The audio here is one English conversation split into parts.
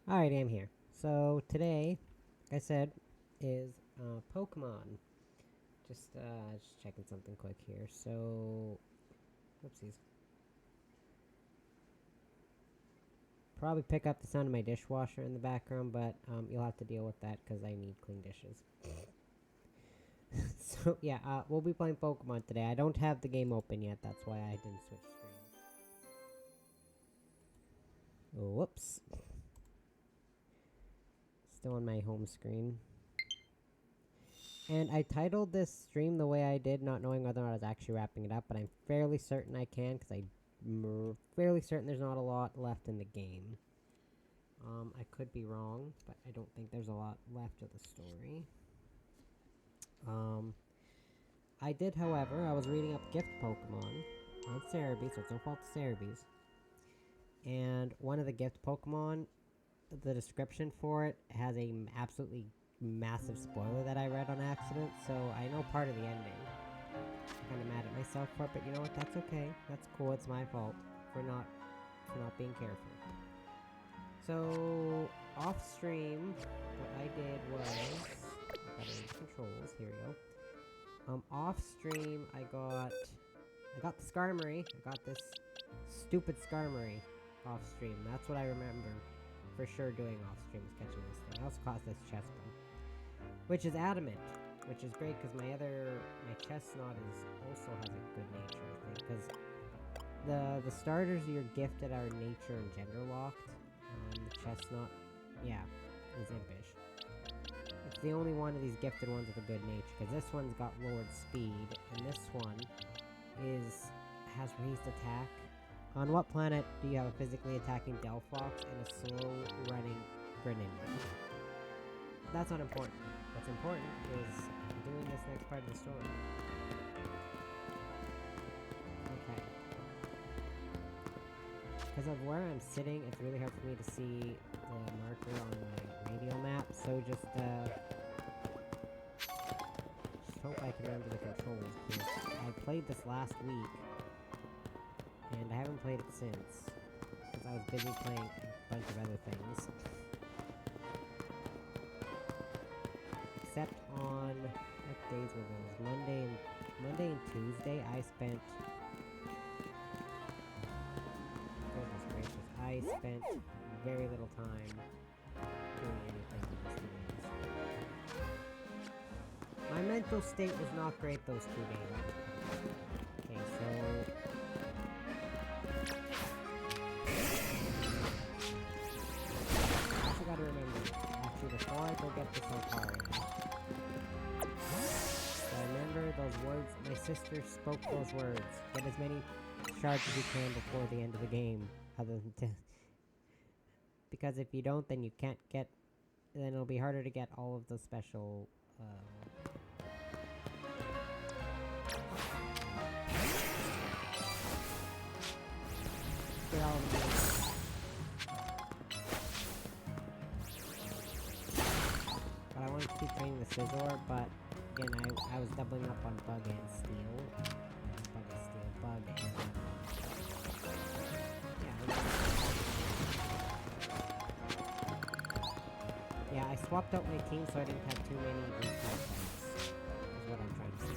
Alright, I'm here. So today, like I said, is Pokemon. Just checking something quick here. So, oopsies. Probably pick up the sound of my dishwasher in the background, but you'll have to deal with that because I need clean dishes. So yeah, we'll be playing Pokemon today. I don't have the game open yet. That's why I didn't switch screens. Whoops. Still on my home screen. And I titled this stream the way I did, not knowing whether or not I was actually wrapping it up, but I'm fairly certain I can, because I'm fairly certain there's not a lot left in the game. I could be wrong, but I don't think there's a lot left of the story. I did, however, I was reading up gift Pokemon on Cerebi, so it's no fault to Cerebi's. And one of the gift Pokemon, the description for it has a absolutely massive spoiler that I read on accident, so I know part of the ending. I'm kind of mad at myself for it, but you know what? That's okay. That's cool. It's my fault for not being careful. So off stream, what I did was I got controls. Here we go. Off stream, I got the Skarmory. I got this stupid Skarmory off stream. That's what I remember for sure doing off stream is catching this thing. I also caught this chestnut, which is adamant, which is great because my chestnut also has a good nature, I think, because the starters you're gifted are nature and gender locked. The chestnut, yeah, is impish. It's the only one of these gifted ones with a good nature, because this one's got lowered speed, and this one has raised attack. On what planet do you have a physically attacking Delphox and a slow-running Greninja? That's not important. What's important is doing this next part of the story. Okay. Because of where I'm sitting, it's really hard for me to see the marker on my radio map, so just hope I can remember the controls, because I played this last week, and I haven't played it since, because I was busy playing a bunch of other things. Except on, what days were those? Monday and Tuesday, I spent, goodness gracious, I spent very little time doing anything in these games. My mental state was not great those 2 days. Okay, so I gotta remember, actually, before I go get this Altaria, I remember those words, my sister spoke those words. Get as many shards as you can before the end of the game, other than because if you don't, then you can't get, then it'll be harder to get all of the special, get all of the but I wanted to keep training the Scizor, but again, I was doubling up on Bug and Steel. Bug and Steel, Bug and... Yeah, I swapped out my team so I didn't have too many retail fights, is what I'm trying to say.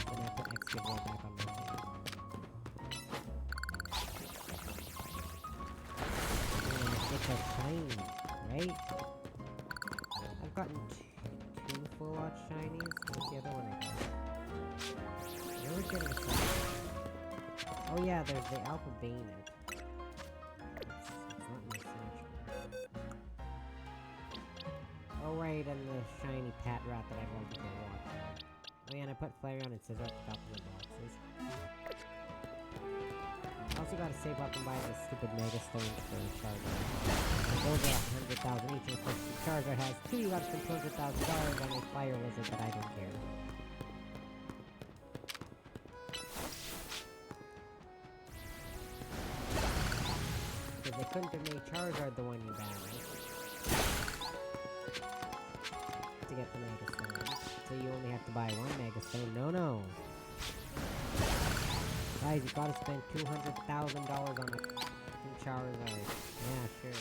Then I put Excavate back on my team. It's a shiny, right? I've gotten two full art shinies. What's the other one I got? I always getting a shiny. Oh yeah, there's the Alpha Bayonet. It's not in the essential. Oh right, and the shiny Pat Rat that I've wanted to go watch. Oh yeah, and I put Flareon and Scizor at the top of the boxes. I also gotta save up and buy the stupid Mega Stones for the Charizard. Those are 100,000 each, and of course the Charizard has 2, you gotta spend $200,000 on a Fire Lizard that I don't care. Because they couldn't have made Charizard the one you battled to get the Mega Stone. So you only have to buy one Mega Stone. No. Guys, you gotta spend $200,000 on the Charizard. Yeah, sure.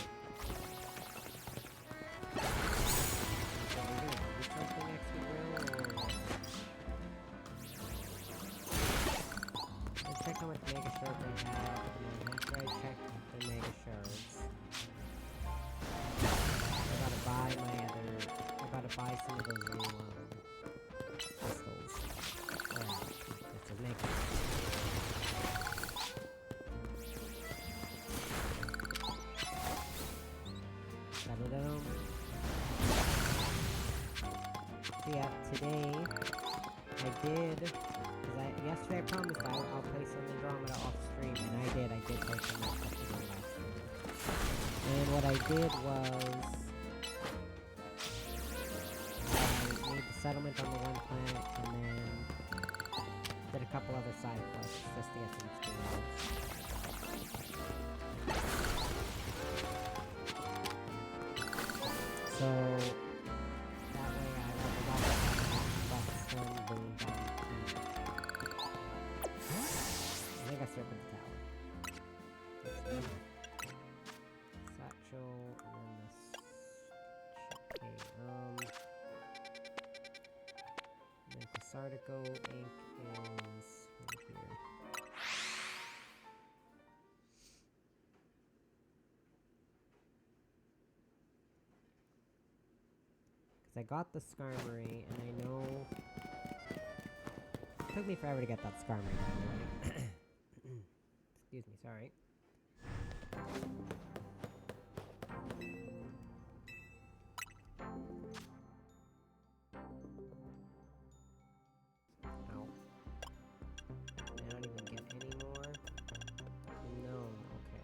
So are we gonna do something next to Grill, or what? Let's check how much Mega Shards I have, and then after I check the Mega Shards, I gotta buy some of those new, crystals. Crystals, Mega. Da-da-dum. So yeah, today, I did, yesterday I promised I'll play some Andromeda off stream, and I did play some off stream last stream. And what I did was, I made the settlement on the one planet, and then did a couple other side quests, just to get some experience. So, that way I leveled up and boom, I think I circled the tower. Satchel, and then this. Okay, then Cathartico ink is right here. Because I got the Skarmory, and I know it took me forever to get that Skarmory, by the way. Excuse me, sorry. Ow. I don't even get any more? No, okay.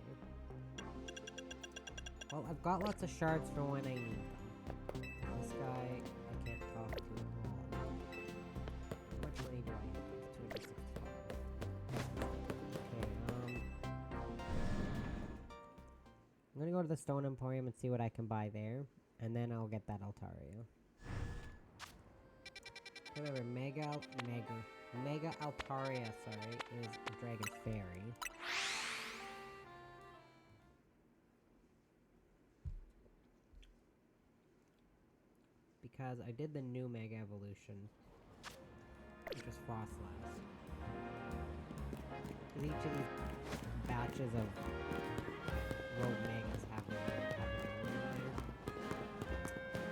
Well, I've got lots of shards for when I need them. This guy, I can't talk to at all. How much money do I have? 265. Okay, I'm gonna go to the Stone Emporium and see what I can buy there, and then I'll get that Altaria. Remember, Mega Altaria, sorry, is a Dragon Fairy. Because I did the new Mega Evolution, which was Frostlass. Because each of these batches of Rogue Megas have their own in there.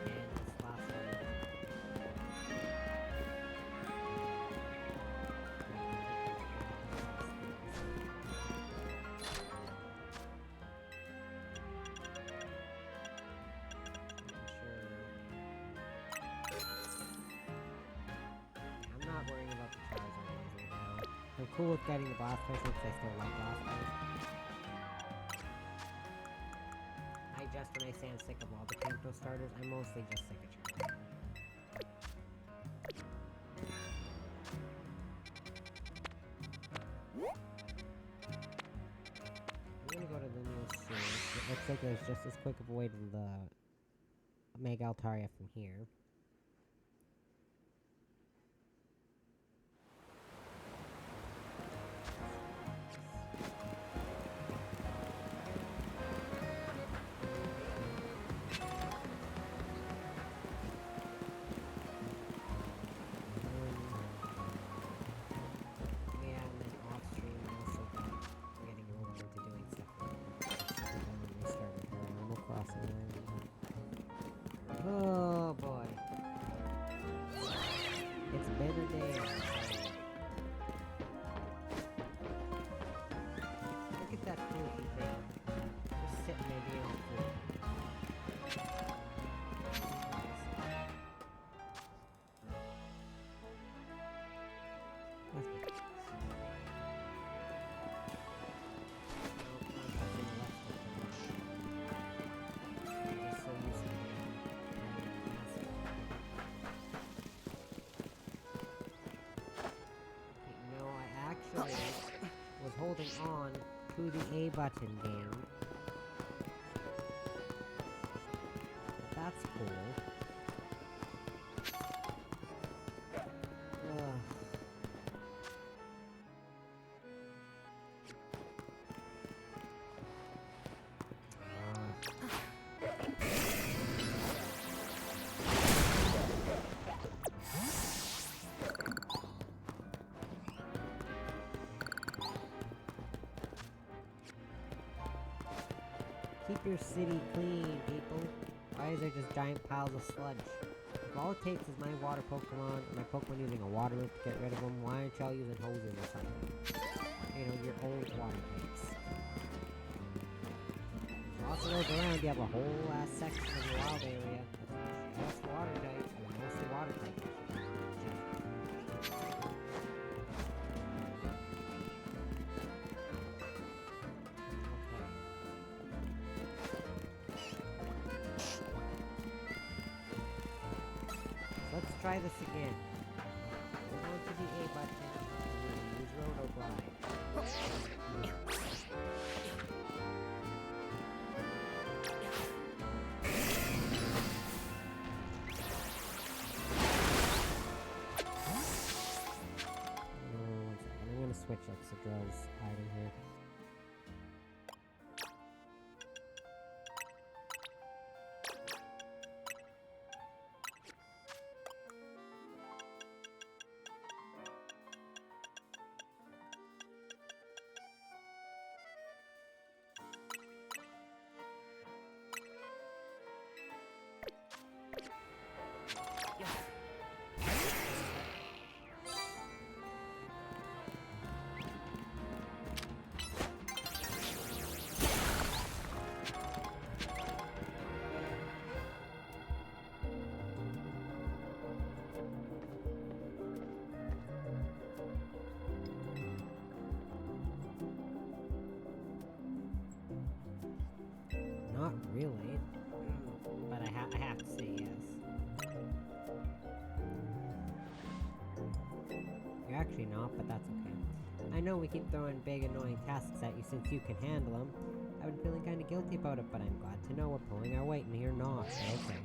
And this last one. I'm not worrying about the Charizard ones right now. I'm cool with getting the Blastoise because I still like Blastoise. When I say I'm sick of all the Kanto starters, I'm mostly just sick of Charizard. I'm gonna go to the newest series. It looks like there's just as quick of a way to the Mega Altaria from here. Oh boy. It's a better day. Look at that floaty thing. Just sitting there being on food. Was holding on to the A button game. That's cool. Ugh. Keep your city clean, people. Why is there just giant piles of sludge? If all it takes is my water Pokemon, or my Pokemon using a water loop to get rid of them, why aren't y'all using hoses or something? You know, your old water pipes. Lots of roads around, you have a whole section of the wild area that's just water type, or mostly water type. Let's try this again. Hold on to the A button. Use Roto Glide. One second. I'm gonna switch up Sidrell's item here. Not really, but I have to say yes. You're actually not, but that's okay. I know we keep throwing big annoying tasks at you since you can handle them. I've been feeling kinda guilty about it, but I'm glad to know we're pulling our weight and you're not, so okay.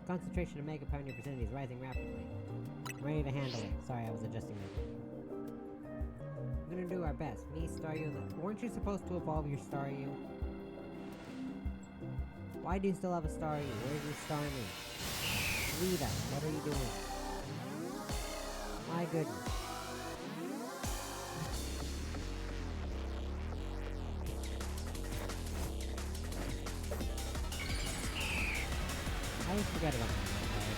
Concentration of Mega Power in your vicinity is rising rapidly. I'm ready to handle it. Sorry, I was adjusting my... We're gonna do our best. Me, Staryu, and weren't you supposed to evolve your Staryu? Why do you still have a Staryu? Where's your Starmie? Rita, what are you doing? My goodness. I always forget about that.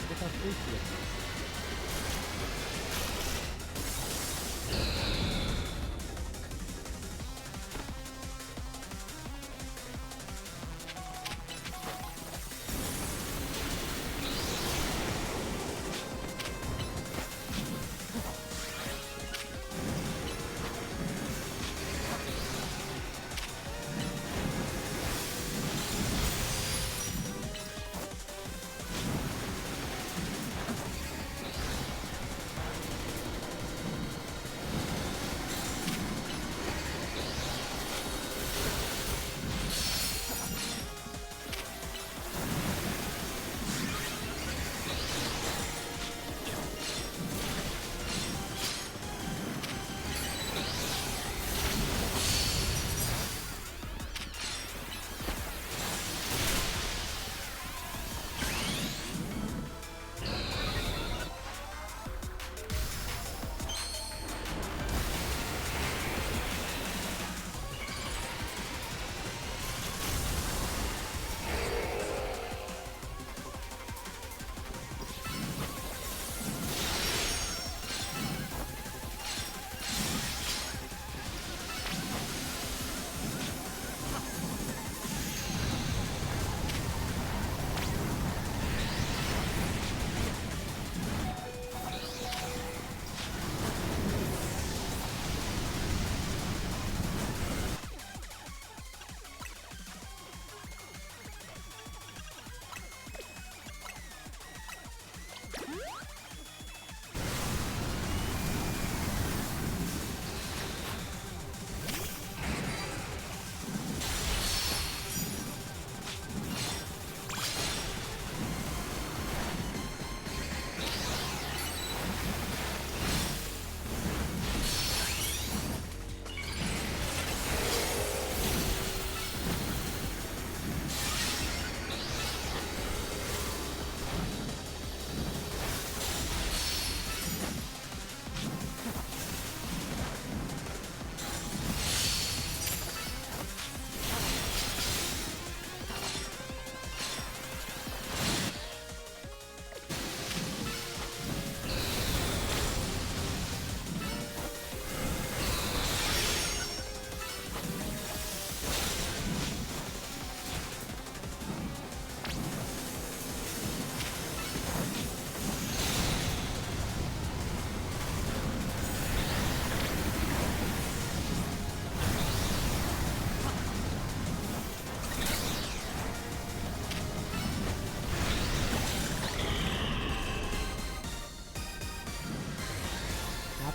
Look how spooky it is.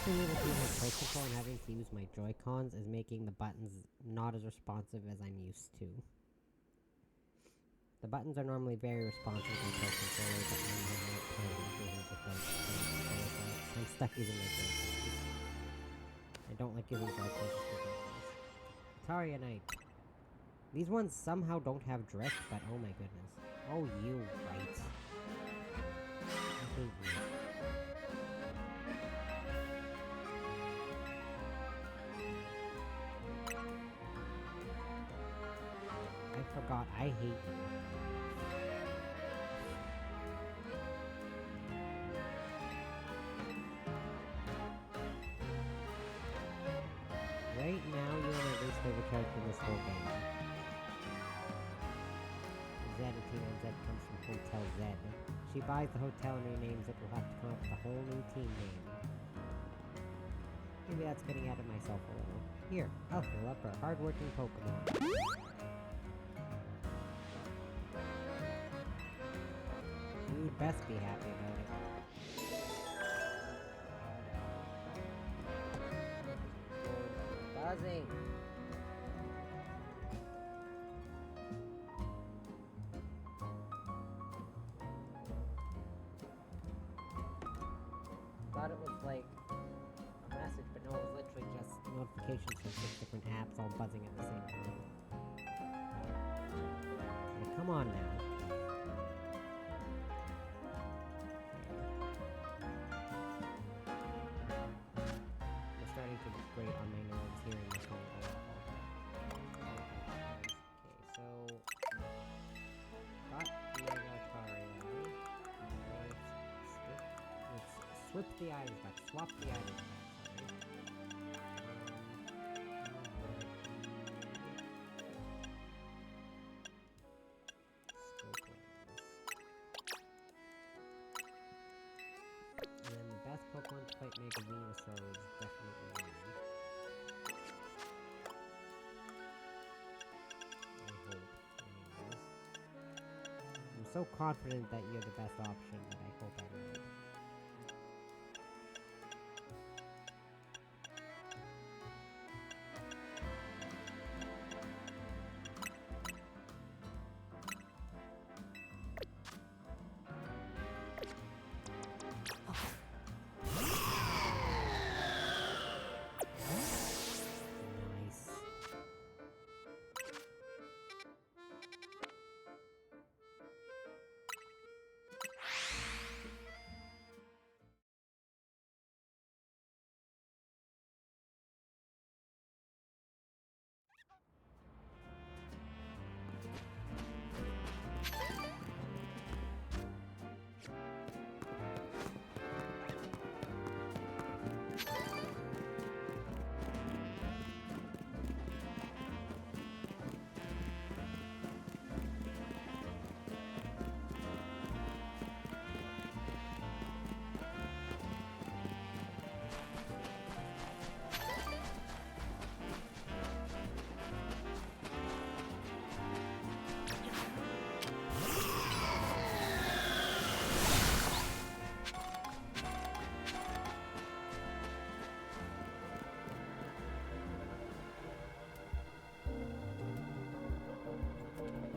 being able to use my pro control and having to use my Joy-Cons is making the buttons not as responsive as I'm used to. The buttons are normally very responsive with my pro controller, but I'm not playing games with those. I'm stuck using my Joy-Cons. I don't like using Joy-Cons with my Joy-Cons. Ataria Knight. These ones somehow don't have drift, but oh my goodness. Oh, you right. I hate you. I forgot, I hate you. Right now, you're my least favorite character in this whole game. Z18 Z comes from Hotel Z. She buys the hotel and renames it. We'll have to come up with a whole new team name. Maybe that's getting ahead of myself a little. Here, I'll fill up our hardworking Pokemon. You'd best be happy about it. Buzzing! Thought it was like a message, but no, it was literally just notifications from 6 different apps all buzzing at the same time. Now, come on now. I'm starting to grate on my nerves here in this one. Okay, so got Megataria. Let's swap the items back. Swap the items back. And then the best Pokemon to fight Mega Venusaur is definitely me. I hope, anyways. I'm so confident that you're the best option that I hope I'm right.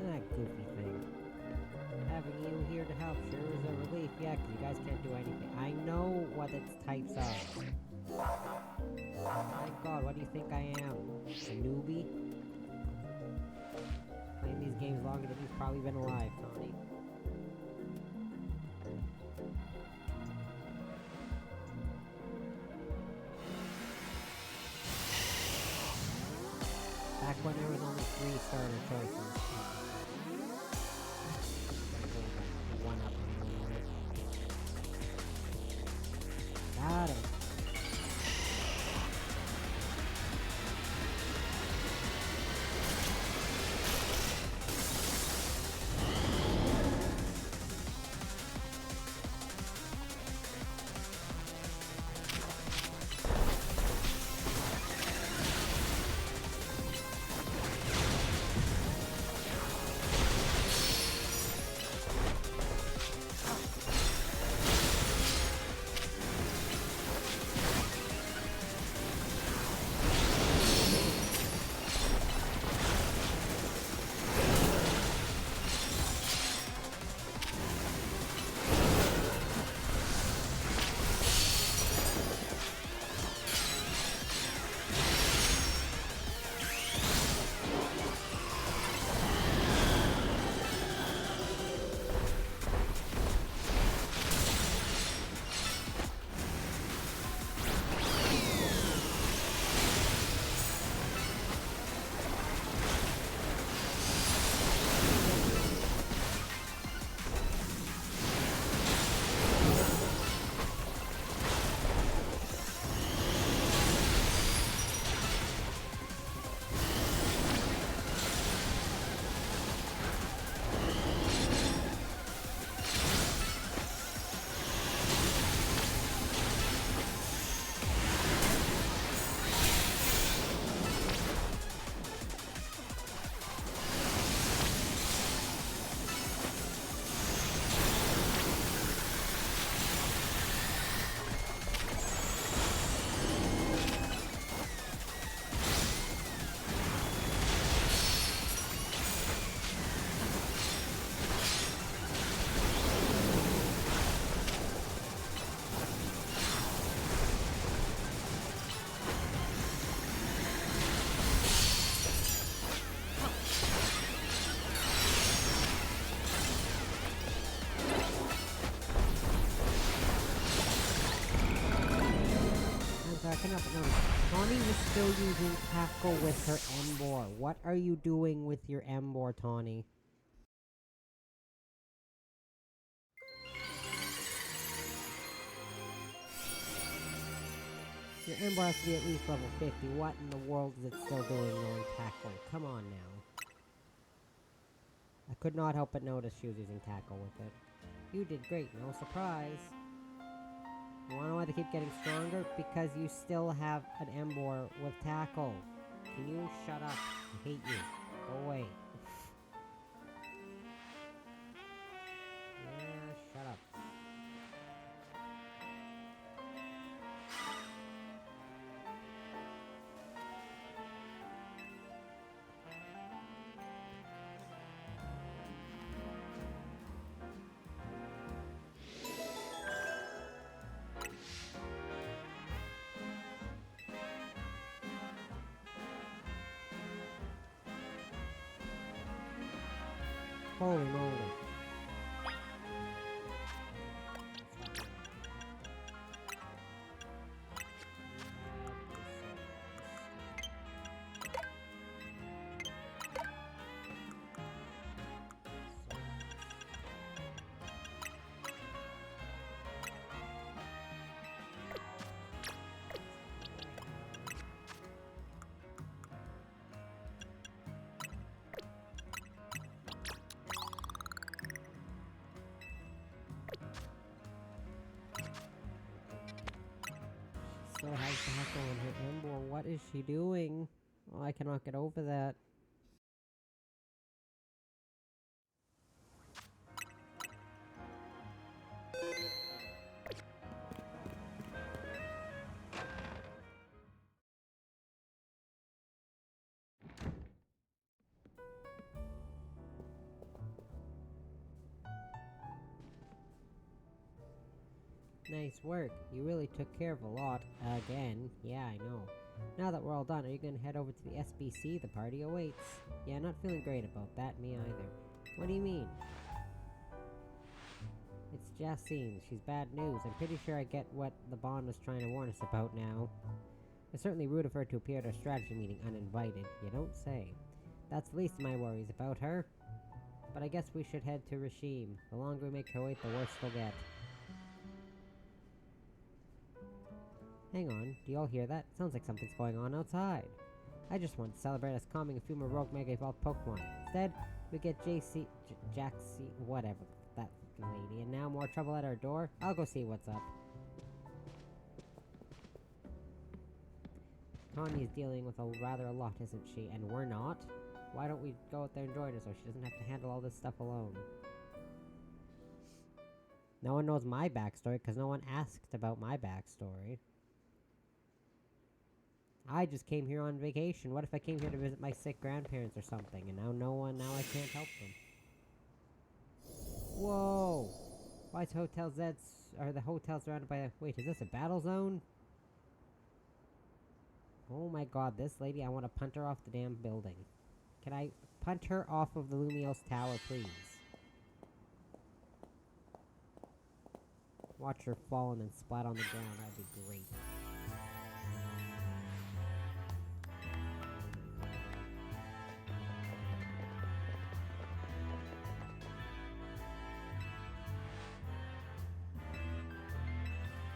Nice. Goofy thing. Having you here to help sure is a relief. Yeah, because you guys can't do anything. I know what its types are. My god, what do you think I am? A newbie? Playing these games longer than you've probably been alive, Tony. Back when there was only 3 starter choices. One up on the got him. cannot but notice. Connie was still using tackle with her Embor. What are you doing with your Embor, Tawny? Your Embor has to be at least level 50. What in the world is it still doing knowing tackle? Come on now. I could not help but notice she was using tackle with it. You did great, no surprise. You wanna know why they keep getting stronger? Because you still have an Embor with tackle. Can you shut up? I hate you. Go away. Yeah, shut up. Holy moly. Still has tackle on her Embor. What is she doing? Oh, I cannot get over that. Nice work. You really took care of a lot. Again. Yeah, I know. Now that we're all done, are you gonna head over to the SBC? The party awaits. Yeah, not feeling great about that. Me either. What do you mean? It's Jacine. She's bad news. I'm pretty sure I get what the Bond was trying to warn us about now. It's certainly rude of her to appear at our strategy meeting uninvited. You don't say. That's the least of my worries about her. But I guess we should head to Rashim. The longer we make her wait, the worse it'll get. Hang on, do you all hear that? Sounds like something's going on outside. I just want to celebrate us calming a few more rogue Mega Evolved Pokemon. Instead, we get Jaxie, whatever, that lady, and now more trouble at our door? I'll go see what's up. Connie's dealing with rather a lot, isn't she? And we're not? Why don't we go out there and join her so she doesn't have to handle all this stuff alone? No one knows my backstory because no one asked about my backstory. I just came here on vacation. What if I came here to visit my sick grandparents or something, and now I can't help them? Whoa! Why is Hotel are the hotel surrounded by a... Wait, is this a battle zone? Oh my god, this lady, I want to punt her off the damn building. Can I punt her off of the Lumiose Tower, please? Watch her fall and then splat on the ground, that'd be great.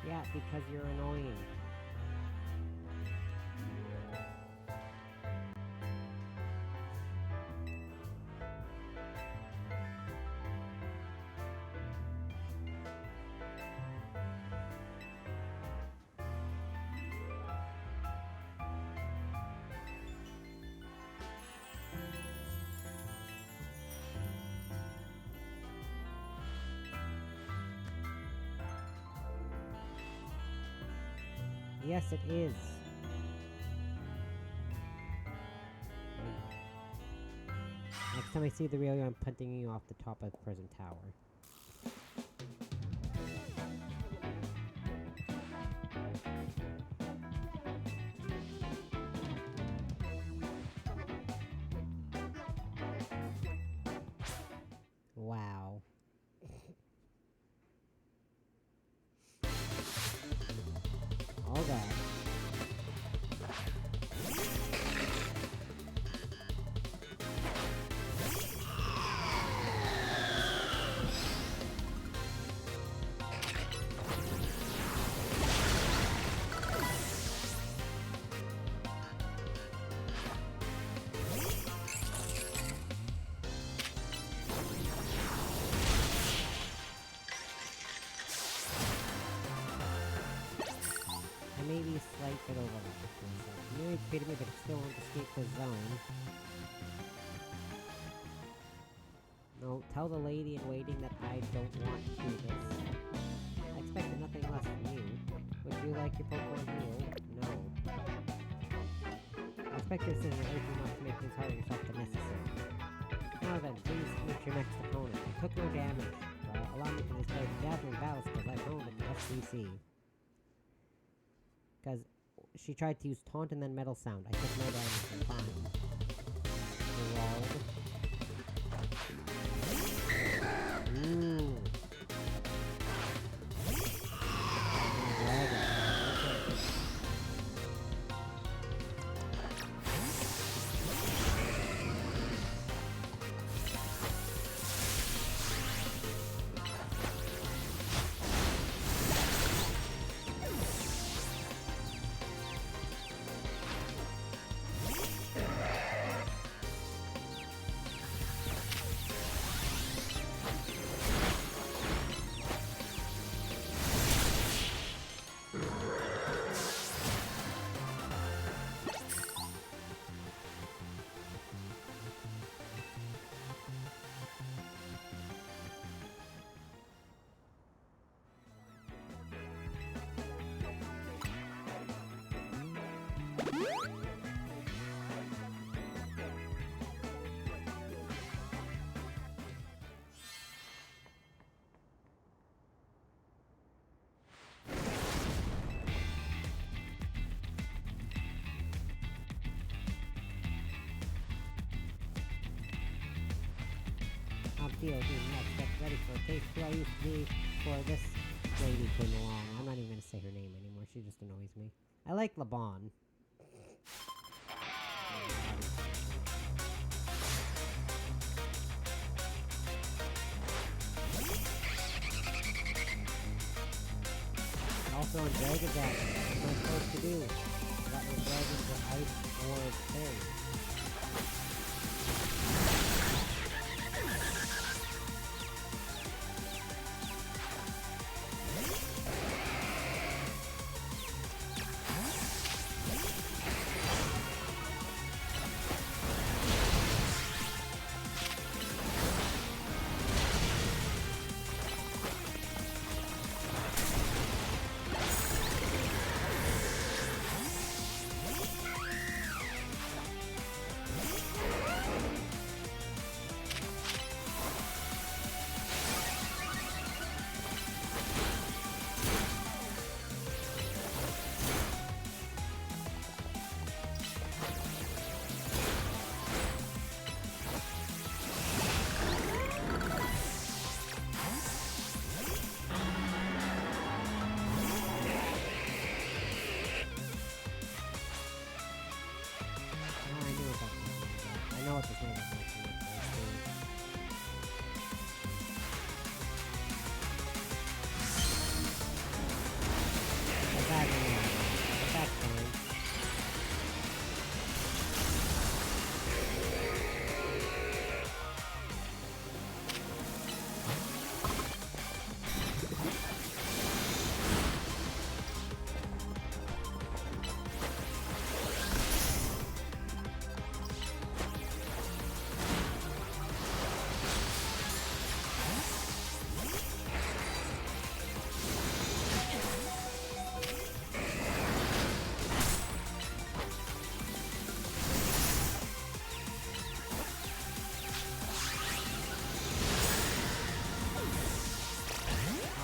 Yeah, because you're annoying. Yes, it is. Next time I see the real you, I'm punting you off the top of the prison tower. Wow. All that. defeated me, but it still won't escape the zone. No, tell the lady in waiting that I don't want to do this. I expected nothing less from you. Would you like your Pokemon healed? No. I expect your decision to urge you not to make things harder yourself than necessary. Now then, please meet your next opponent. I took no damage. Allow me to display the dazzling battle skills I've honed at the SCC. Because she tried to use taunt and then metal sound. I took no damage. I'm fine. Ooh. Deal next. Get ready for a case who I used to be before this lady came along. I'm not even gonna say her name anymore. She just annoys me. I like LeBon. Also on Dragon Dash, what am I supposed to do? That was Dragon for Ice or Fairy. I know what this name is. That's fine.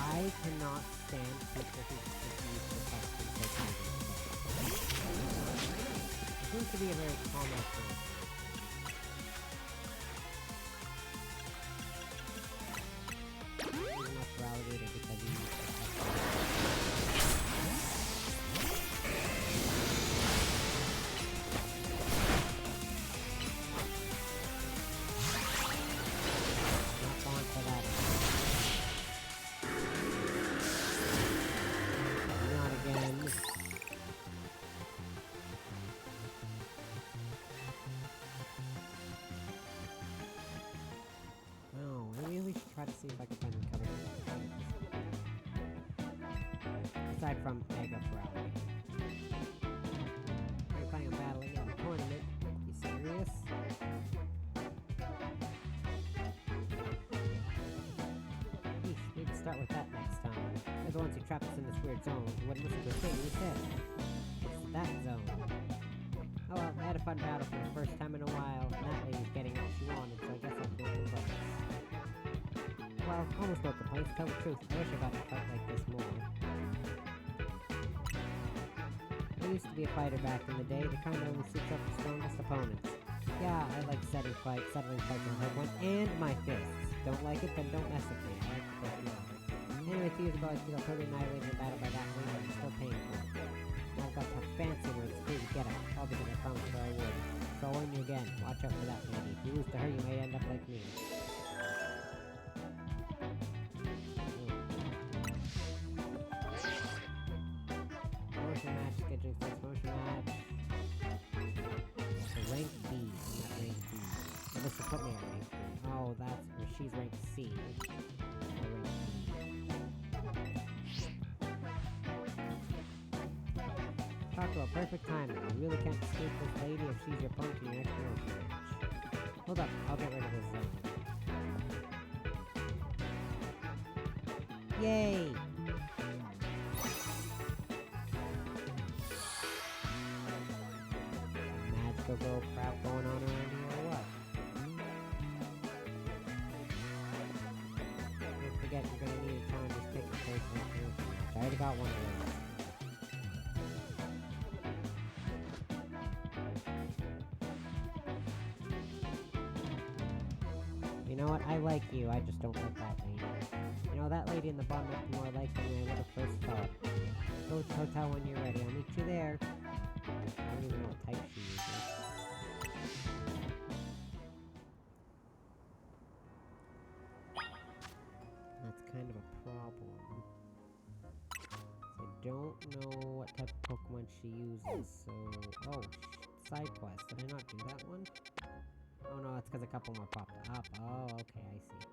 I cannot stand people who confuse the custom Pokemon. It seems to be a very common thing. He's not validated because he used the not gone for that. Not again. Oh, maybe we should try to see if I can find recovery. Aside from Mega Rally. Are you planning on battling? start with that next time. They're the ones who trapped us in this weird zone. We wouldn't listen to a thing we said. It's that zone. Oh well, I had a fun battle for the first time in a while, and that lady's getting what she wanted, so I guess I can't complain. Well, almost no complaints, to tell the truth. I wish I got to fight like this more. I used to be a fighter back in the day, the kind that only suits up the strongest opponents. Yeah, I like settling fights on hard one, and my fists. Don't like it, then don't mess with me. I like to push you over. Anyway, to use about I feel totally annihilated in battle by that way, but I'm still paying for it. Now I've got to fancy words to get it, all because I promised her I would. So I'll warn you again, watch out for that lady. If you lose to her, you might end up like me. Motion match, scheduling starts motion match. So rank B, not rank B. So this will put me at rank B. Oh, that's where she's rank C. Or rank B. Talk about perfect timing. You really can't escape this lady if she's your punk in your next motion match. Hold up, I'll get rid of this zone. Yay! Magical girl crap going on around here or what? Don't forget you're gonna need a challenge to take the place in the motion match. I already got one of those. You know what? I like you, I just don't like that lady. You know, that lady in the bottom looked more like than I would have first thought. Go to the hotel when you're ready, I'll meet you there. I don't even know what type she uses. That's kind of a problem. So I don't know what type of Pokemon she uses, so... Oh, side quest. Did I not do that one? Oh no, that's because a couple more popped up. Oh, okay, I see.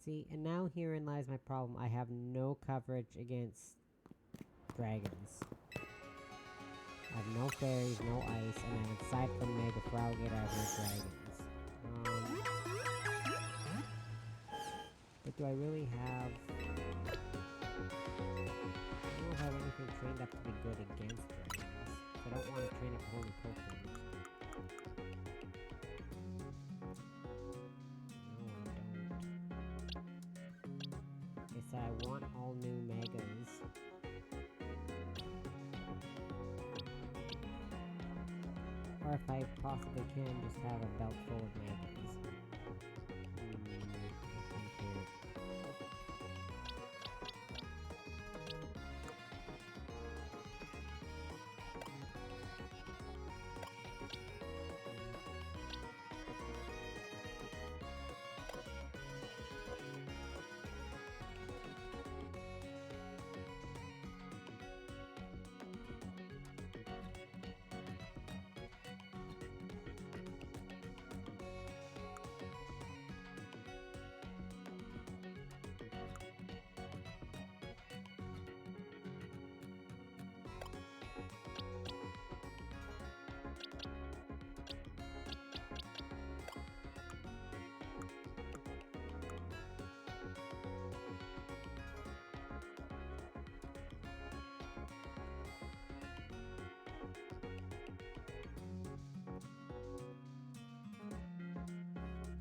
See, and now herein lies my problem. I have no coverage against dragons. I have no fairies, no ice, and then aside from Mega Frogate, I have no dragons. But do I really have... I don't have anything trained up to be good against dragons. So I don't want to train up holy Pokemon. So I want all new Megas. Or if I possibly can, just have a belt full of Megas.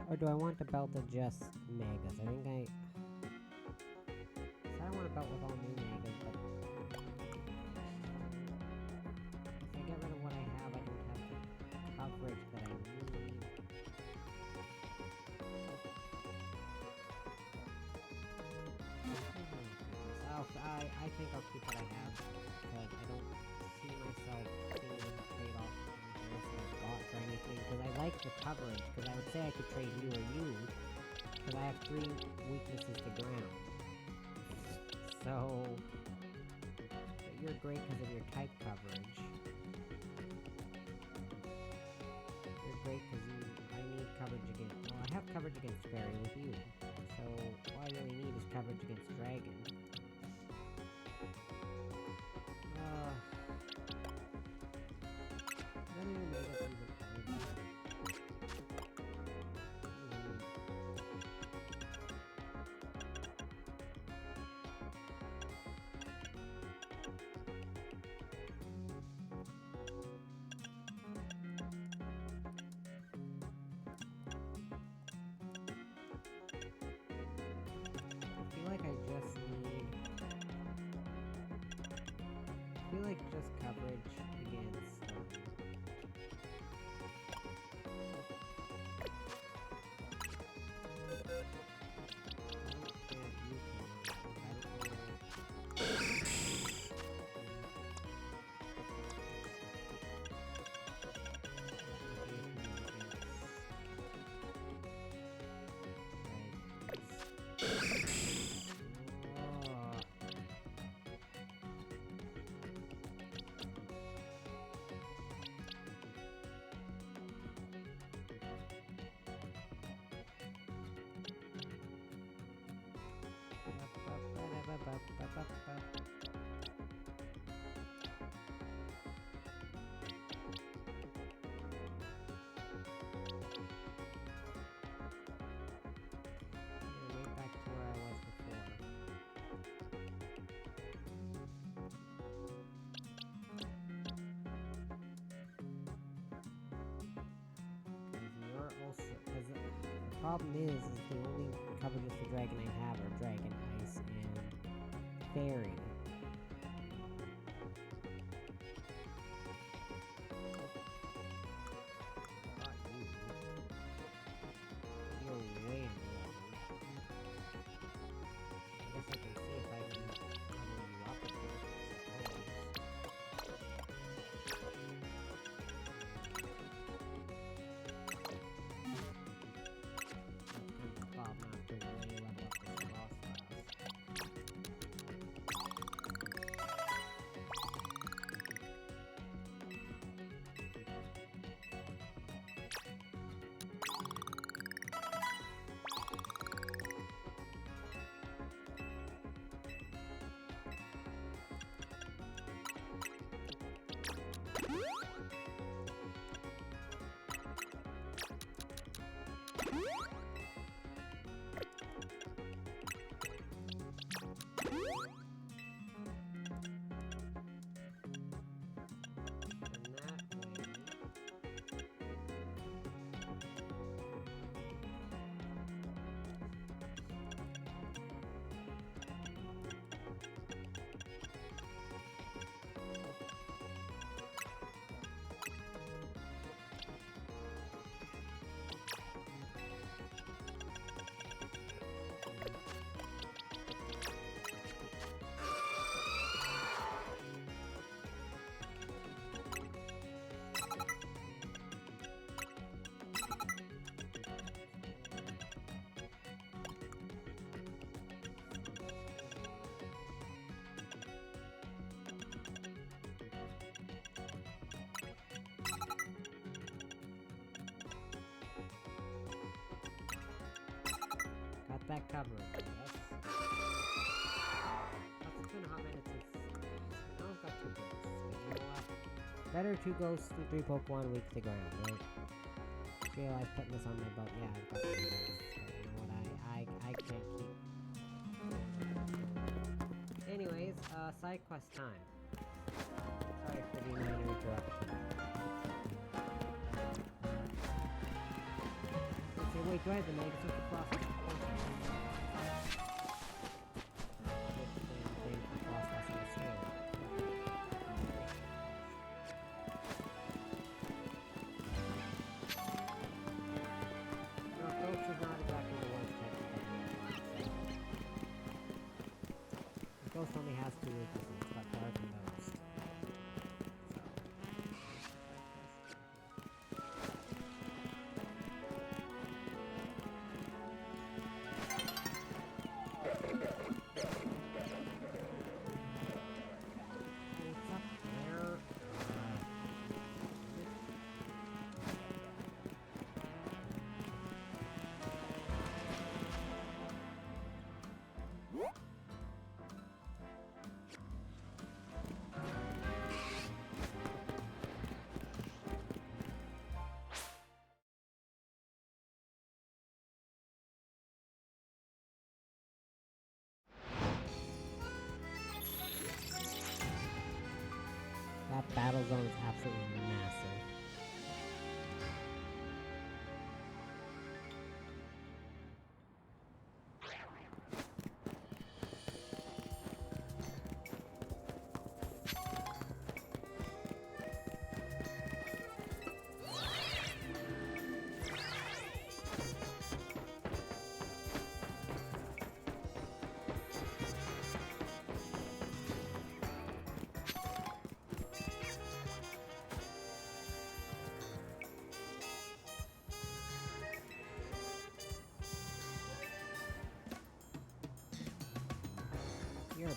Or do I want a belt of just Megas? I think I... So I don't want a belt with all new Megas, but... If I get rid of what I have, I don't have the coverage that I need. I think I'll keep what I have, because I don't see myself being able to trade off anything I've got for anything, because I like the coverage, because I would say I could trade you or you, because I have 3 weaknesses to ground. So, but you're great because of your type coverage. You're great because I need coverage against, well, I have coverage against Fairy with you, so all I really need is coverage against Dragon. close coverage against right back to where I was before. You're also, the problem is the only coverages for Dragonite have are Dragon Ice and Fairy. You're way underleveled. I guess I can see if I can level you up a bit. That's kind of the problem after way level up this boss class. Got that covered. Yes. That's 2.5 minutes. Now I've got 2 ghosts. But you know what? Better 2 ghosts than 3 Pokemon weak to the ground, right? Just realized putting this on my belt. Yeah, I've got 2 ghosts. But you know what? I can't keep. Anyways, side quest time. Sorry for the minor interruption. Say, wait, do I have the Mega Switch across? Of course I do. Ghost is not exactly the worst type of Pokemon. Ghost only has 2 weaknesses. It's got Dark and Ghost. That battle zone is absolutely massive.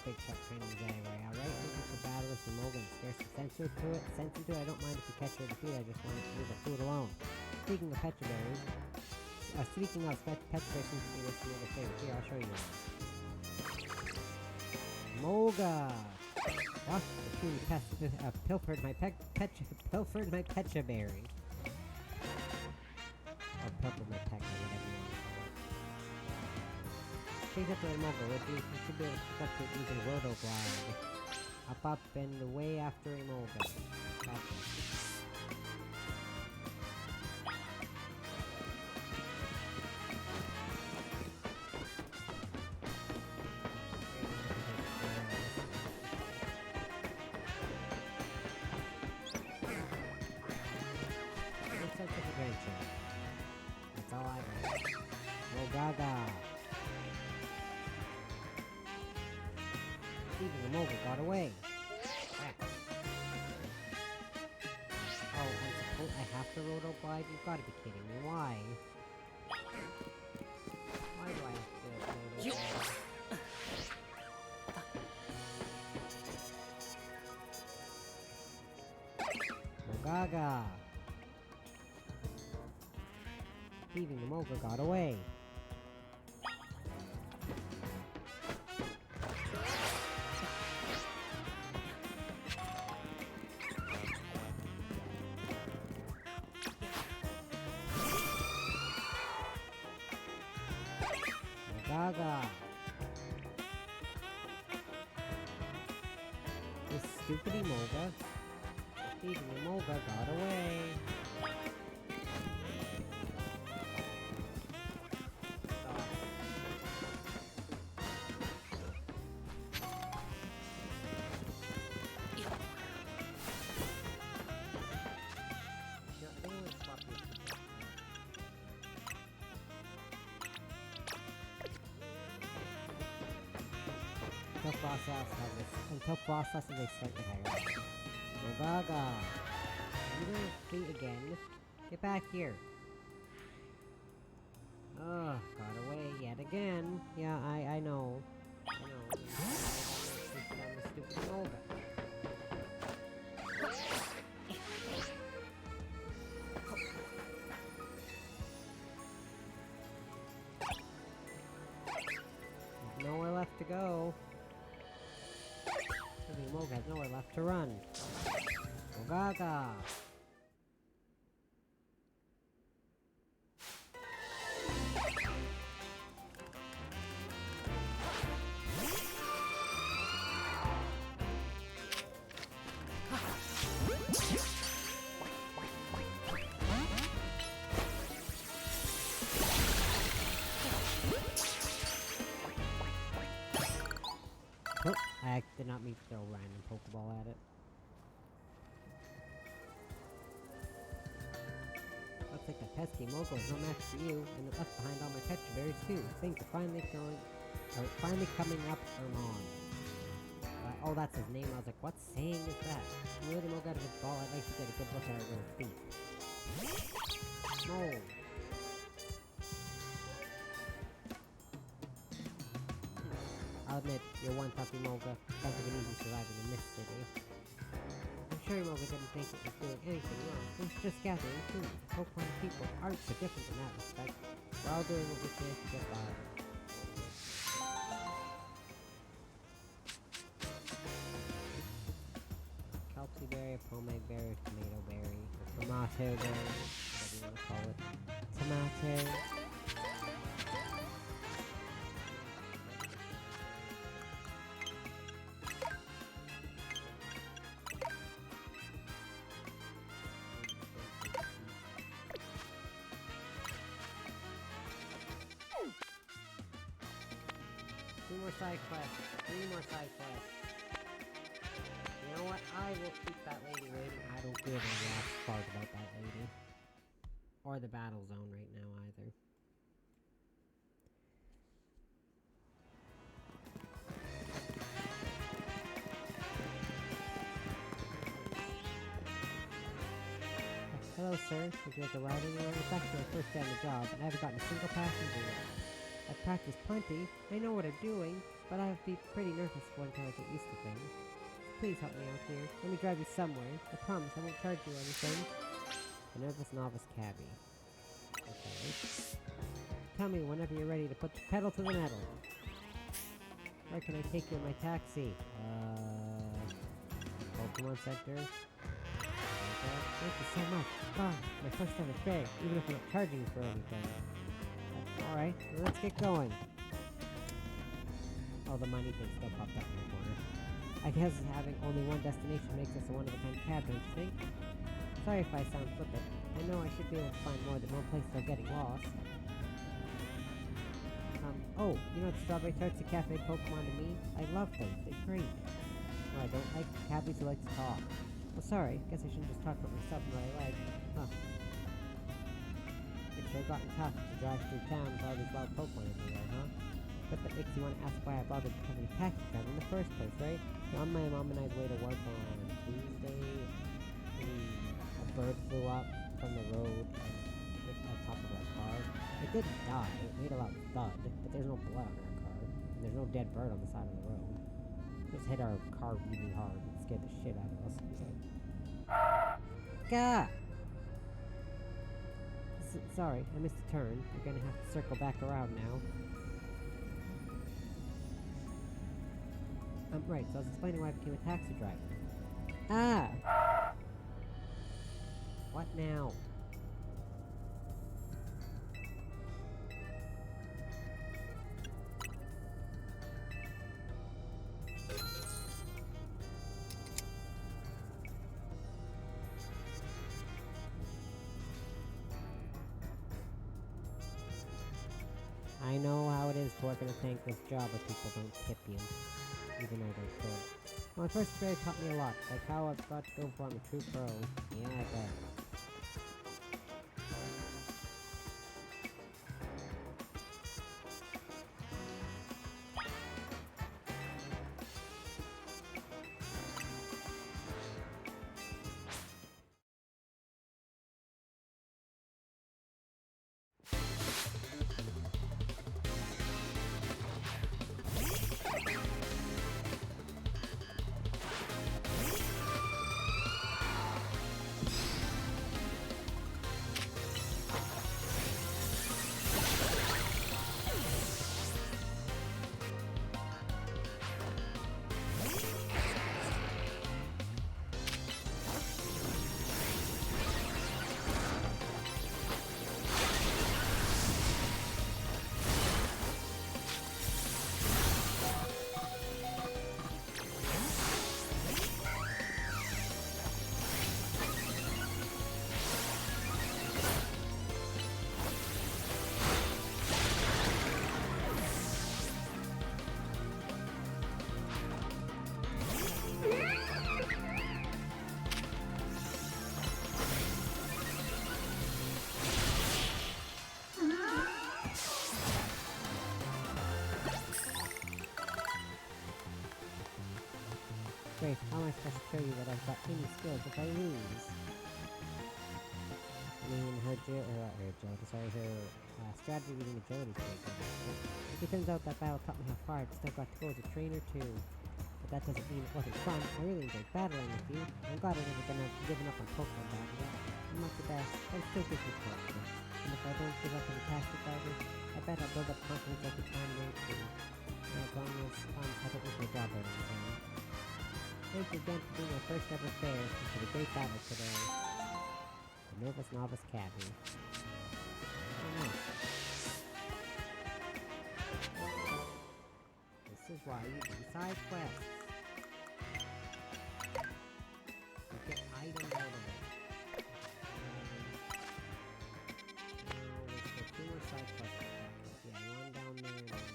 big shot trainings anyway, alright? Looking for battle with some Moga and scare some sense into it. I don't mind if you catch or defeat, I just want to leave the food alone. Speaking of Pecha berries, Pecha berries seems to be this Moga's favorite. Here, I'll show you one. Moga! What? The puny pest pilfered my Pecha berry. Or pilfered my Pecha, whatever you want to call it. Chase up to the Moga, you should be able to pick up to it using Rotoglide. Up and away after a Moga. Gotcha. That's all I got. Mogaga! Even the Moga got away. Ah. Oh, I have to Rotoglide? You've got to be kidding me. Why? Why do I have to Rotoglide? Mogaga! Even the Moga got away. Mogaga! This stupid Moga. Even the Moga got away. Until process is a slightly higher. Mogaga! You gonna flee again? Get back here! Ugh, got away yet again. Yeah, I know. I know. Stupid on the stupid Moga. There's nowhere left to go. The Moga has nowhere left to run. Mogaga! Oh, I did not mean to throw a random Pokeball at it. Looks like that pesky Mogo is no match for you, and it left behind all my Pecha berries too. Things are finally coming up on. Oh, that's his name. I was like, what saying is that? I'm really Mogo out of his ball. I'd like to get a good look at our little feet. No. I'll admit, you're one toughy Moga. Sounds like an easy surviving in this city. I'm sure your Moga didn't think it was doing anything wrong. It was just gathering food. Pokemon and people aren't so different in that respect. We're all doing what we can to get by. Kelpie berry, pomade berry, tomato berry, or tomato berry, whatever you want to call it. Tomato. 2 more side quests. 3 more side quests. You know what? I will keep that lady waiting. I don't give a rat's fart about that lady. Or the battle zone right now either. Hello, sir. Would you like a ride anywhere? It's actually my first day on the job, and I haven't gotten a single passenger yet. I've practiced plenty. I know what I'm doing. but I'll be pretty nervous until I get used to things. Please help me out here. Let me drive you somewhere. I promise I won't charge you anything. The nervous novice cabbie. Okay. Tell me whenever you're ready to put the pedal to the metal. Where can I take you in my taxi? Pokemon Center. Okay. Thank you so much. Oh, my first ever fare, even if I'm not charging you for anything. Alright, well, let's get going. Oh, the money thing still popped up in the corner. I guess having only one destination makes us a one-of-a-kind cab, don't you think? Sorry if I sound flippant. I know I should be able to find more than one place without getting lost. Oh, you know the strawberry tarts at Cafe Pokemon to me? I love them. They're great. No, I don't like cabbies who like to talk. Well, sorry. Guess I shouldn't just talk about myself and what I like. Huh. It sure gotten tough to drive through town with all these wild Pokemon everywhere, huh? But that makes you want to ask why I bothered becoming a taxi driver in the first place, right? So on my mom and I's way to work on Tuesday, a bird flew up from the road and hit on top of our car. It didn't die, it made a loud thud, but there's no blood on our car. And there's no dead bird on the side of the road. It just hit our car really hard and scared the shit out of us. Gah! Sorry, I missed a turn. You're gonna have to circle back around now. Right, so I was explaining why I became a taxi driver. Ah! What now? I know how it is to work in a thankless job where people don't tip you, even though they could. My first grade taught me a lot, like how I've got to go for I'm a true pro. Yeah, I bet. Great, how am I supposed to show you that I've got any skills if I lose? I mean, her strategy reading agility is pretty good. It turns out that battle taught me how far I've still got to go as a trainer too. But that doesn't mean it wasn't fun. I really enjoyed battling with you. I'm glad I never given up on Pokemon battling. I'm not the best, but it still gives me confidence. And if I don't give up on the taxi driver, I bet I'll build up confidence every time later too. As long as I don't lose my job or anything. Thank you again for being my first ever fare and for the great battle today. The nervous novice cabbie. This is why you do side quests. You get items out of it. There's 2 more side quests. Yeah, one down there and one.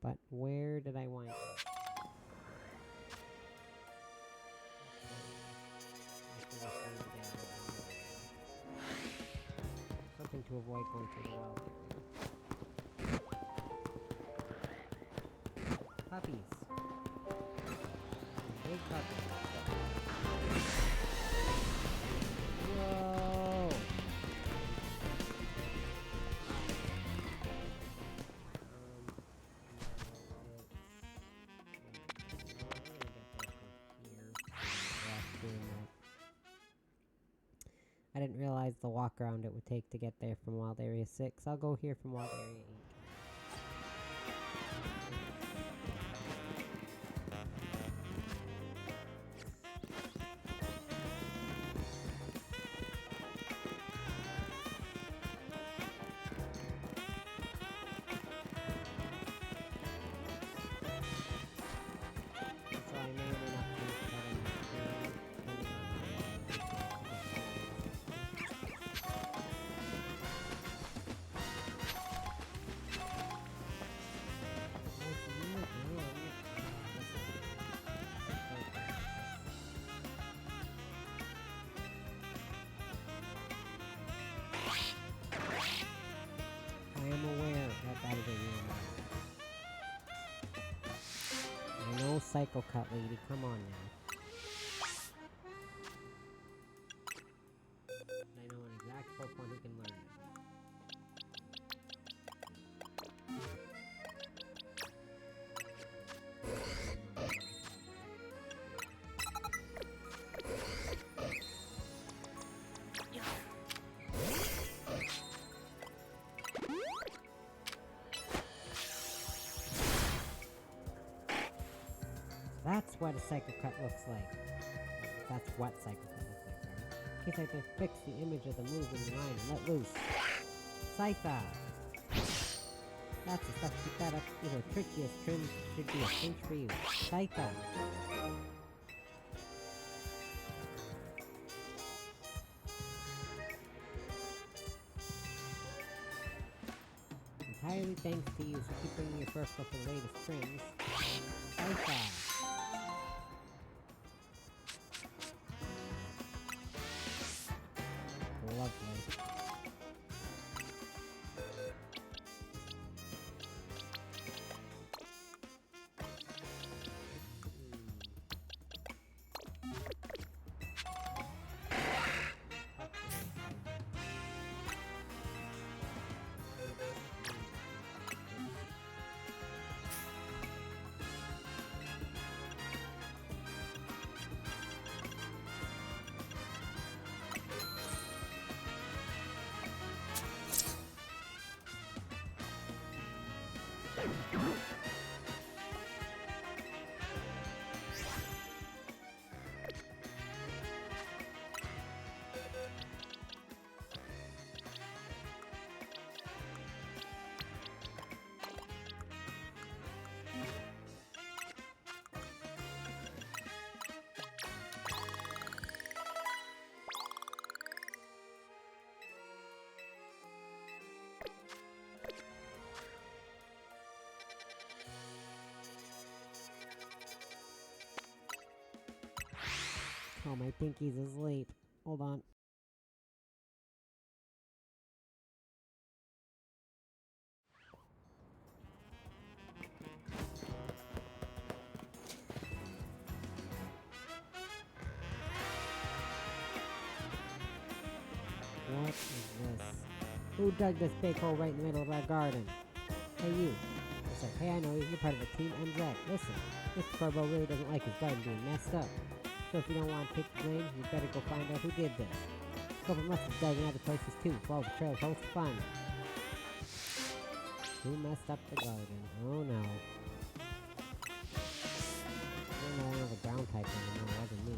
But where did I wind up? Something to avoid going through the wild area. Puppies. Big bucket. Whoa! I didn't realize the walk around it would take to get there from Wild Area 6. I'll go here from Wild Area 8. I am aware that that is a real map. I know Psycho Cut Lady, come on now. I know an exact Pokemon who can learn it. That's what a Psycho Cut looks like. That's what Psycho Cut looks like, sorry. In case I can fix the image of the move in your mind and let loose. Scyther! That's the stuff to keep that up. Even the trickiest trims should be a cinch for you. Scyther! Entirely thanks to you for keeping your first up the latest trims. Scyther! Lovely. Oh, my pinky's asleep. Hold on. What is this? Who dug this big hole right in the middle of our garden? Hey, you. I said, hey, I know you. You're part of the Team MZ. Listen, Mr. Corbo really doesn't like his garden being messed up. So if you don't want to take the blame, you better go find out who did this. Corbo must have dug in other places too, so all the trail's host to find him. Who messed up the garden? Oh no. I don't know the ground type anymore, it wasn't me.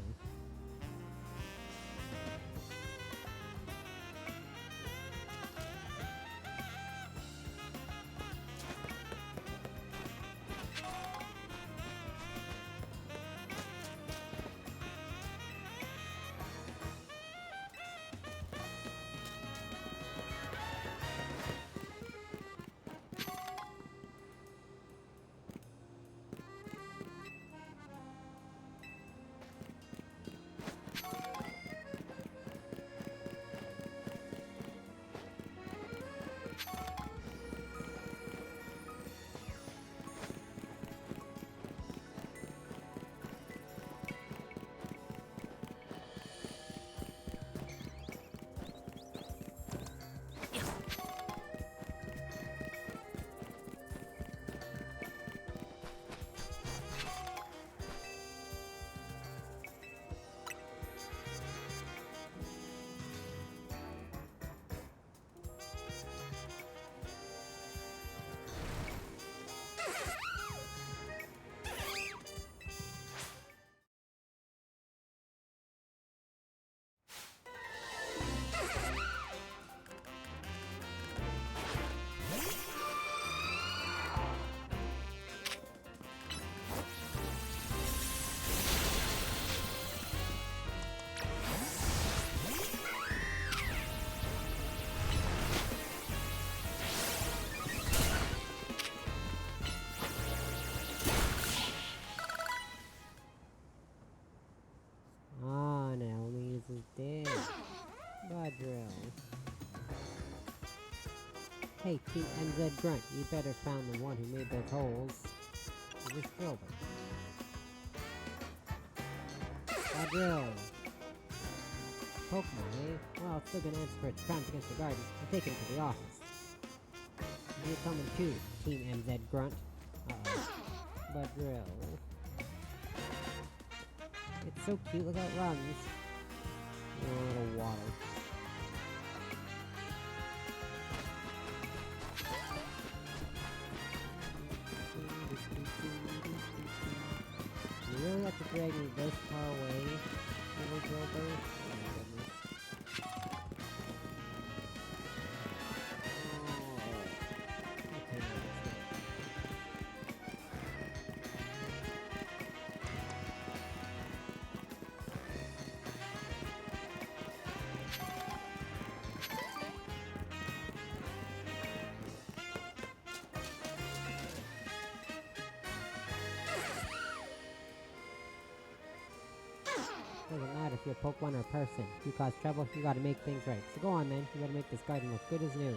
Hey, Team MZ Grunt, you better found the one who made those holes. You just drilled them. Drill. Pokemon, eh? Well, it's still gonna answer for its crimes against the garden and take him to the office. You're coming too, Team MZ Grunt. Drill. It's so cute, look how it runs. Oh, little waddle. You really have to drag me this far away, little Gilbert? Oh my goodness. Doesn't matter if you're a Pokemon or a person. If you cause trouble, you gotta make things right. So go on then, you gotta make this garden look good as new.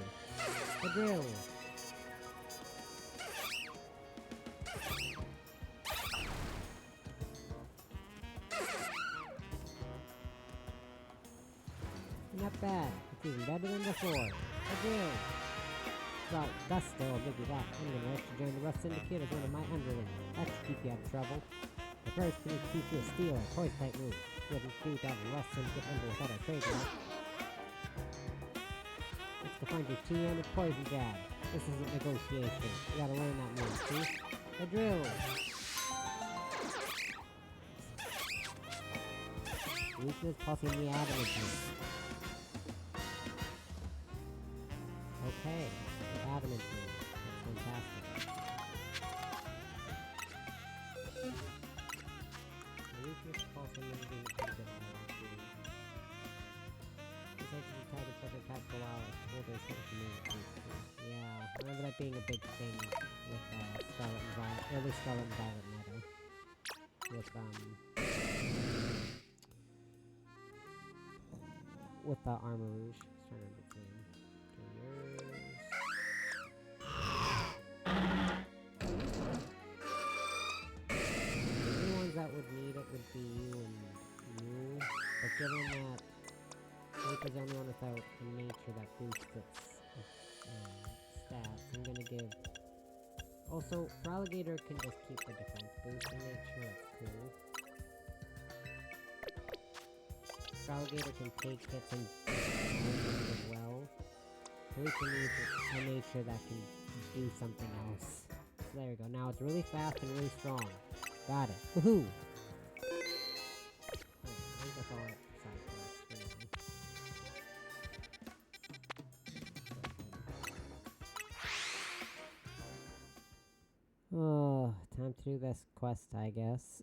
The drill! Not bad. It's even better than before. The drill! Well, Gusto, I'll give you that. I'm gonna let you join the Rust Syndicate as one of my underlings. That should keep you out of trouble. But first, we need to teach you a steel or poison type move. Wouldn't do to have a Rust Syndicate member without our trademark. Let's go find your TM with Poison Jab. This isn't negotiation. You gotta learn that move, see? The drill! Weakness pulsing the adamant. Okay, the adamant move. That's fantastic. Weakness pulsing the adamant. It's like you try to put a tactical hour. Yeah, I remember that being a big thing with Scarlet and Violet, early Scarlet and Violet meta. With Armor Rouge. I was trying to remember its name. The only ones that would need it would be you and you. But given that Reaper's the only one without a nature that boosts its stats, I'm gonna give... Also, Alligator can just keep the defense boost in nature, that's cool. Alligator can take hits and as well. Reaper needs a nature that can do something else. So there we go. Now it's really fast and really strong. Got it. Woohoo! I think that's all side quests for now. Oh, time to do this quest, I guess.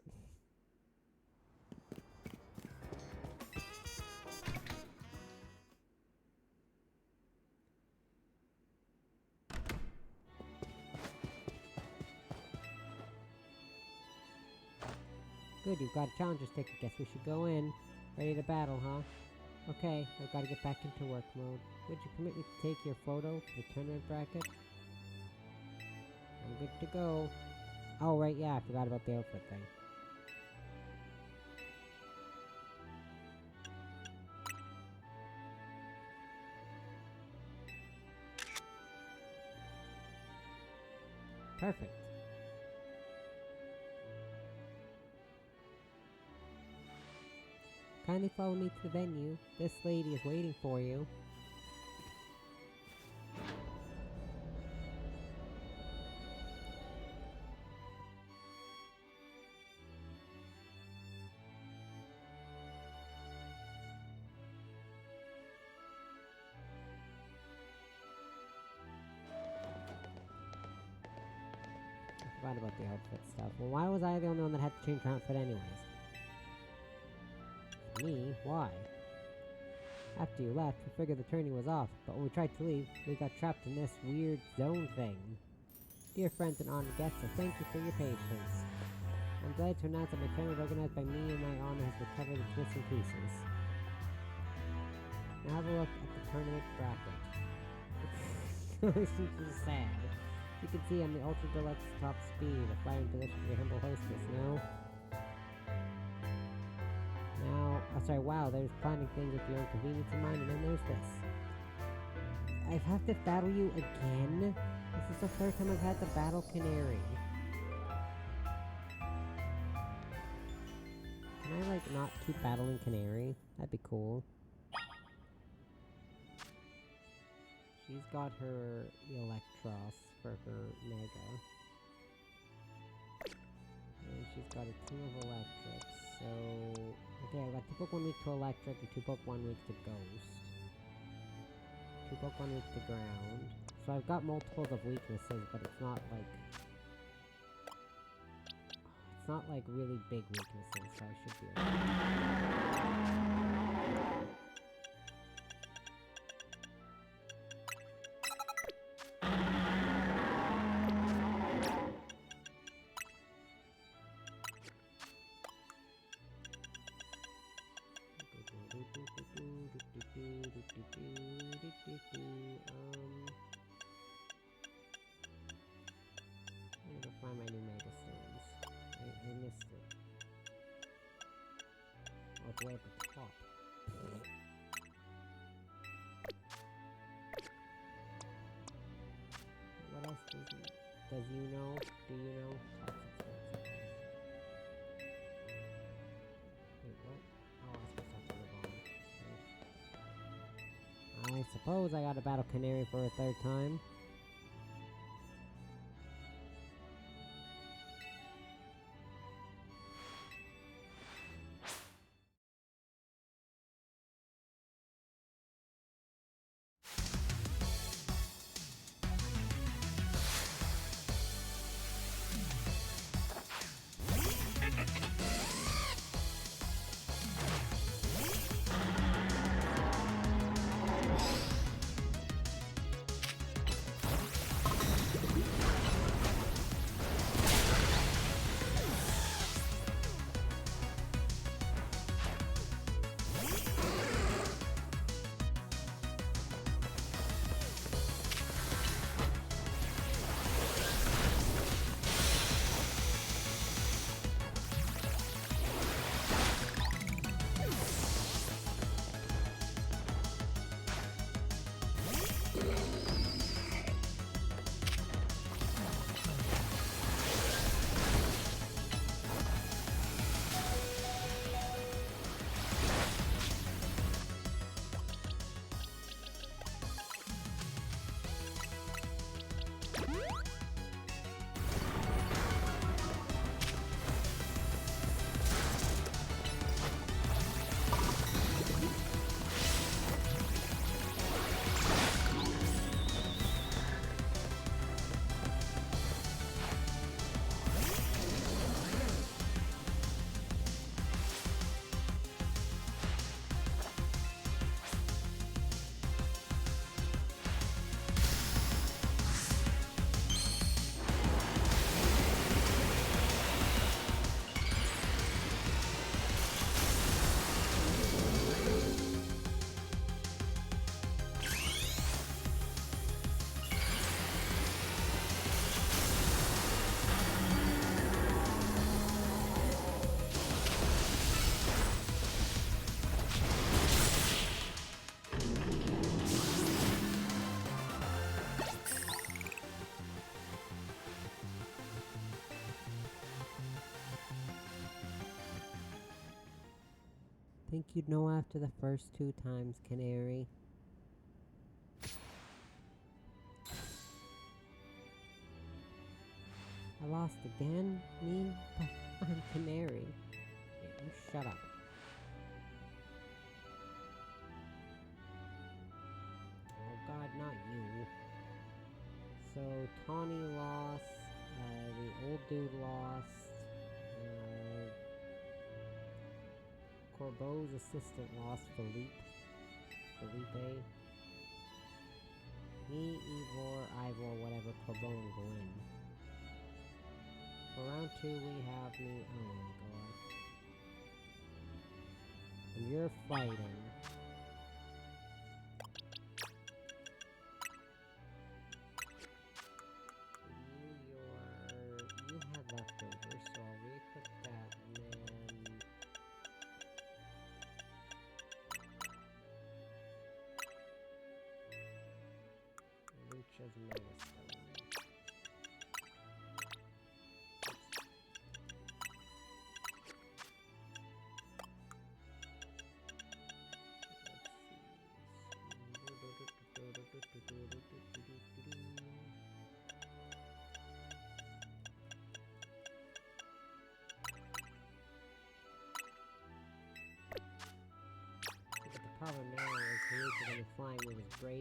Good, you've got a challenger's ticket. Guess we should go in. Ready to battle, huh? Okay, I've got to get back into work mode. Would you permit me to take your photo for the tournament bracket? I'm good to go. Oh, right, yeah, I forgot about the outfit thing. Perfect. Kindly follow me to the venue. This lady is waiting for you. I forgot about the outfit stuff. Well, why was I the only one that had to change her outfit anyways? Me? Why? After you left, we figured the tourney was off, but when we tried to leave, we got trapped in this weird zone thing. Dear friends and honored guests, I thank you for your patience. I'm glad to announce that my tournament organized by me in my honor has recovered its missing pieces. Now have a look at the tournament bracket. She's sad. You can see I'm the Ultra Deluxe Top Speed, a flying position for your humble hostess, Now, sorry, wow, there's planning things with your own convenience in mind, and then there's this. I have to battle you again? This is the third time I've had to battle Canary. Can I, like, not keep battling Canary? That'd be cool. She's got her Electros for her Mega. And she's got a team of Electrics, so... Okay, I've got 2 Pokemon weak to Electric and 2 Pokemon weak to Ghost. 2 Pokemon weak to Ground. So I've got multiples of weaknesses, but it's not like... It's not like really big weaknesses, so I should be okay. I gotta find my new Mega Stones. I missed it. Oh, it's way up at the top. What else does you know? Do you know? Wait, what? Oh, I suppose that's the bomb. I suppose I gotta battle Canary for a 3rd time. Think you'd know after the first 2 times, Canary. I lost again? Me? I'm Canary. Hey, you shut up. Oh god, not you. So, Tawny lost, the old dude lost, Corbeau's assistant lost, Felipe. Me, Ivor, Ivor, whatever, Corbeau and Gwen. For round 2 we have me, oh my god. And you're fighting.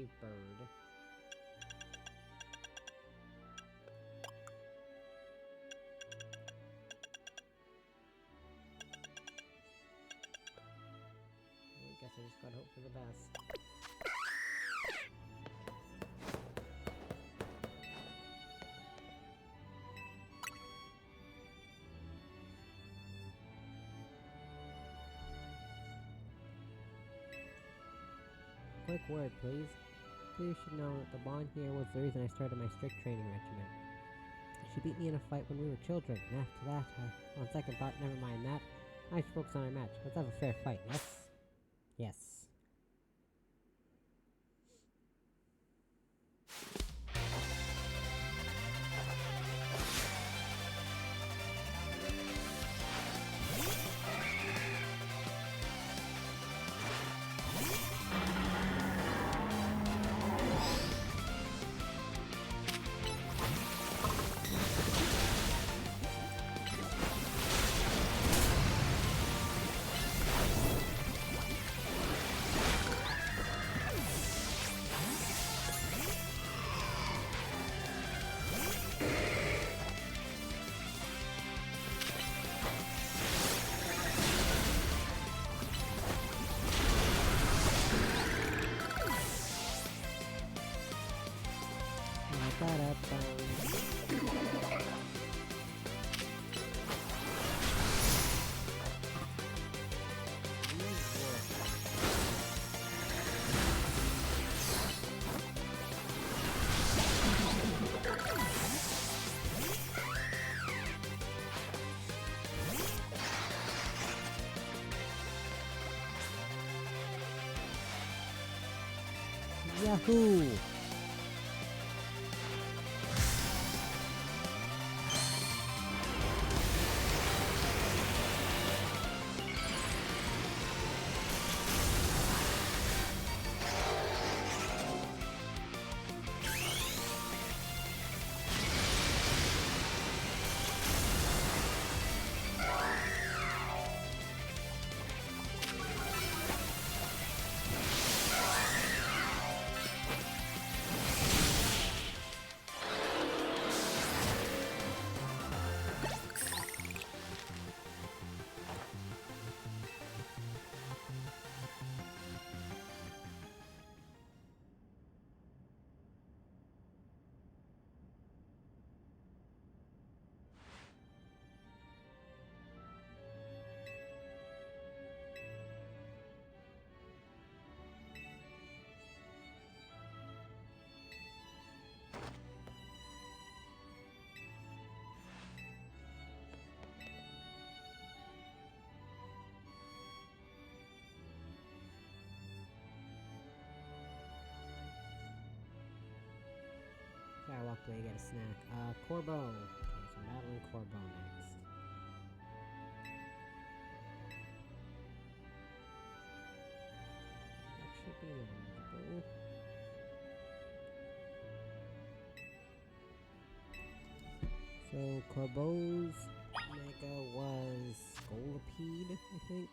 brave bird. I guess I just gotta hope for the best. Quick word, please. Please should know that the bond here was the reason I started my strict training regimen. She beat me in a fight when we were children, and after that, on second thought, never mind that. I should focus on our match. Let's have a fair fight, yes? Yes. Yahoo! I walked away to get a snack. Corbo. Okay, so I'm battling Corbo next. That should be manageable. So Corbo's Mega was Scolipede, I think.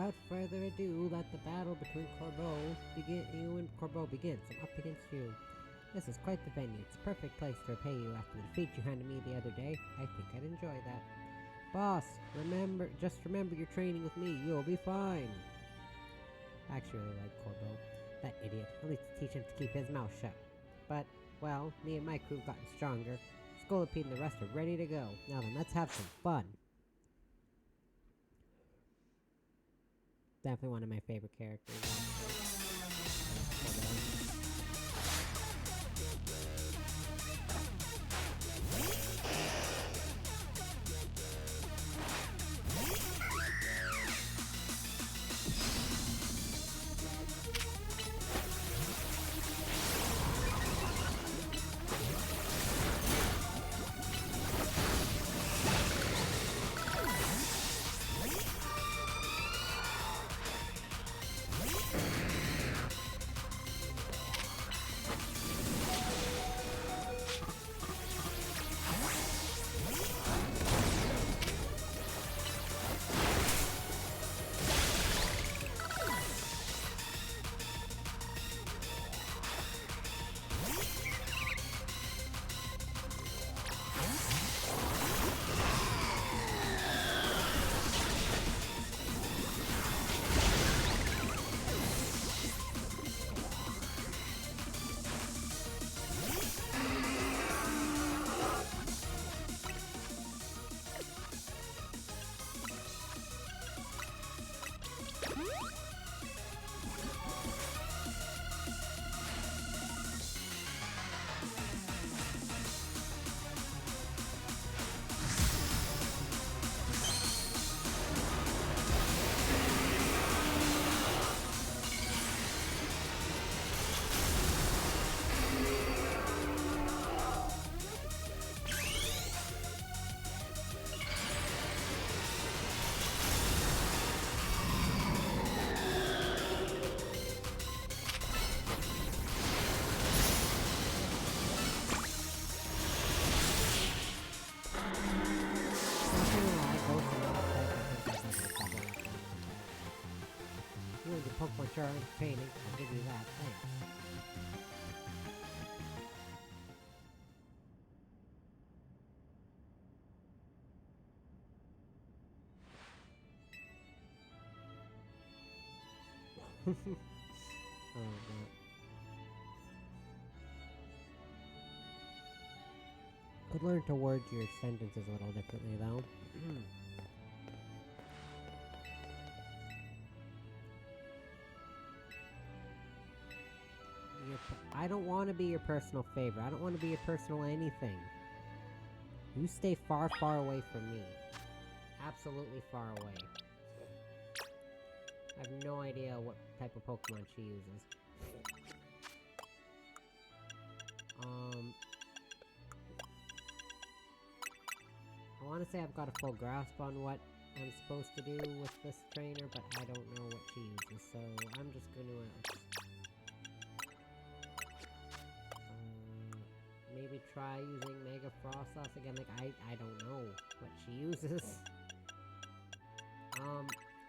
Without further ado, let the battle between you and Corbeau begins. I'm up against you. This is quite the venue. It's a perfect place to repay you after the defeat you handed me the other day. I think I'd enjoy that. Boss, just remember you're training with me. You'll be fine. I actually really like Corbeau. That idiot. I'll need to teach him to keep his mouth shut. But, well, me and my crew have gotten stronger. Scolipede and the rest are ready to go. Now then, let's have some fun. Definitely one of my favorite characters. Pokemon sure are entertaining. I'll give you that. Thanks. Oh, God. Could learn to word your sentences a little differently, though. I don't want to be your personal favorite. I don't want to be your personal anything. You stay far, far away from me. Absolutely far away. I have no idea what type of Pokemon she uses. I want to say I've got a full grasp on what I'm supposed to do with this trainer, but I don't know what she uses, so I'm just gonna maybe try using Mega Frostlass again. Like, I don't know what she uses.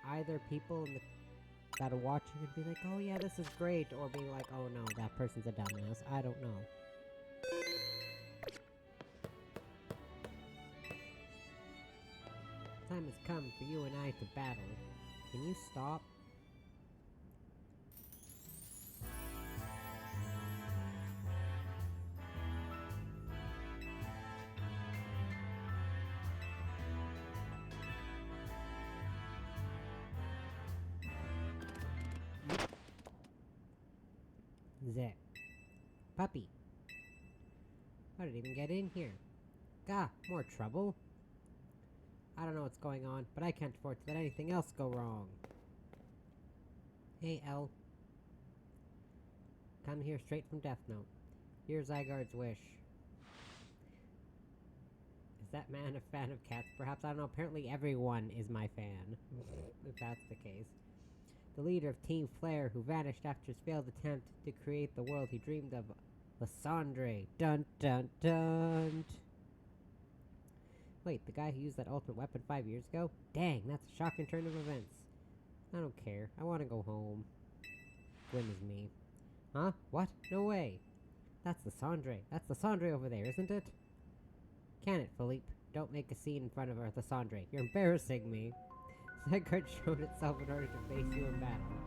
Either people that are watching would be like, oh yeah, this is great, or being like, oh no, that person's a dumbass. I don't know. Time has come for you and I to battle. Can you stop? Zip. Puppy. How did it even get in here? Gah, more trouble. I don't know what's going on, but I can't afford to let anything else go wrong. Hey, L. Come here straight from Death Note. Here's Zygarde's wish. Is that man a fan of cats? Perhaps, I don't know, apparently everyone is my fan. If that's the case. The leader of Team Flare, who vanished after his failed attempt to create the world he dreamed of. Lysandre. Dun dun dun. Wait, the guy who used that ultimate weapon 5 years ago? Dang, that's a shocking turn of events. I don't care. I want to go home. Gwyn is me. Huh? What? No way. That's the Sandre. That's the Sandre over there, isn't it? Can it, Philippe? Don't make a scene in front of the Sandre. You're embarrassing me. Zygarde showed itself in order to face you in battle.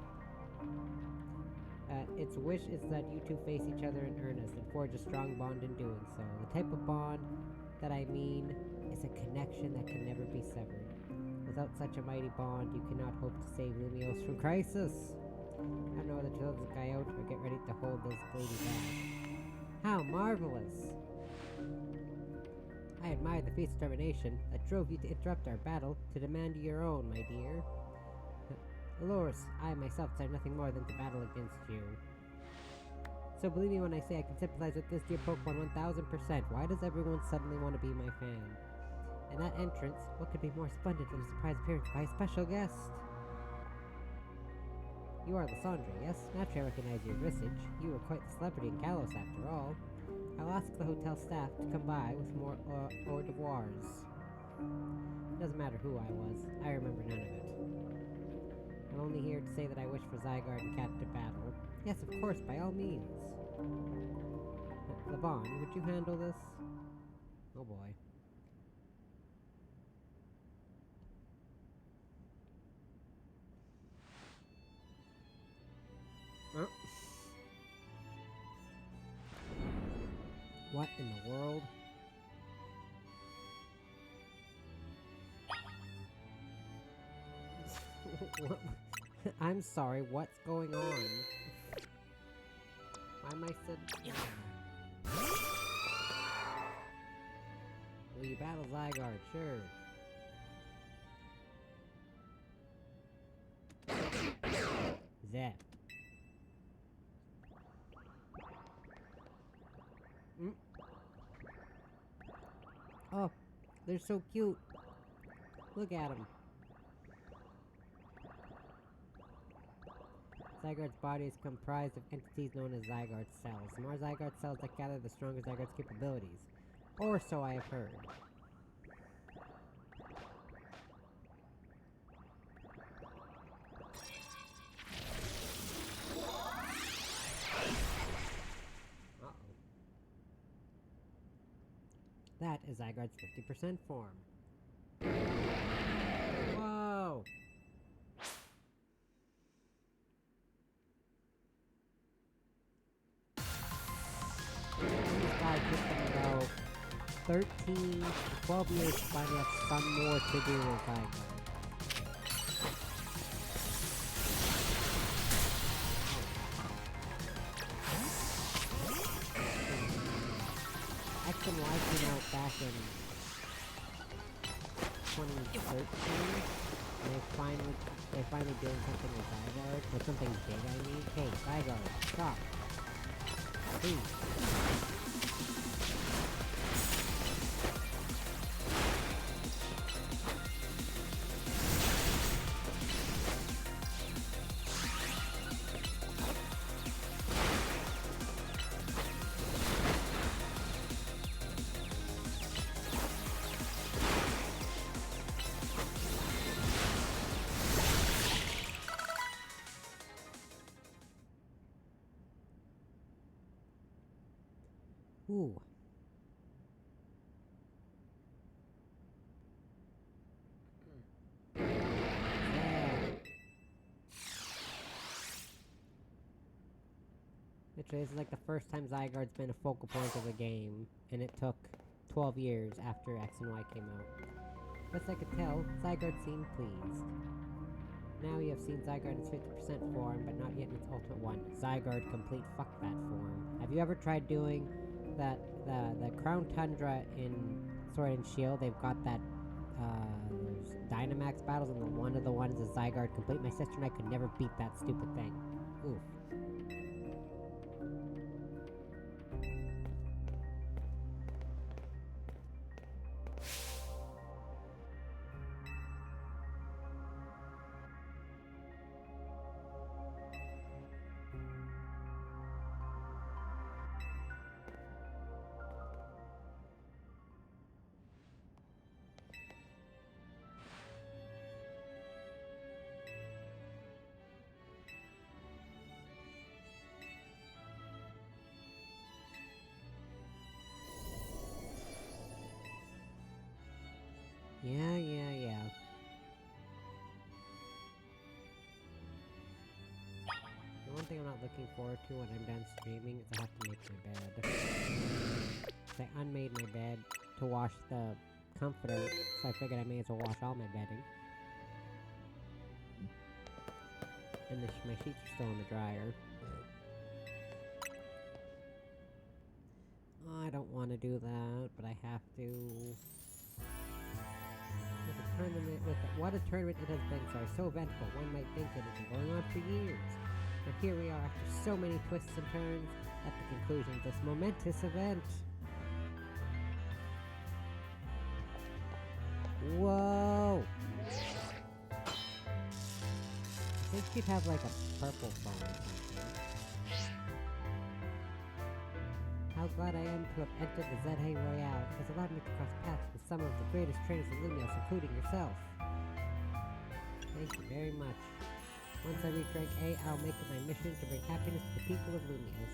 Its wish is that you two face each other in earnest and forge a strong bond in doing so. The type of bond that I mean is a connection that can never be severed. Without such a mighty bond, you cannot hope to save Lumiose from crisis. I don't know whether to throw this guy out or get ready to hold this lady back. How marvelous! I admire the fierce determination that drove you to interrupt our battle to demand your own, my dear. Dolores, I myself desire nothing more than to battle against you. So believe me when I say I can sympathize with this dear Pokemon 1000%. Why does everyone suddenly want to be my fan? And that entrance, what could be more splendid than a surprise appearance by a special guest? You are the Sandre, yes? Naturally I recognize your visage. You were quite the celebrity in Kalos after all. I'll ask the hotel staff to come by with more hors d'oeuvres. Doesn't matter who I was. I remember none of it. I'm only here to say that I wish for Zygarde and Cat to battle. Yes, of course, by all means. Levon, would you handle this? Oh boy. What in the world? What? I'm sorry, what's going on? Why am I sitting... Will you battle Zygarde? Sure. Zap. Oh, they're so cute. Look at them. Zygarde's body is comprised of entities known as Zygarde cells. The more Zygarde cells that gather, the stronger Zygarde's capabilities. Or so I have heard. Uh-oh. That is Zygarde's 50% form. Whoa! This guy took them about 13 to 12 years to finally have some more to do with Zygarde. X and Y came out back in 2013, and they're finally doing something with Zygarde, or something big I mean. Hey, Zygarde, stop. Please. Ooh. Literally, this is like the first time Zygarde's been a focal point of the game, and it took 12 years after X and Y came out. Best I could tell, Zygarde seemed pleased. Now you have seen Zygarde in its 50% form, but not yet in its ultimate one. Zygarde complete fuck that form. Have you ever tried doing that, the Crown Tundra in Sword and Shield? They've got that, there's Dynamax battles, and one of the ones is Zygarde complete. My sister and I could never beat that stupid thing. Oof. thing I'm not looking forward to when I'm done streaming is I have to make my bed. So I unmade my bed to wash the comforter, so I figured I may as well wash all my bedding. And my sheets are still in the dryer. I don't want to do that, but I have to. What a tournament it has been, so eventful. One might think it has been going on for years. But here we are, after so many twists and turns, at the conclusion of this momentous event. Whoa! I think she'd have like a purple phone or something. How glad I am to have entered the ZA Royale. It has allowed me to cross paths with some of the greatest trainers in Lumios, including yourself. Thank you very much. Once I reach rank A, I'll make it my mission to bring happiness to the people of Lumios.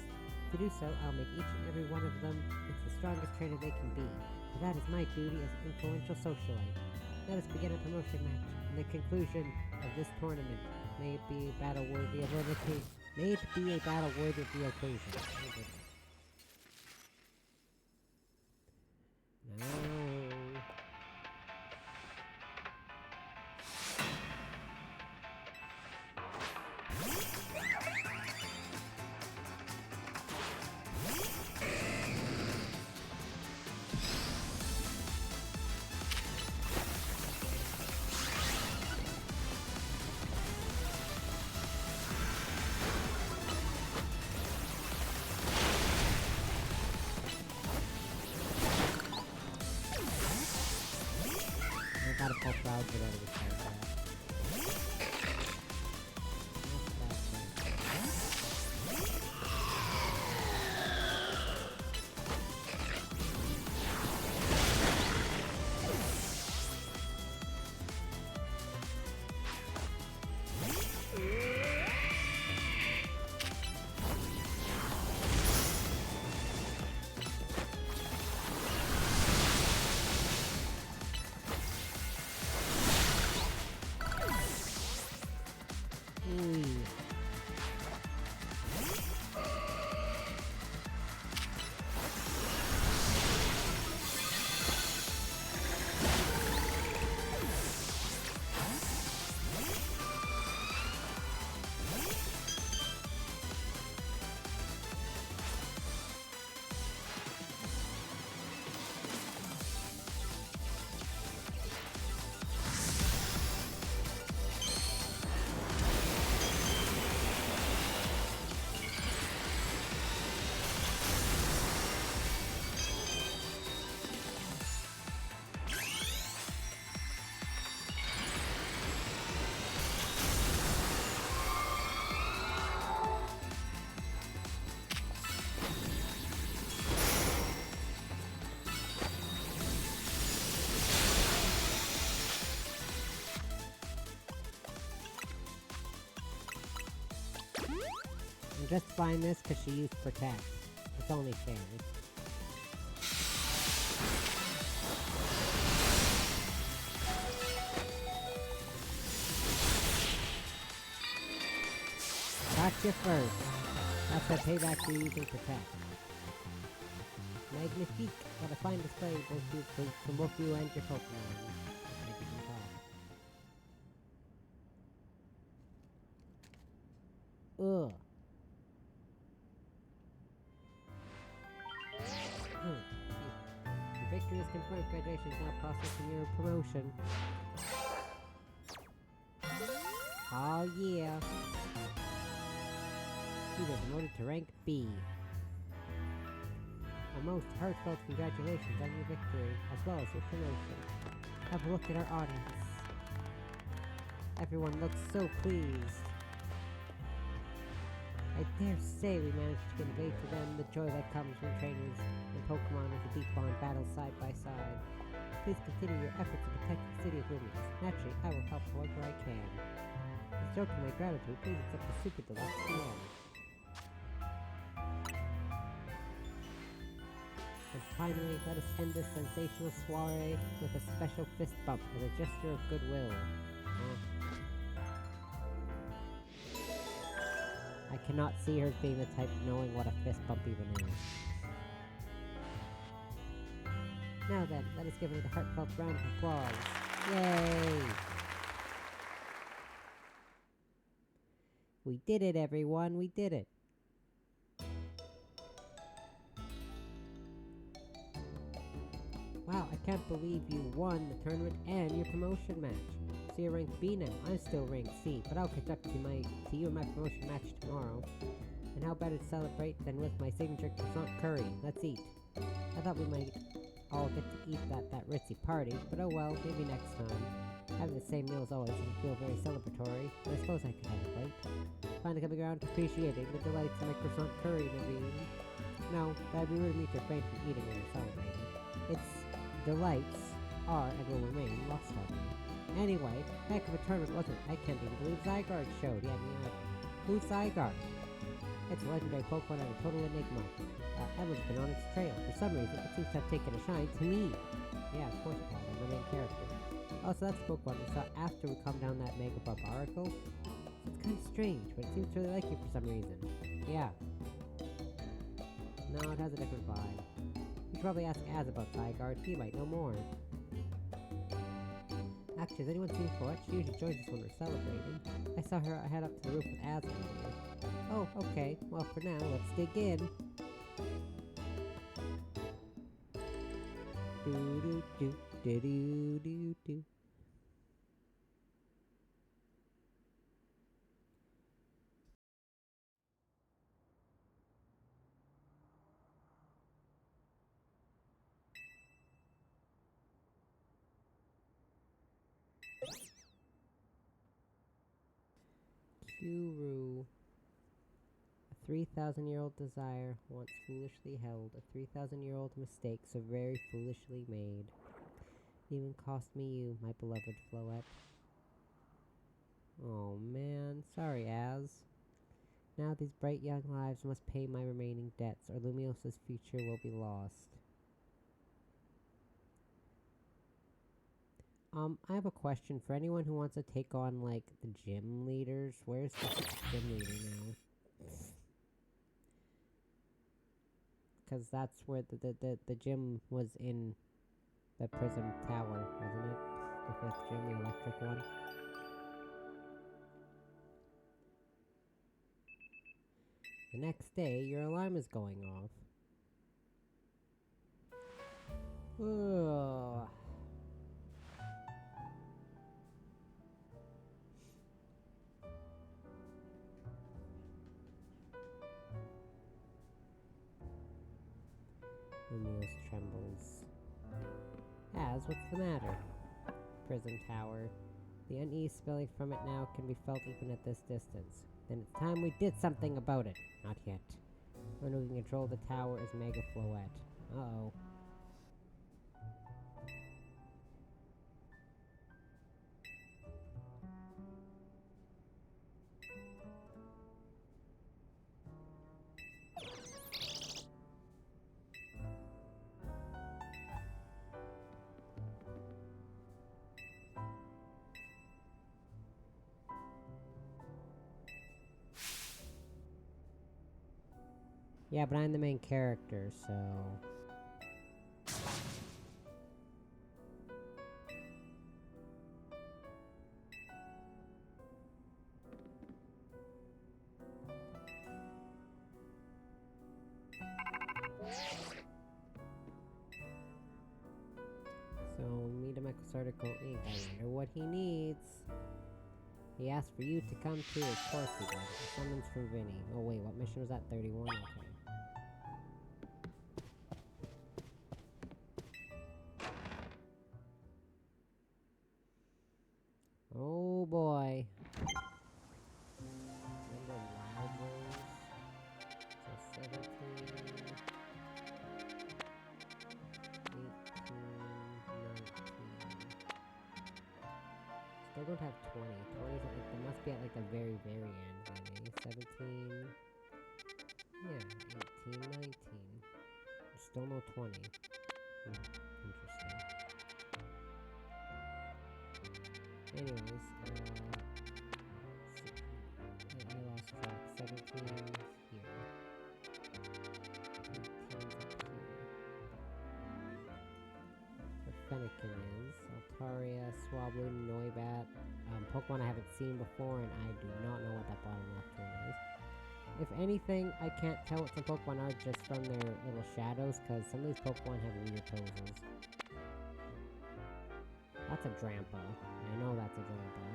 To do so, I'll make each and every one of them into the strongest trainer they can be. For that is my duty as an influential socialite. Let us begin a promotion match. In the conclusion of this tournament, may it be a battle worthy of the occasion. May it be a battle worthy of the occasion. No. I gotta pull clouds out of this I'm just buying this because she used Protect. It's only fair. Gotcha first. That's a payback for using Protect. Magnifique. Got a fine display from both you and your Pokemon. As you can tell. Ugh. Your victory is confirmed. Congratulations, now processing your promotion. Oh yeah. You were promoted to rank B. A most heartfelt congratulations on your victory, as well as your promotion. Have a look at our audience. Everyone looks so pleased. I dare say we managed to convey to them the joy that comes when trainers and Pokemon with a deep bond battle side by side. Please continue your efforts to protect the city of Lumios. Naturally, I will help however I can. As a joke of my gratitude, please accept the Super Deluxe command. And finally, let us end this sensational soiree with a special fist bump as a gesture of goodwill. I cannot see her being the type knowing what a fist bump even is. Now then, let us give her the heartfelt round of applause. Yay! We did it, everyone! We did it! Wow, I can't believe you won the tournament and your promotion match. So you're ranked B now. I'm still ranked C, but I'll catch up to you in my promotion match tomorrow. And how better to celebrate than with my signature croissant curry? Let's eat. I thought we might all get to eat that ritzy party, but oh well, maybe next time. Having the same meal as always doesn't feel very celebratory, but I suppose I could have a bite. Finally coming around to appreciating the delights of my croissant curry, Naveen. No, that'd be rude of me to refrain from eating when we're celebrating. Its delights are and will remain lost on me. Anyway, heck of a tournament wasn't it? I can't even believe Zygarde showed. Yeah, who's Zygarde? It's a legendary Pokemon and a total enigma. Everyone's been on its trail. For some reason, it seems to have taken a shine to me. Yeah, of course it has. I'm the main character. Also, that's the Pokemon we saw after we come down that Mega Barbaracle. So it's kind of strange, but it seems to really like you for some reason. Yeah. No, it has a different vibe. You should probably ask Az about Zygarde. He might know more. Actually, has anyone seen Fletch? She usually joins us when we're celebrating. I saw her head up to the roof with Az earlier. Oh, okay. Well, for now, let's dig in. Do-do-do-do-do-do-do. Kuru. A 3,000-year-old desire, once foolishly held. A 3,000-year-old mistake, so very foolishly made. It even cost me you, my beloved Floette. Oh man, sorry Az. Now these bright young lives must pay my remaining debts, or Lumios's future will be lost. I have a question for anyone who wants to take on, like, the gym leaders. Where's the gym leader now? Because that's where the gym was in the Prism Tower, wasn't it? The 5th gym, the electric one. The next day, your alarm is going off. Ugh. Lumios trembles. Az, what's the matter? Prison Tower. The unease spilling from it now can be felt even at this distance. Then it's time we did something about it. Not yet. One who can control the tower is Mega Floette. Uh-oh. Yeah, but I'm the main character, so... So, meet him at Article Inc. I wonder what he needs. He asked for you to come too, of course he did. A summons from Vinny. Oh wait, what mission was that? 31? Okay. Oh boy. Remember Wild Rose? So 17... 18... 19... Still don't have 20. 20's at like, they must be at like the very, very end, maybe. 17... Yeah, 18, 19. Still no 20. Interesting. Anyways, I lost track. 17... Fennekin is. Altaria, Swablu, Noibat. Pokemon I haven't seen before, and I do not know what that bottom left one is. If anything, I can't tell what some Pokemon are just from their little shadows, because some of these Pokemon have weird poses. That's a Drampa. I know that's a Drampa.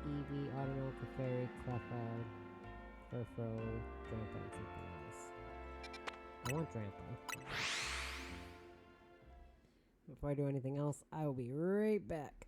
Eevee, Autono, Clefairy, Cleffa, Furfrou, Drampa, and something else. I want Drampa. Before I do anything else, I will be right back.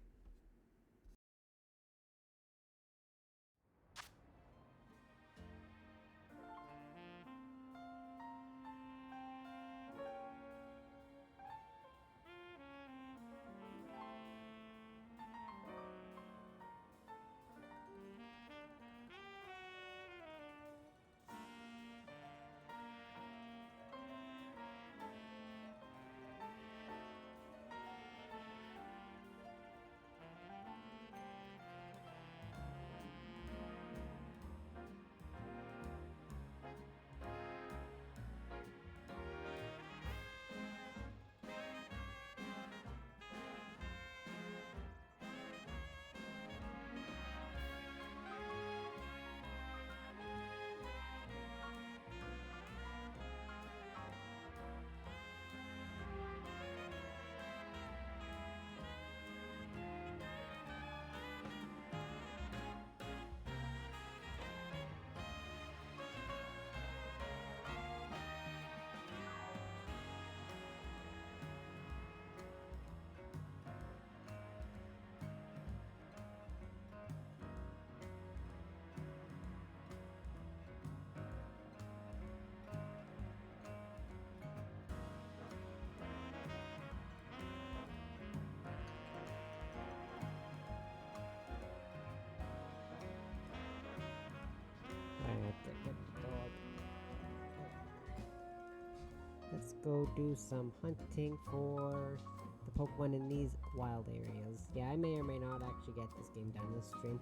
Let's go do some hunting for the Pokemon in these wild areas. Yeah, I may or may not actually get this game done this stream.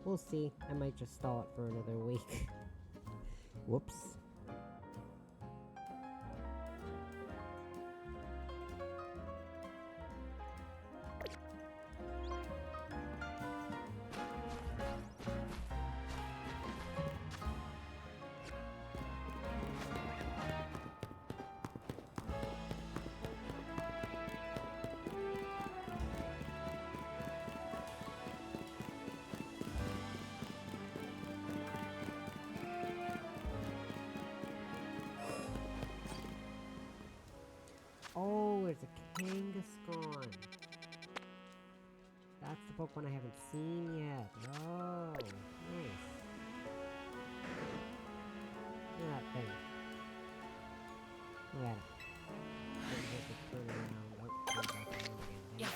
We'll see. I might just stall it for another week. Whoops. Oh, there's a Kangaskhan. That's the Pokemon I haven't seen yet. Oh, nice. Look at that thing. Look at it. Turn around. Oh, turn back around again. Yeah.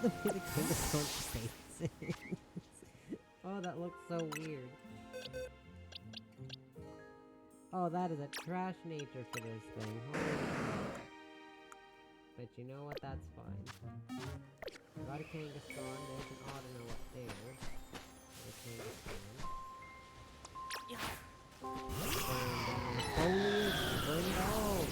The Kangaskhan face. Oh, that looks so weird. Oh, that is a trash nature for this thing. But you know what? That's fine. I got a Kangaskhan. There's an Autono up there. There's a Kangaskhan. Burn it all!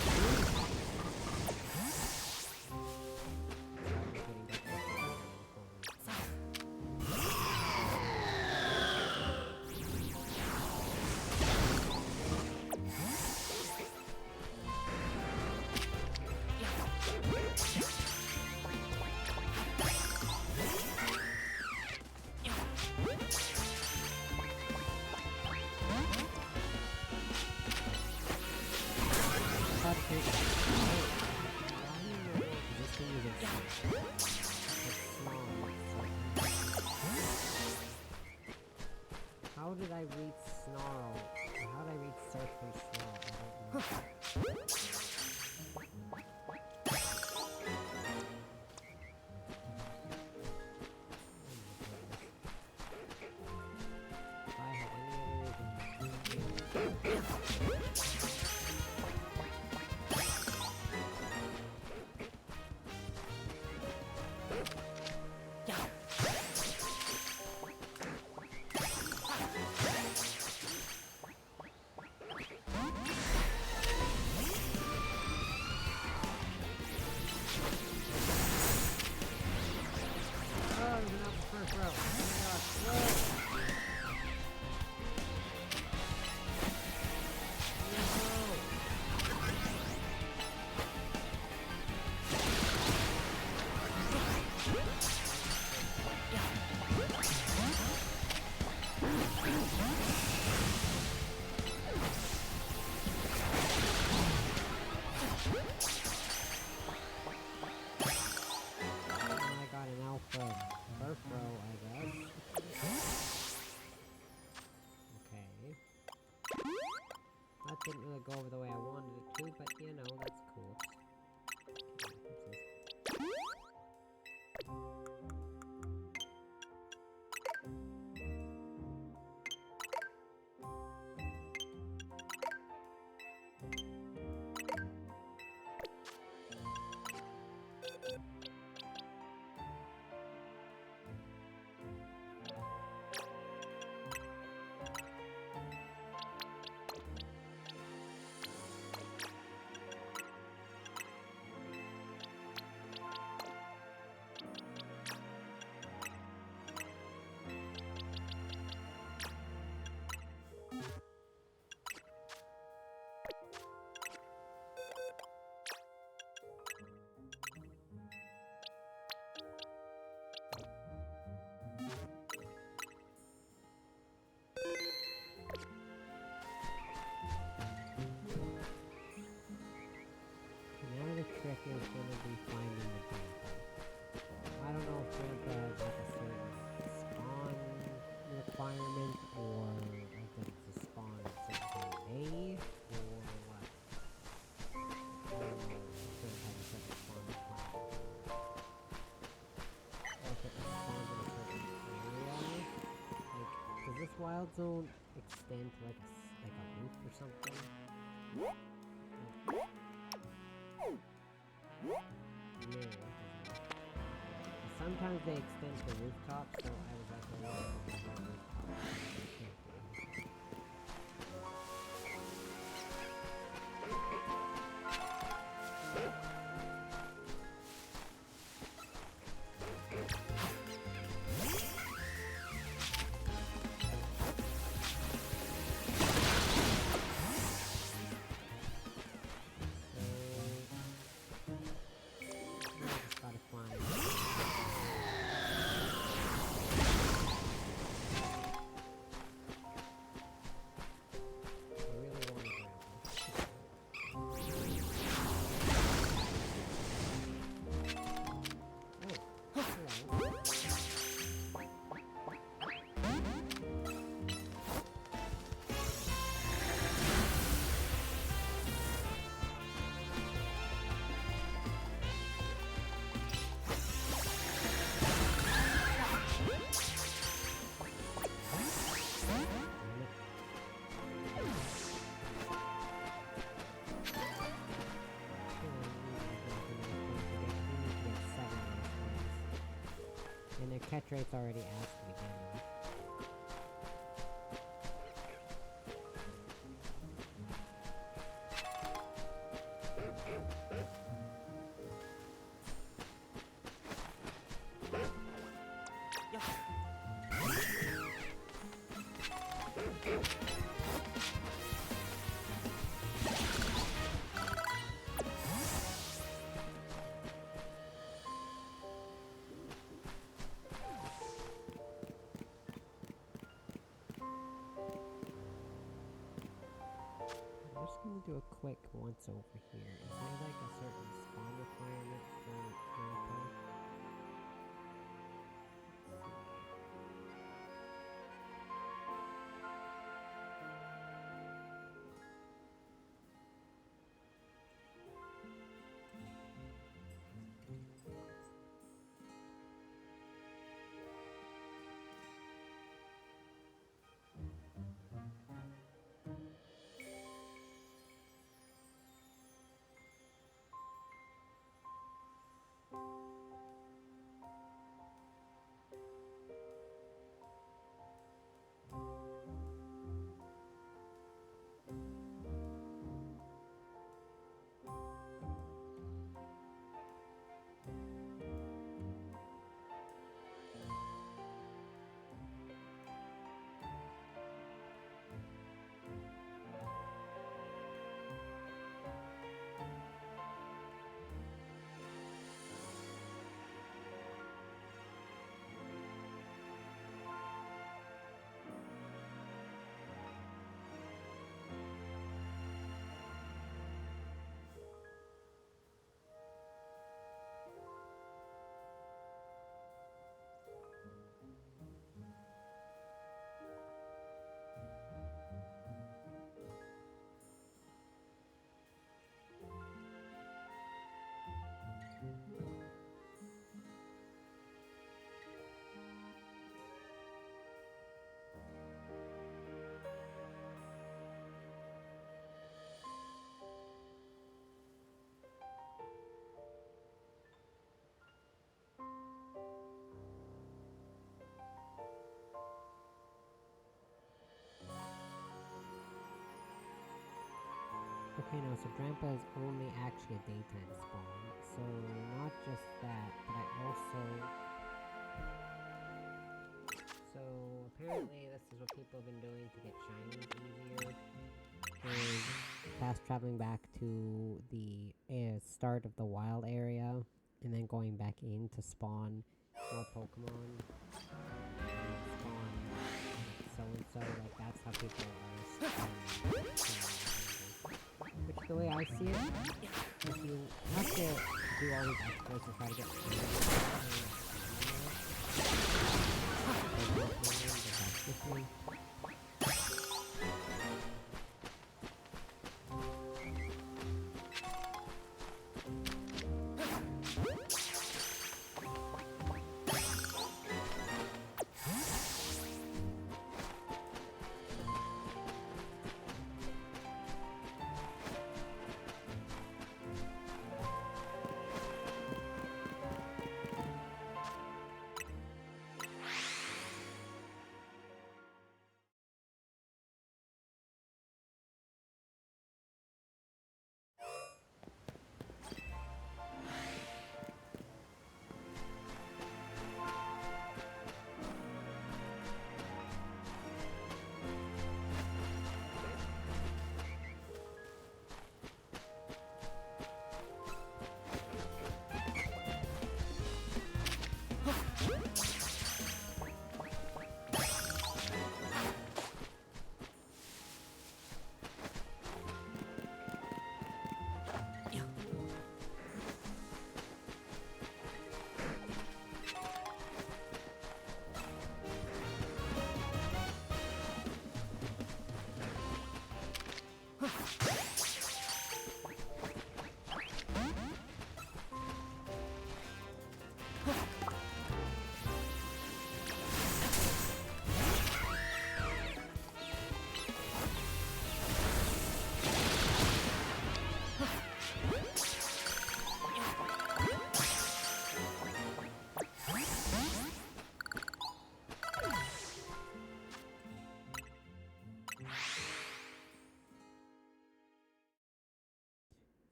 How did I read Snarl? How did I read Search from Snarl? I don't know. If I had any other reason. go over the way I wanted it to, but you know, that's cool. Now the trick is going to be finding the grandpa. I don't know if grandpa has like a certain spawn requirement, or like that it's a spawn at a certain day, or what. I don't know if grandpa has a certain spawn requirement. Or if it spawns in a certain area. Like, does this wild zone extend to like a roof or something? No. Sometimes they extend to rooftops, so I was like, oh, there's no rooftop. And their catch rate's already asked to begin with. I'm just gonna do a quick once over here. Is there like a certain spawn requirement for grandpa? Okay, no, so Drampa is only actually a daytime spawn. So, not just that, but I also... So, apparently this is what people have been doing to get shinies easier. Is fast traveling back to the start of the wild area, and then going back in to spawn more Pokemon. Spawn so-and-so, like that's how people are spawning. Which, the way I see it, if you have to do all these exploits to try to get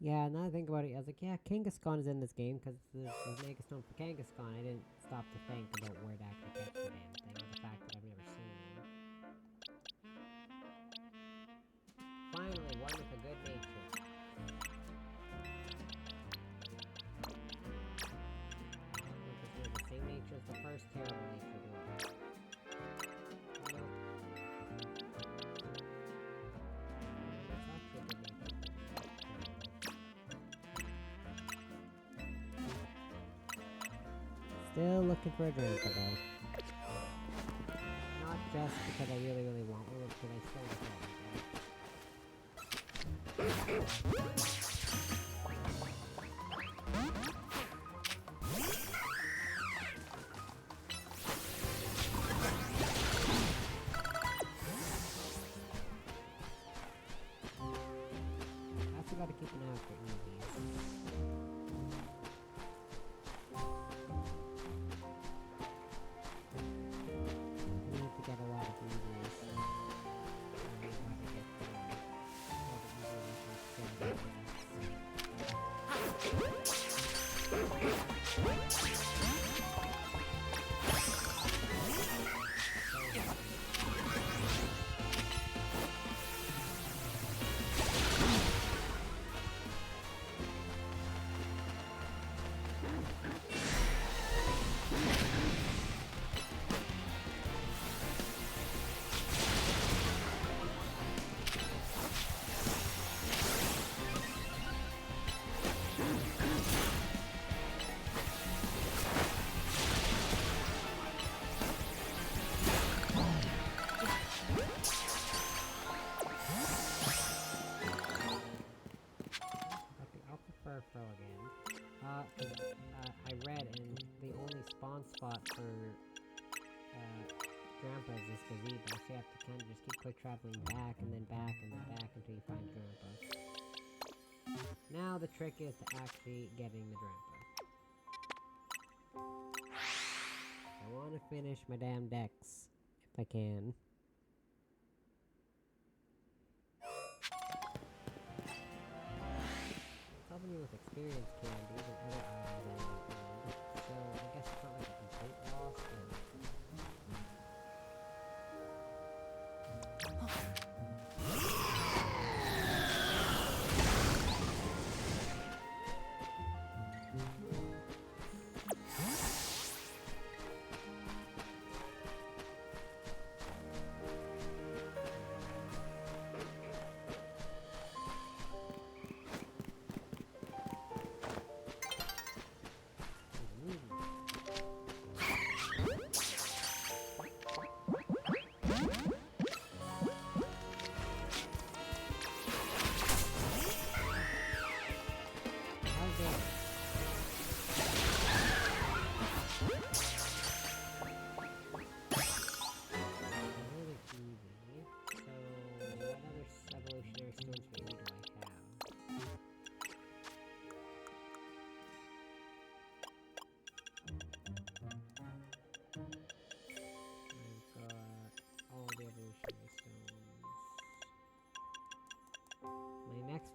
Yeah, now I think about it, I was like, yeah, Kangaskhan is in this game because there's Mega Stone for Kangaskhan. I didn't stop to think about where to actually catch the damn thing, or the fact that I've never seen one. Finally, one with a good nature. Which is the same nature as the first terrible nature dwarf. Nope. That's actually a good nature. Still looking for a Drampa though. Not just because I really, really want one, but because I still want one. I also gotta keep an eye out for EVs. Get a lot of EVs. Furfro again. I read, and the only spawn spot for Drampa is this gazebo, so you have to kind of just keep quick traveling back and then back and then back until you find Drampa. Now the trick is to actually getting the Drampa. I want to finish my damn decks, if I can. with experience candies and other items I might need. So I guess it's not like a complete loss, but...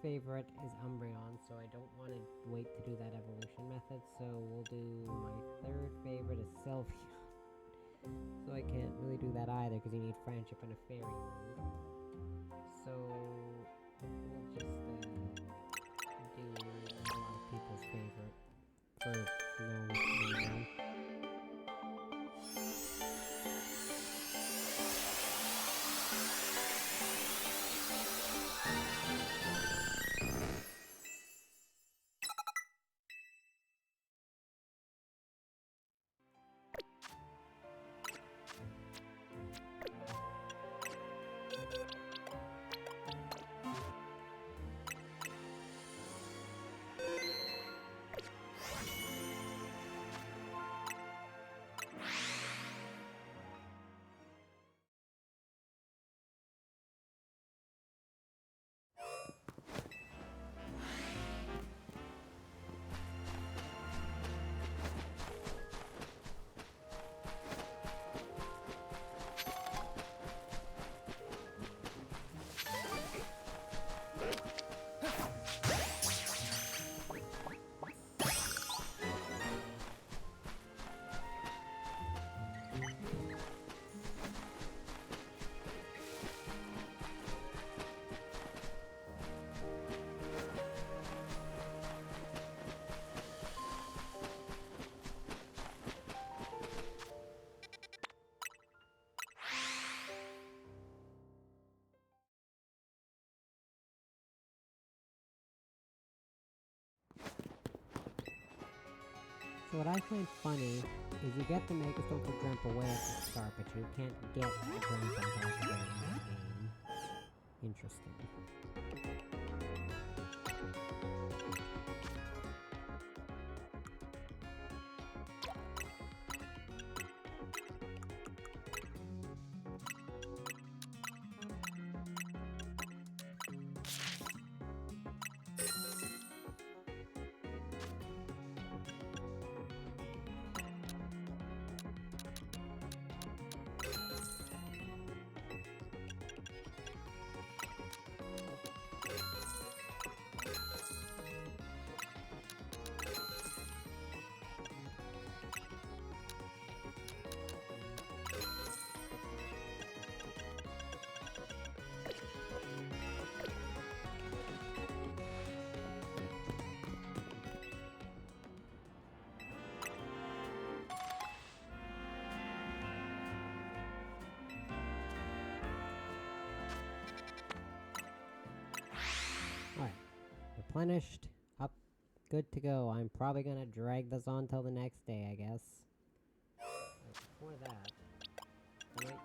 Favorite is Umbreon, so I don't want to wait to do that evolution method, so we'll do my third favorite is Sylveon. So I can't really do that either, because you need friendship and a fairy move. So we'll just do a lot of people's favorite for no reason. So what I find funny is you get the Mega Stone for Jump away at the start, but you can't get the Jump on top of it in this game. Interesting. Replenished, up, good to go. I'm probably gonna drag this on till the next day, I guess. Before that,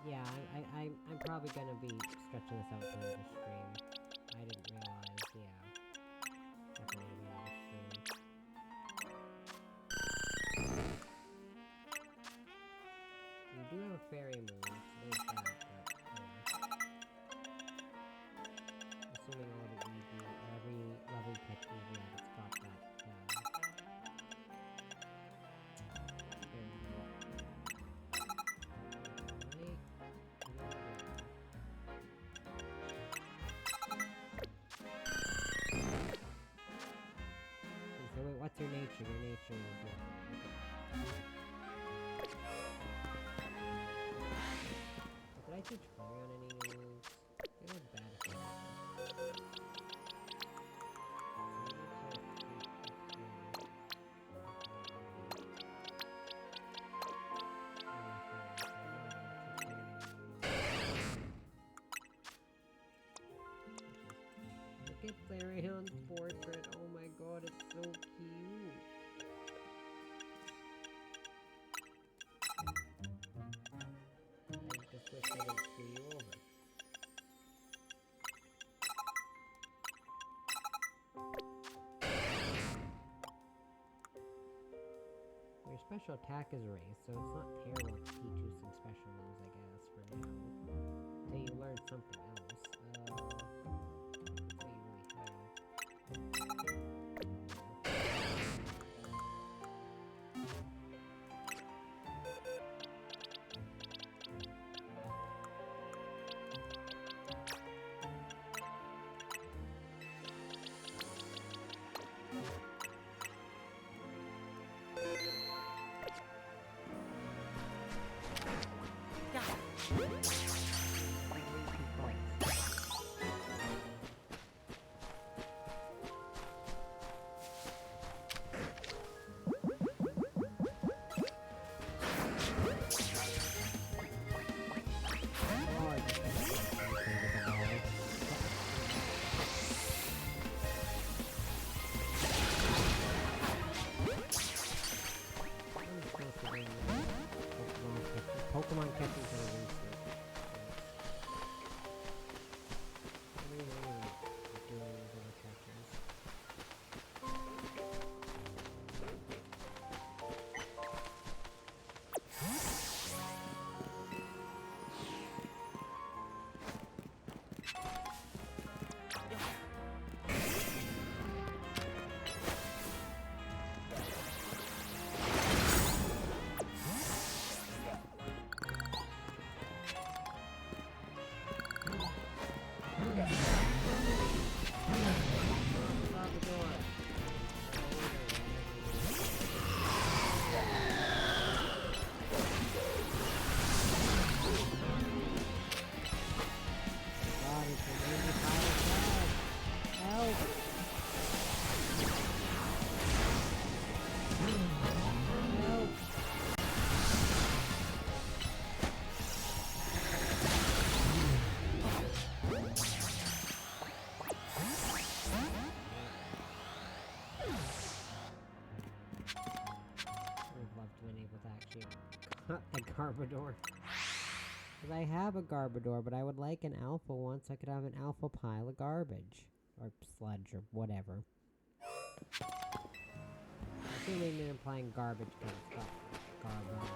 yeah, I'm probably gonna be stretching this out to the stream. I didn't realize, yeah, definitely the stream. You do have a fairy move, so there's that, but yeah. Assuming all the EV, every level pet EV, yeah, it's got that, fairy move. actually try on any moves? It was bad if I Look at Flareon's portrait. Oh my god, it's so cute. I just wish I didn't screw you over. Your special attack is raised, so it's not terrible to teach you some special moves, I guess, for now. Until you learn something else. Pokemon catching for the research. A Garbodor. Because I have a Garbodor, but I would like an alpha one so I could have an alpha pile of garbage. Or sludge, or whatever. Assuming they're implying garbage because it's got garbage.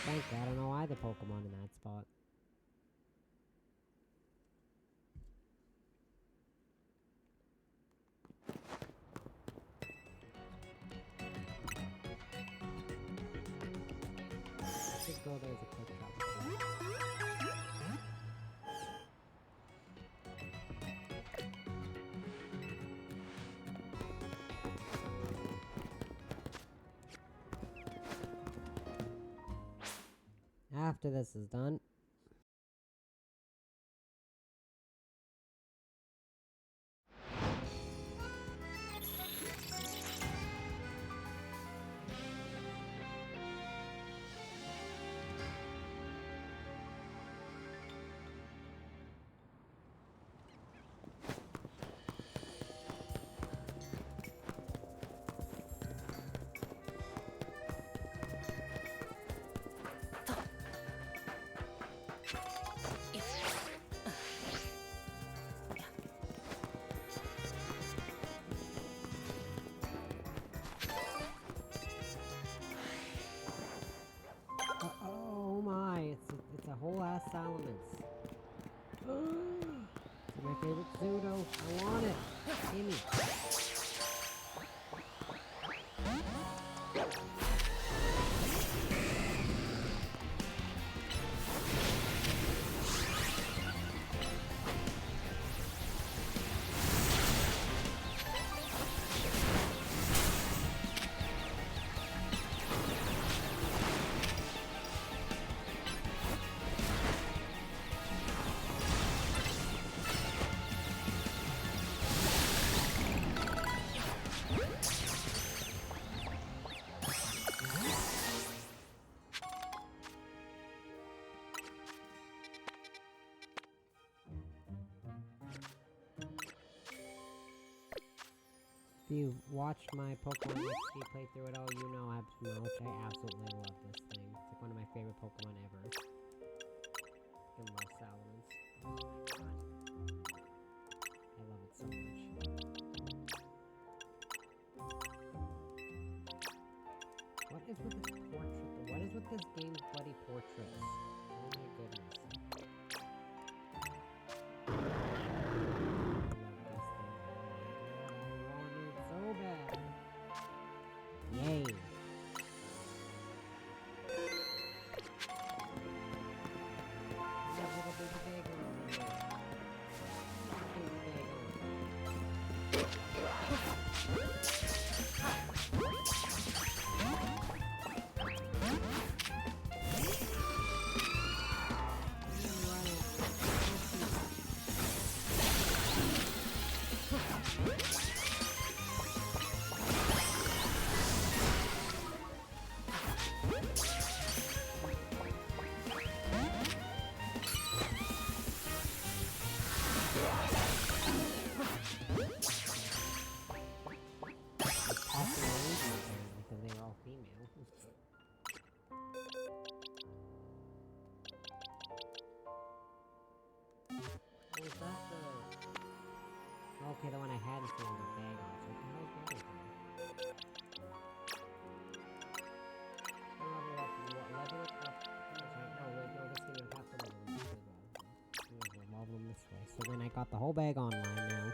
Thank you, I don't know either Pokemon in that spot. Let's go there's a quick shop. after this is done. Oh my, it's a whole ass salamence. It's my favorite pseudo. I want it. Gimme. If you've watched my Pokemon XD playthrough at all, you know I absolutely love this thing. It's like one of my favorite Pokemon ever. I love Salamence. Oh my god. I love it so much. What is with this portrait? What is with this game's bloody portraits? Oh my goodness. Yay! Okay, the one I had is the bag on, so what the hell is the other thing? Level it up. No, wait, no, this thing would have to level them as well. We'll level them this way. So then I got the whole bag online now.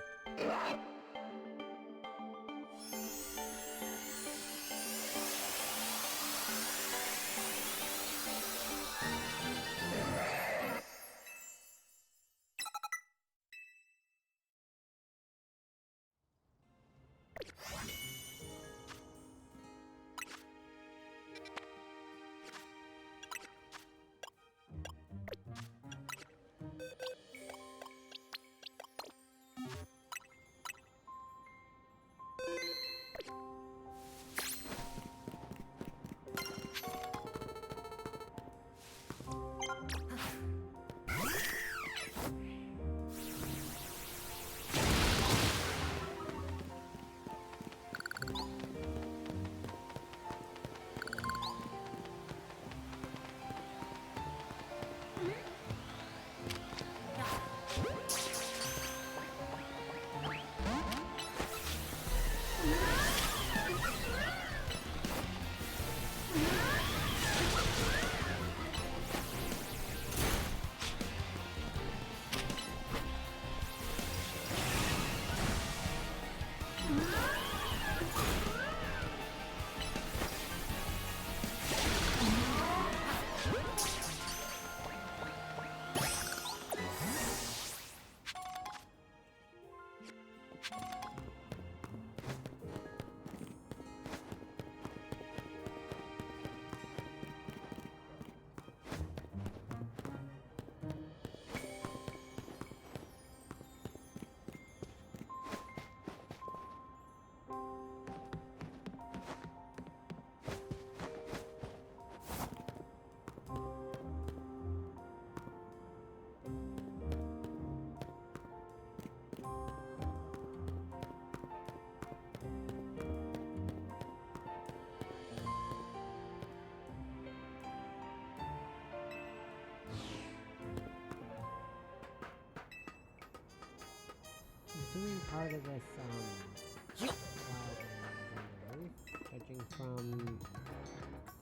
assuming part of this, wildland is on the roof, judging from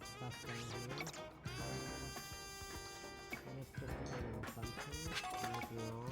stuff down here. And it's just a bit of an assumption, I might be wrong.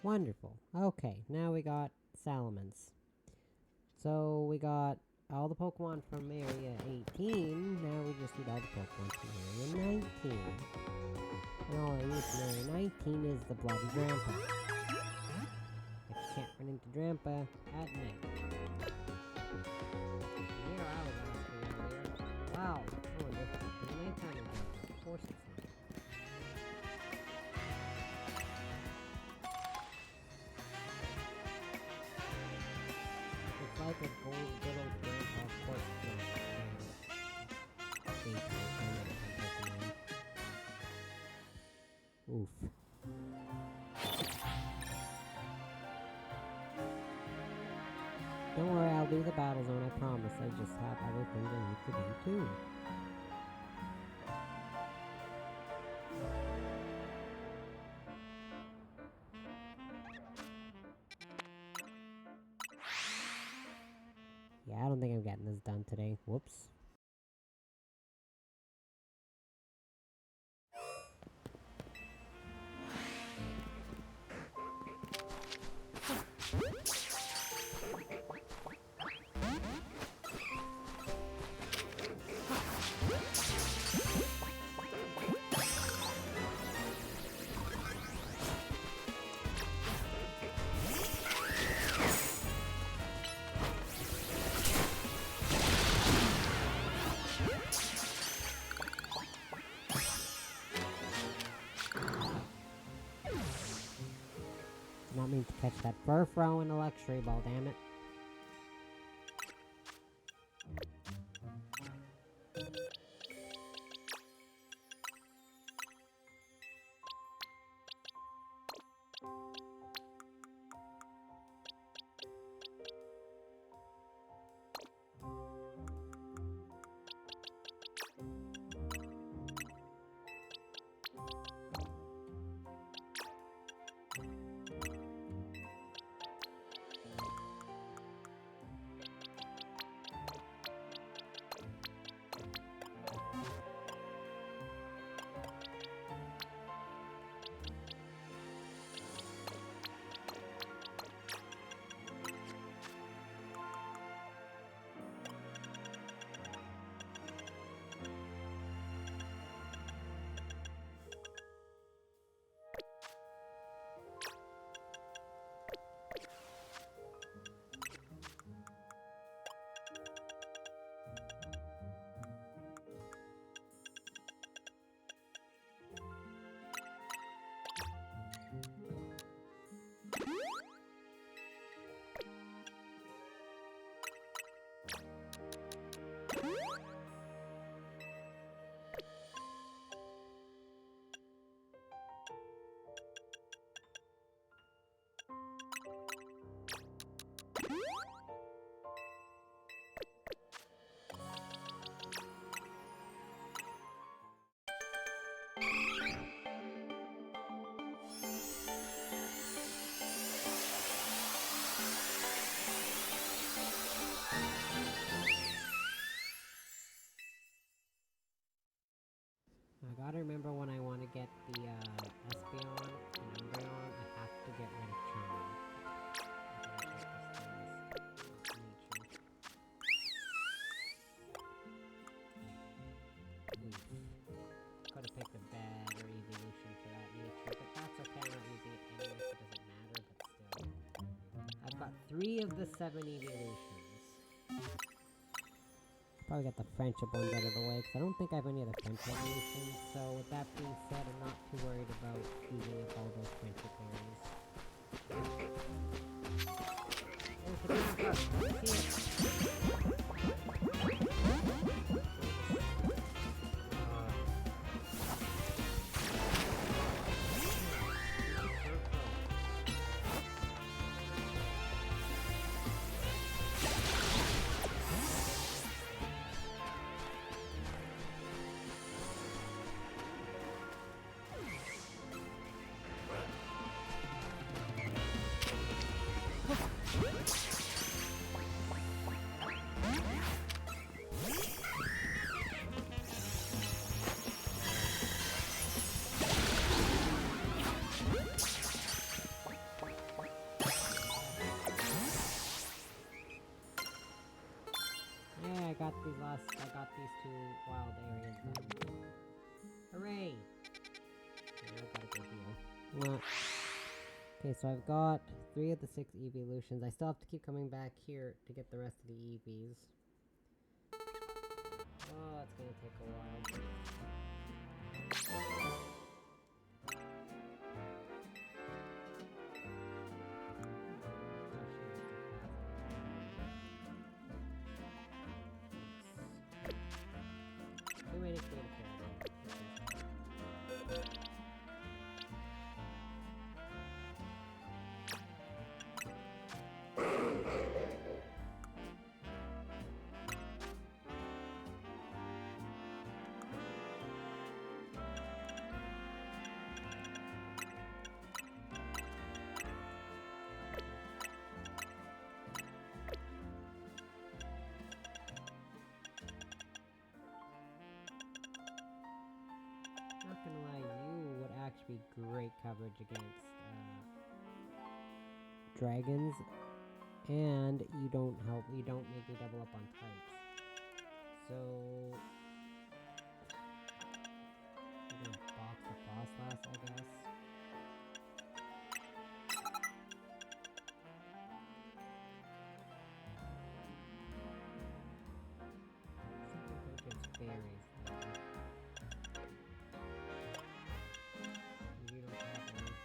Wonderful. Okay, now we got Salamence. So we got all the Pokemon from Area 18. Now we just need all the Pokemon from Area 19. And all I need from Area 19 is the Bloody Drampa. I can't run into Drampa at night. Here I was asking earlier. Wow. Oh, there's nighttime in Drampa. Of course it's not. It's like a good old Grandpa, of course it's not. Oof. Don't worry, I'll do the battle zone, I promise. I just have other things I need to do too. Yeah, I don't think I'm getting this done today. Whoops. Not mean to catch that Furfrou in a luxury ball, damn it. 3 of the 7 evolutions. Probably got the friendship ones out of the way, because I don't think I have any other friendship evolutions. So with that being said, I'm not too worried about using up all those friendship berries. I got these 2 wild areas done. Hooray! Yeah, I got a good deal. What? Okay, so I've got 3 of the 6 evolutions. I still have to keep coming back here to get the rest of the EVs. Oh, that's gonna take a while. Not gonna lie, you would actually be great coverage against dragons, and you don't make me double up on types. So you're gonna box the Frostlass, I guess. Something against fairies. You don't have anything.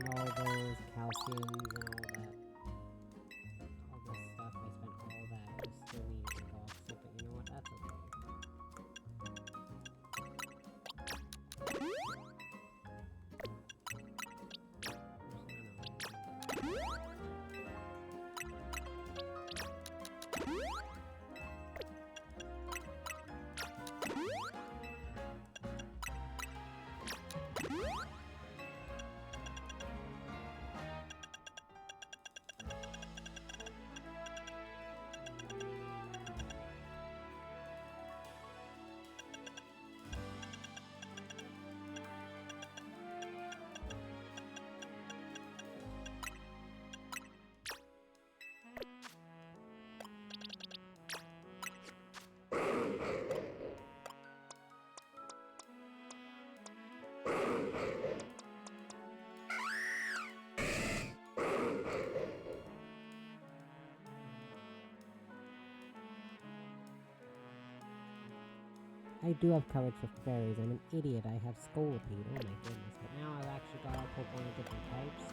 All those calciums and all this stuff, I spent all that just to need to box it, but you know what, that's okay. I do have coverage for fairies. I'm an idiot. I have Scolipede. Oh my goodness. But now I've actually got all Pokemon of different types.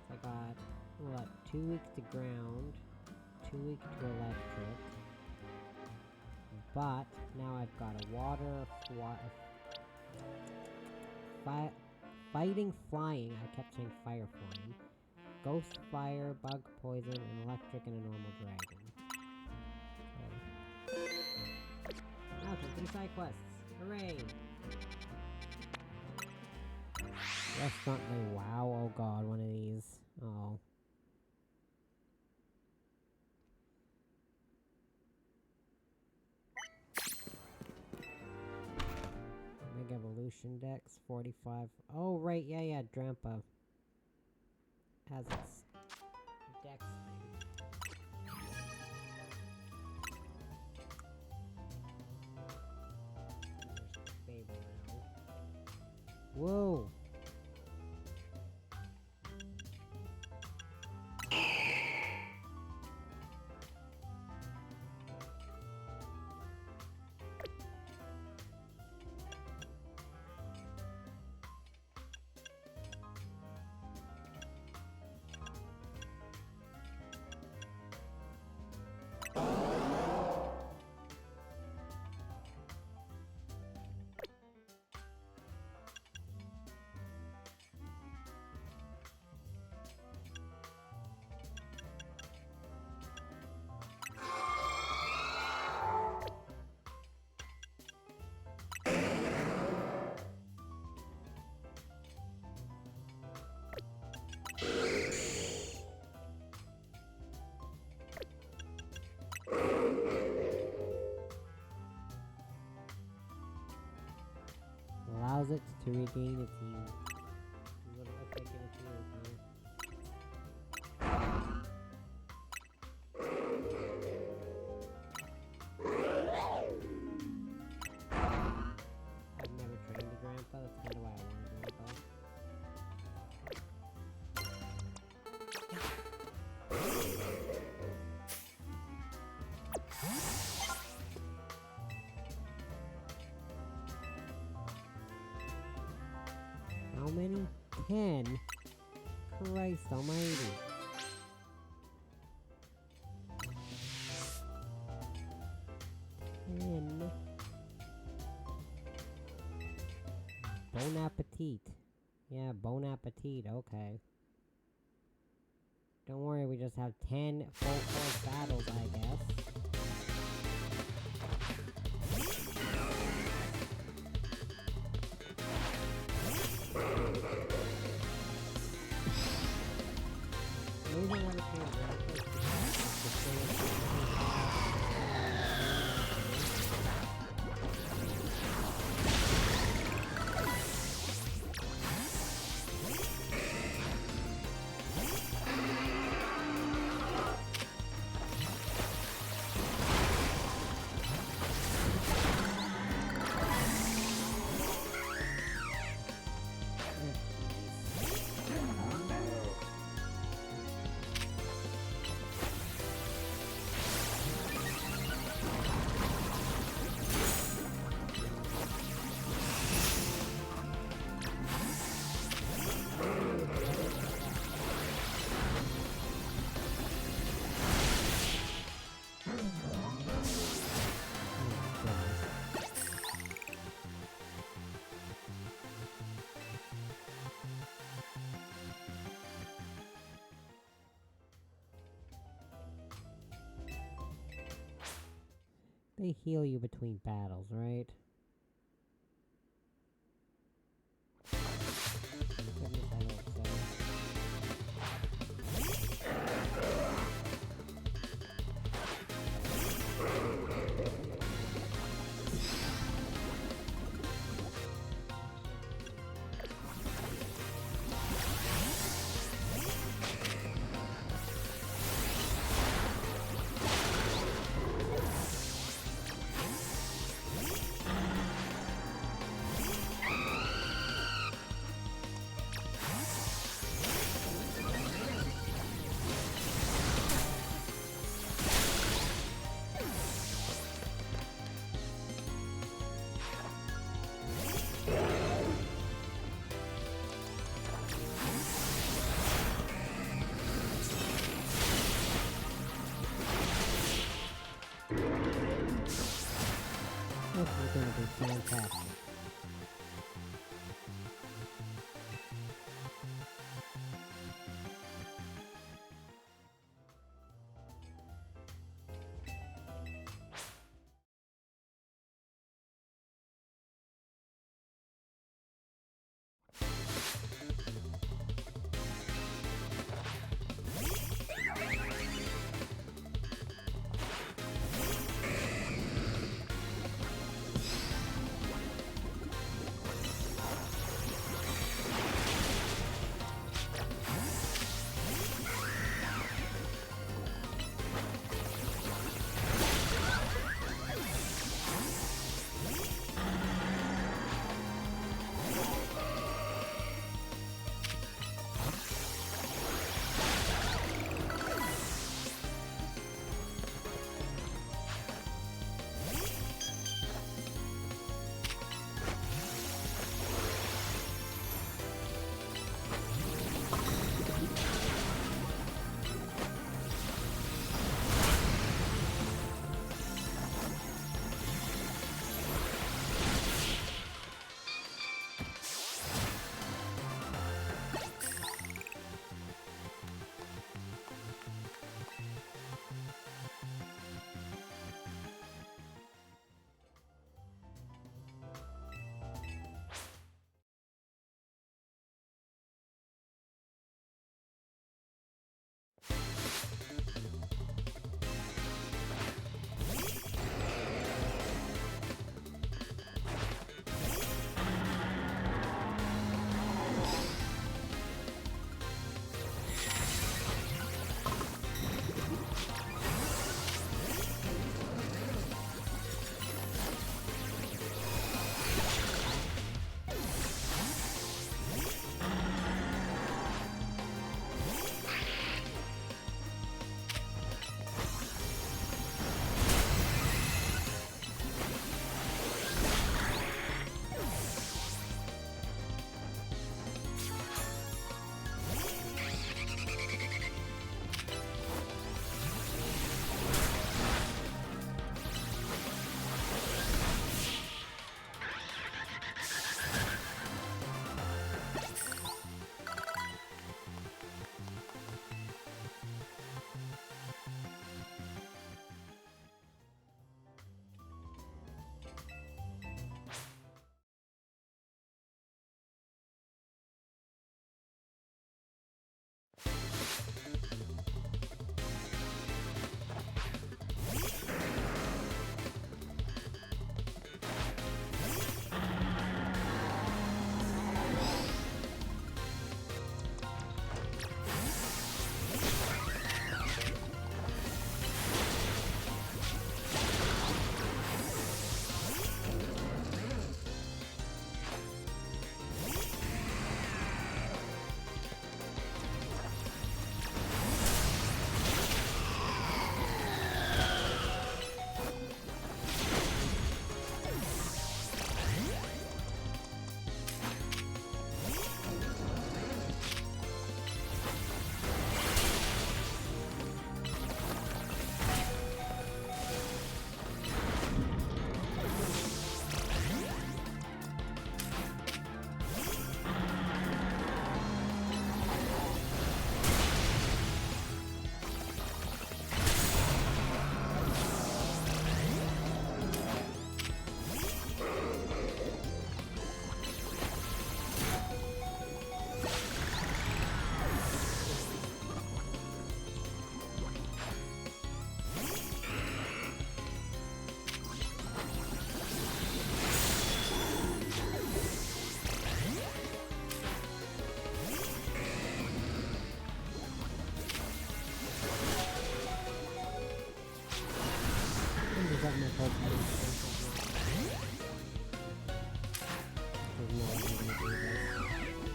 So I got, what, 2 weeks to ground, 2 weeks to electric, But now I've got a water, fighting, flying. I kept saying fire flying. Ghost fire, bug poison, and electric, and a normal dragon. Okay. Now complete side quests. Hooray! Restaurant they wow. Oh god, one of these. Oh. Mega Evolution Dex 45. Oh right, yeah, Drampa has its Dex thing. There's Fable now. Whoa! Allows it to regain its youth. What if I get its youth, huh? I've never trained a grandpa, that's kinda why I want a grandpa. How many? 10? Christ almighty. Bon appetit. Yeah, bon appetit, okay. Don't worry, we just have 10 full force battles, I guess. Amazing what it can do. They heal you between battles, right? Goodness, I hope so. This is gonna be fantastic.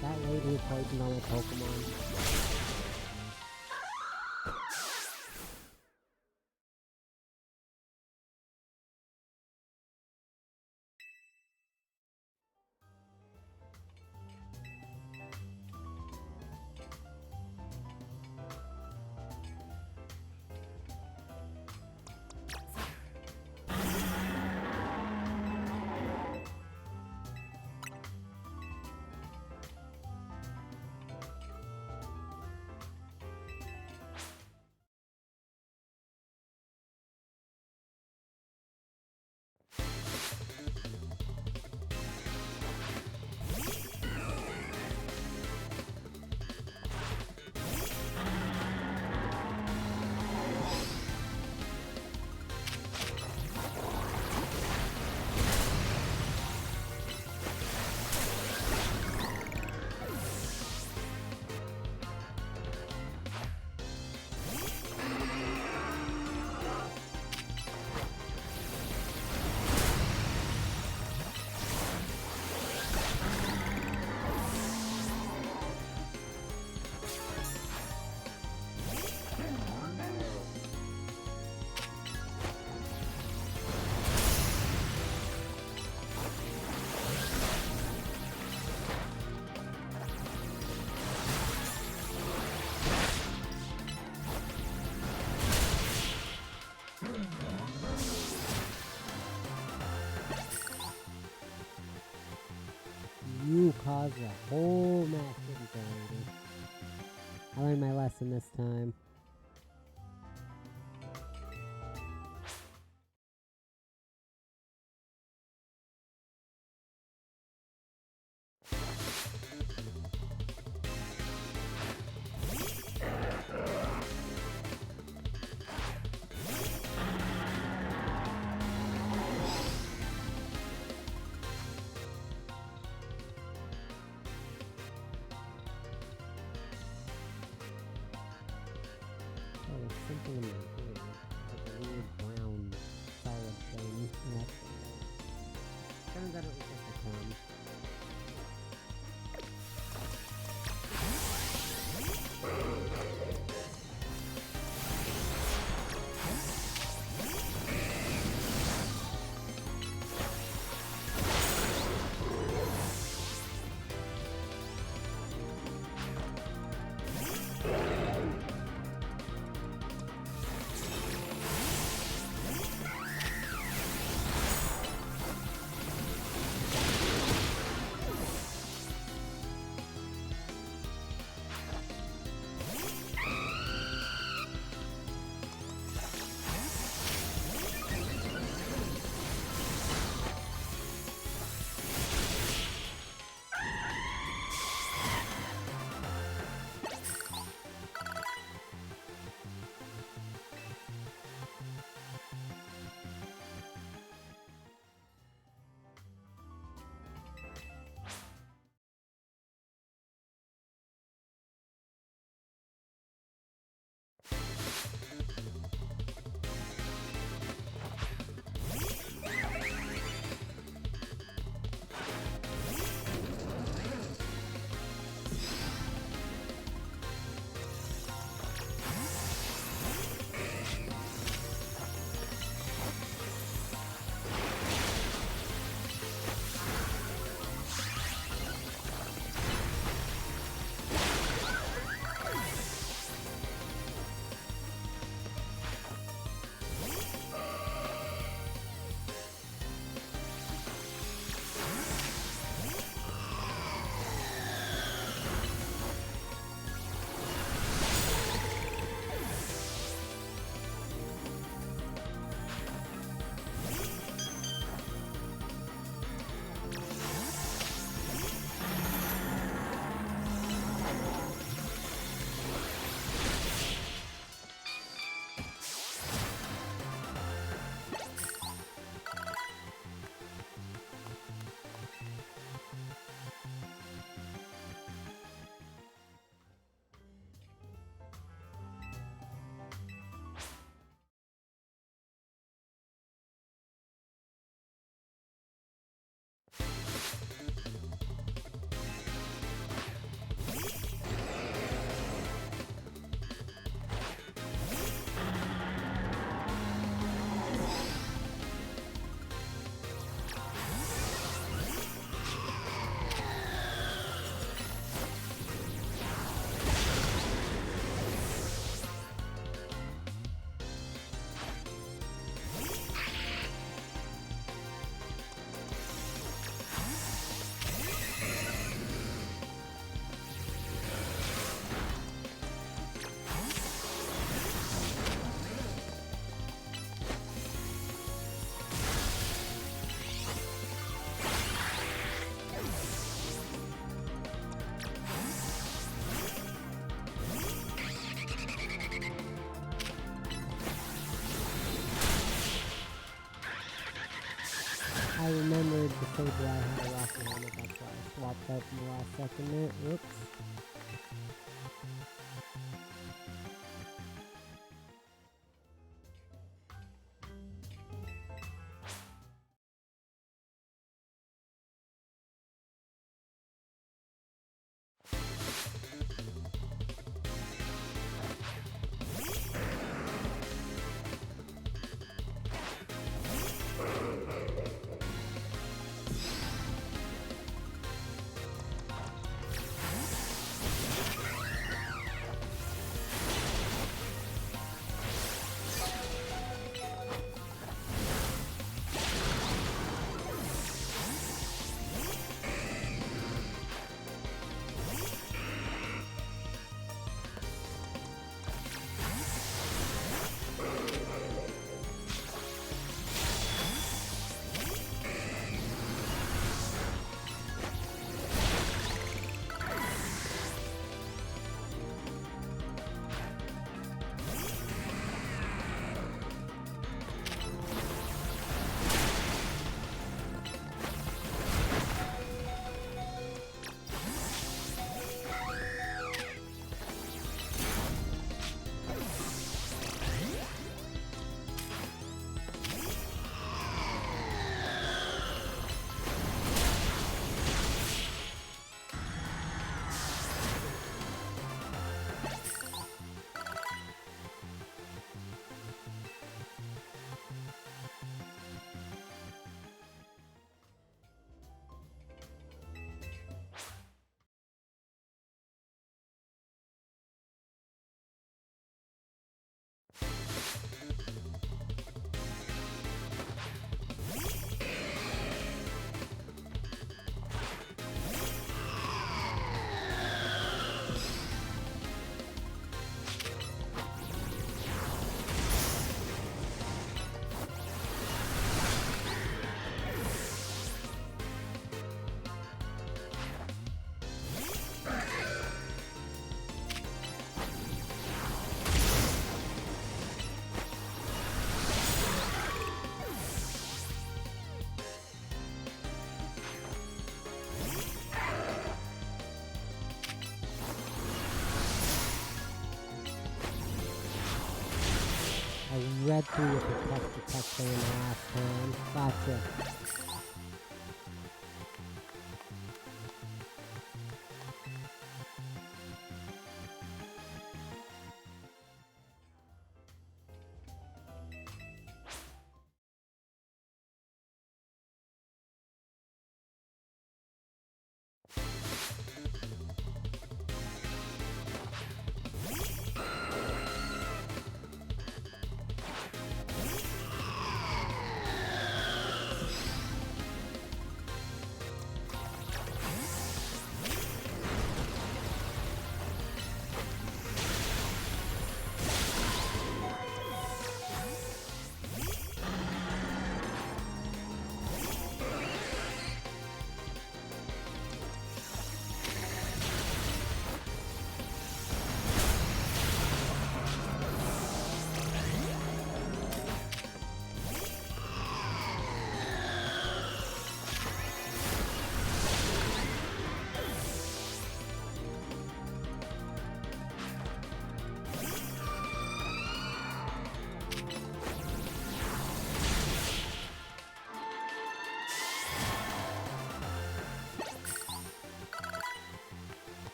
That lady who poisoned all my Pokemon. caused a whole mess, didn't they, lady? I learned my lesson this time. Oh, there's something in my ear. Like a weird brown solid thing. Turns out it was just a crumb. I remembered the Sable I had a rocket helmet, that's why I swapped out in the last second there. Whoops. read through your protector text thing in the last time. Gotcha.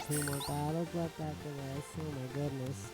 Two more battles left after this. Oh my goodness.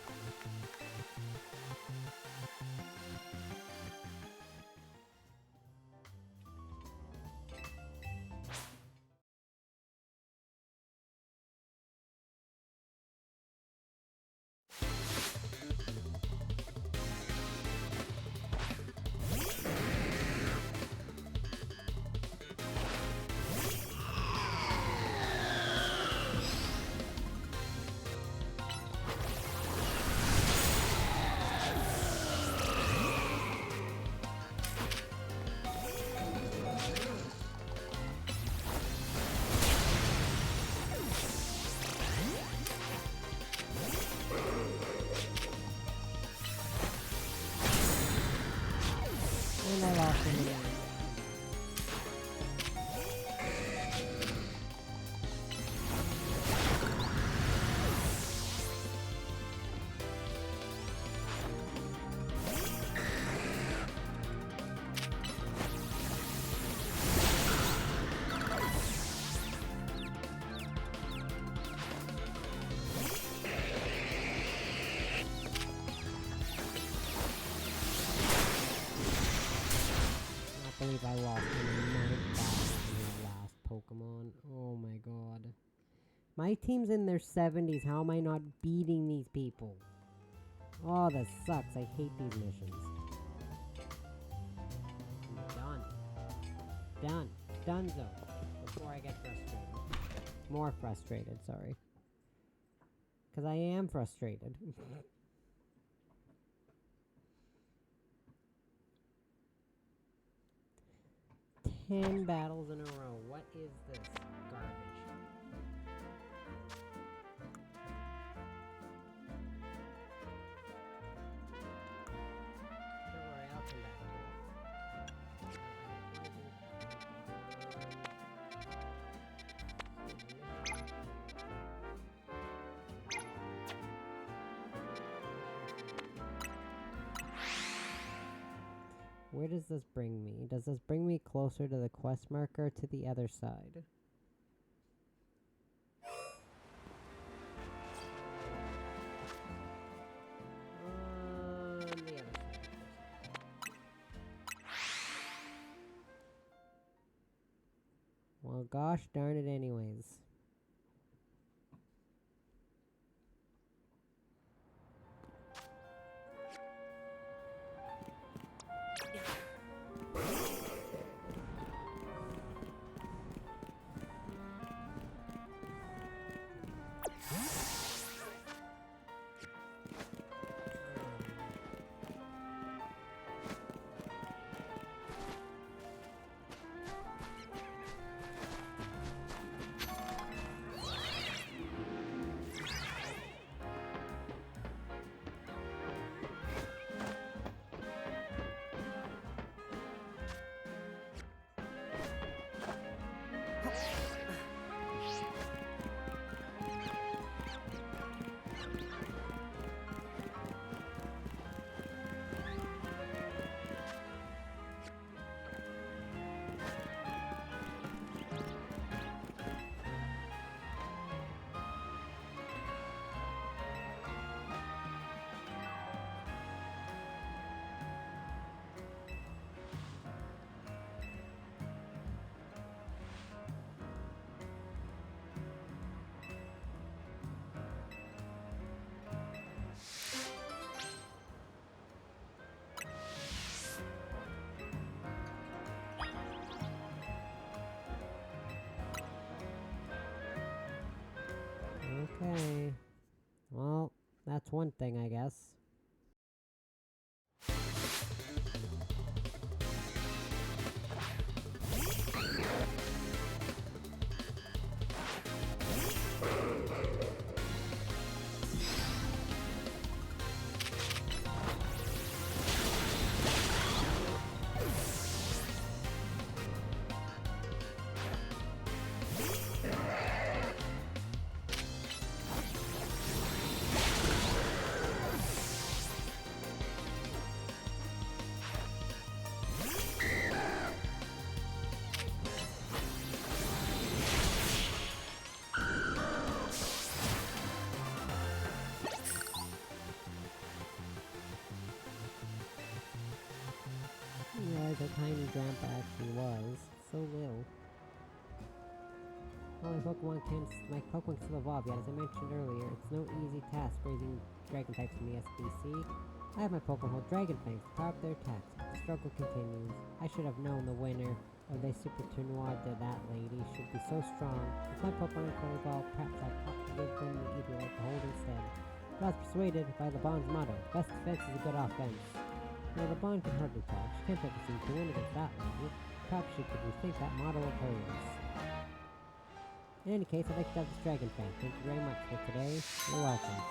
And I lost him again. I believe I lost him in my last Pokemon. Oh my god. My team's in their 70s. How am I not beating these people? Oh, this sucks. I hate these missions. I'm done. Donezo. Before I get frustrated. More frustrated, sorry. Because I am frustrated. 10 battles in a row. What is this garbage? Don't worry, I'll come back Where does this bring me? Does this bring me closer to the quest marker or to the other side? The other side. Well, gosh darn it anyways. Okay. Well, that's one thing, I guess. Yeah, the tiny Drampa actually was. So little. Well, my Pokemon can still evolve, yet as I mentioned earlier, it's no easy task raising Dragon types in the SBC. I have my Pokemon hold Dragon Fangs to power up their attacks, but the struggle continues. I should have known the winner of the Super Tournoi to that lady should be so strong. If my Pokemon could evolve, perhaps I ought to give them the Eviolite to hold instead. But I was persuaded by the Bond's motto, best defense is a good offense. Now the Bond can hardly talk, she can't ever seem to win against that lady. Perhaps she could rethink that motto of hers. In any case, I'd like to have this Dragon Fan. Thank you very much for today. You're welcome.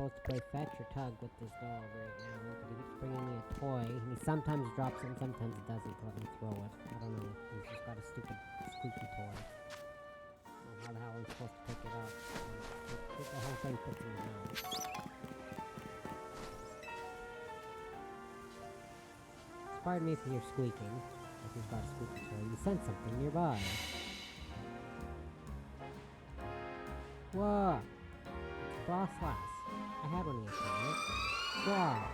supposed to play fetch or tug with this dog right now, but he keeps bringing me a toy, and he sometimes drops it and sometimes he doesn't to let me throw it. I don't know. He's just got a stupid squeaky toy. I don't know how the hell I'm supposed to pick it up. The whole thing puts in his mouth. Pardon me if you hear squeaking. If he's got a squeaky toy, you sense something nearby. Whoa! Frostlass. I had one yesterday. Wow.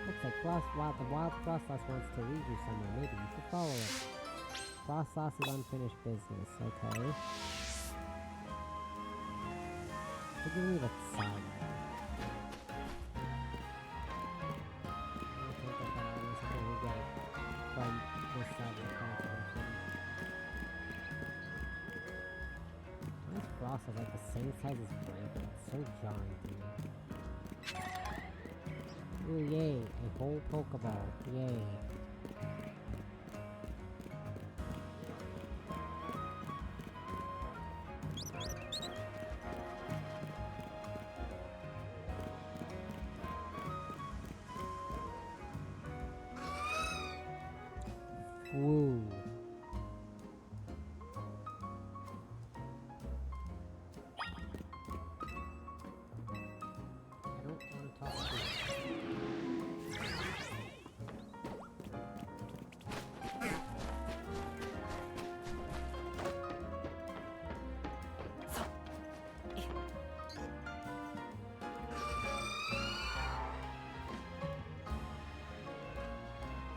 Looks like the wild Frostlass wants to lead you somewhere. Maybe you should follow it. Frostlass is unfinished business, okay? So give me the side. From this side of the calculation. This Frost is like the same size as Brandon. It's so jarring to me. Ooh, yay. A whole Pokeball. Yay. Woo. I don't want to talk to you.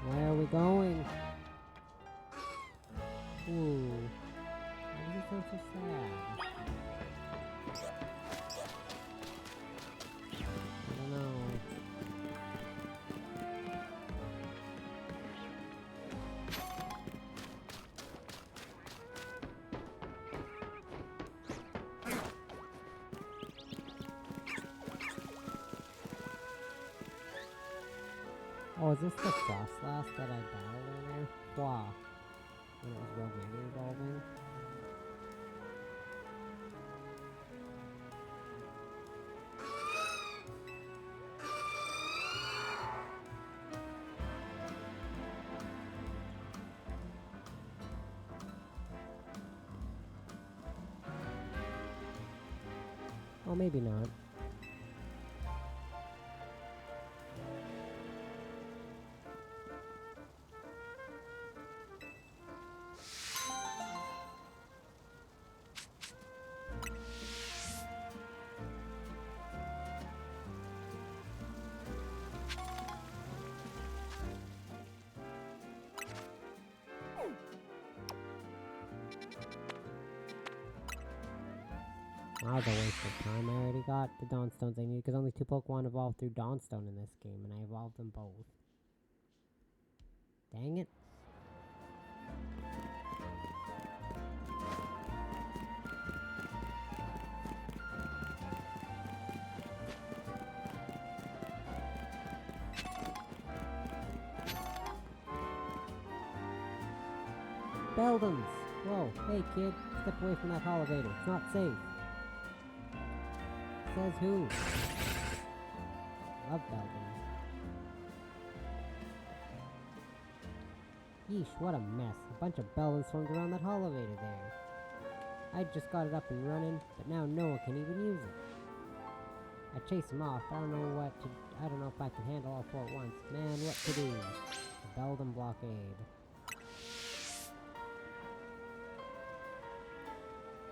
Where are we going? Ooh. Why does it sound so sad? I don't know. Oh, is this the Frostlass that I battled earlier? Wow. When it was Rogue evolving. Oh, maybe not. That was a waste of time. I already got the Dawnstones I needed because only 2 Pokemon evolved through Dawnstone in this game, and I evolved them both. Dang it. Beldums! Whoa, hey kid, step away from that elevator. It's not safe. Says who? Love Beldums. Yeesh, what a mess. A bunch of Beldums swarmed around that elevator there. I just got it up and running, but now no one can even use it. I chased him off, but I don't know if I can handle all 4 at once. Man, what to do? A Beldum blockade.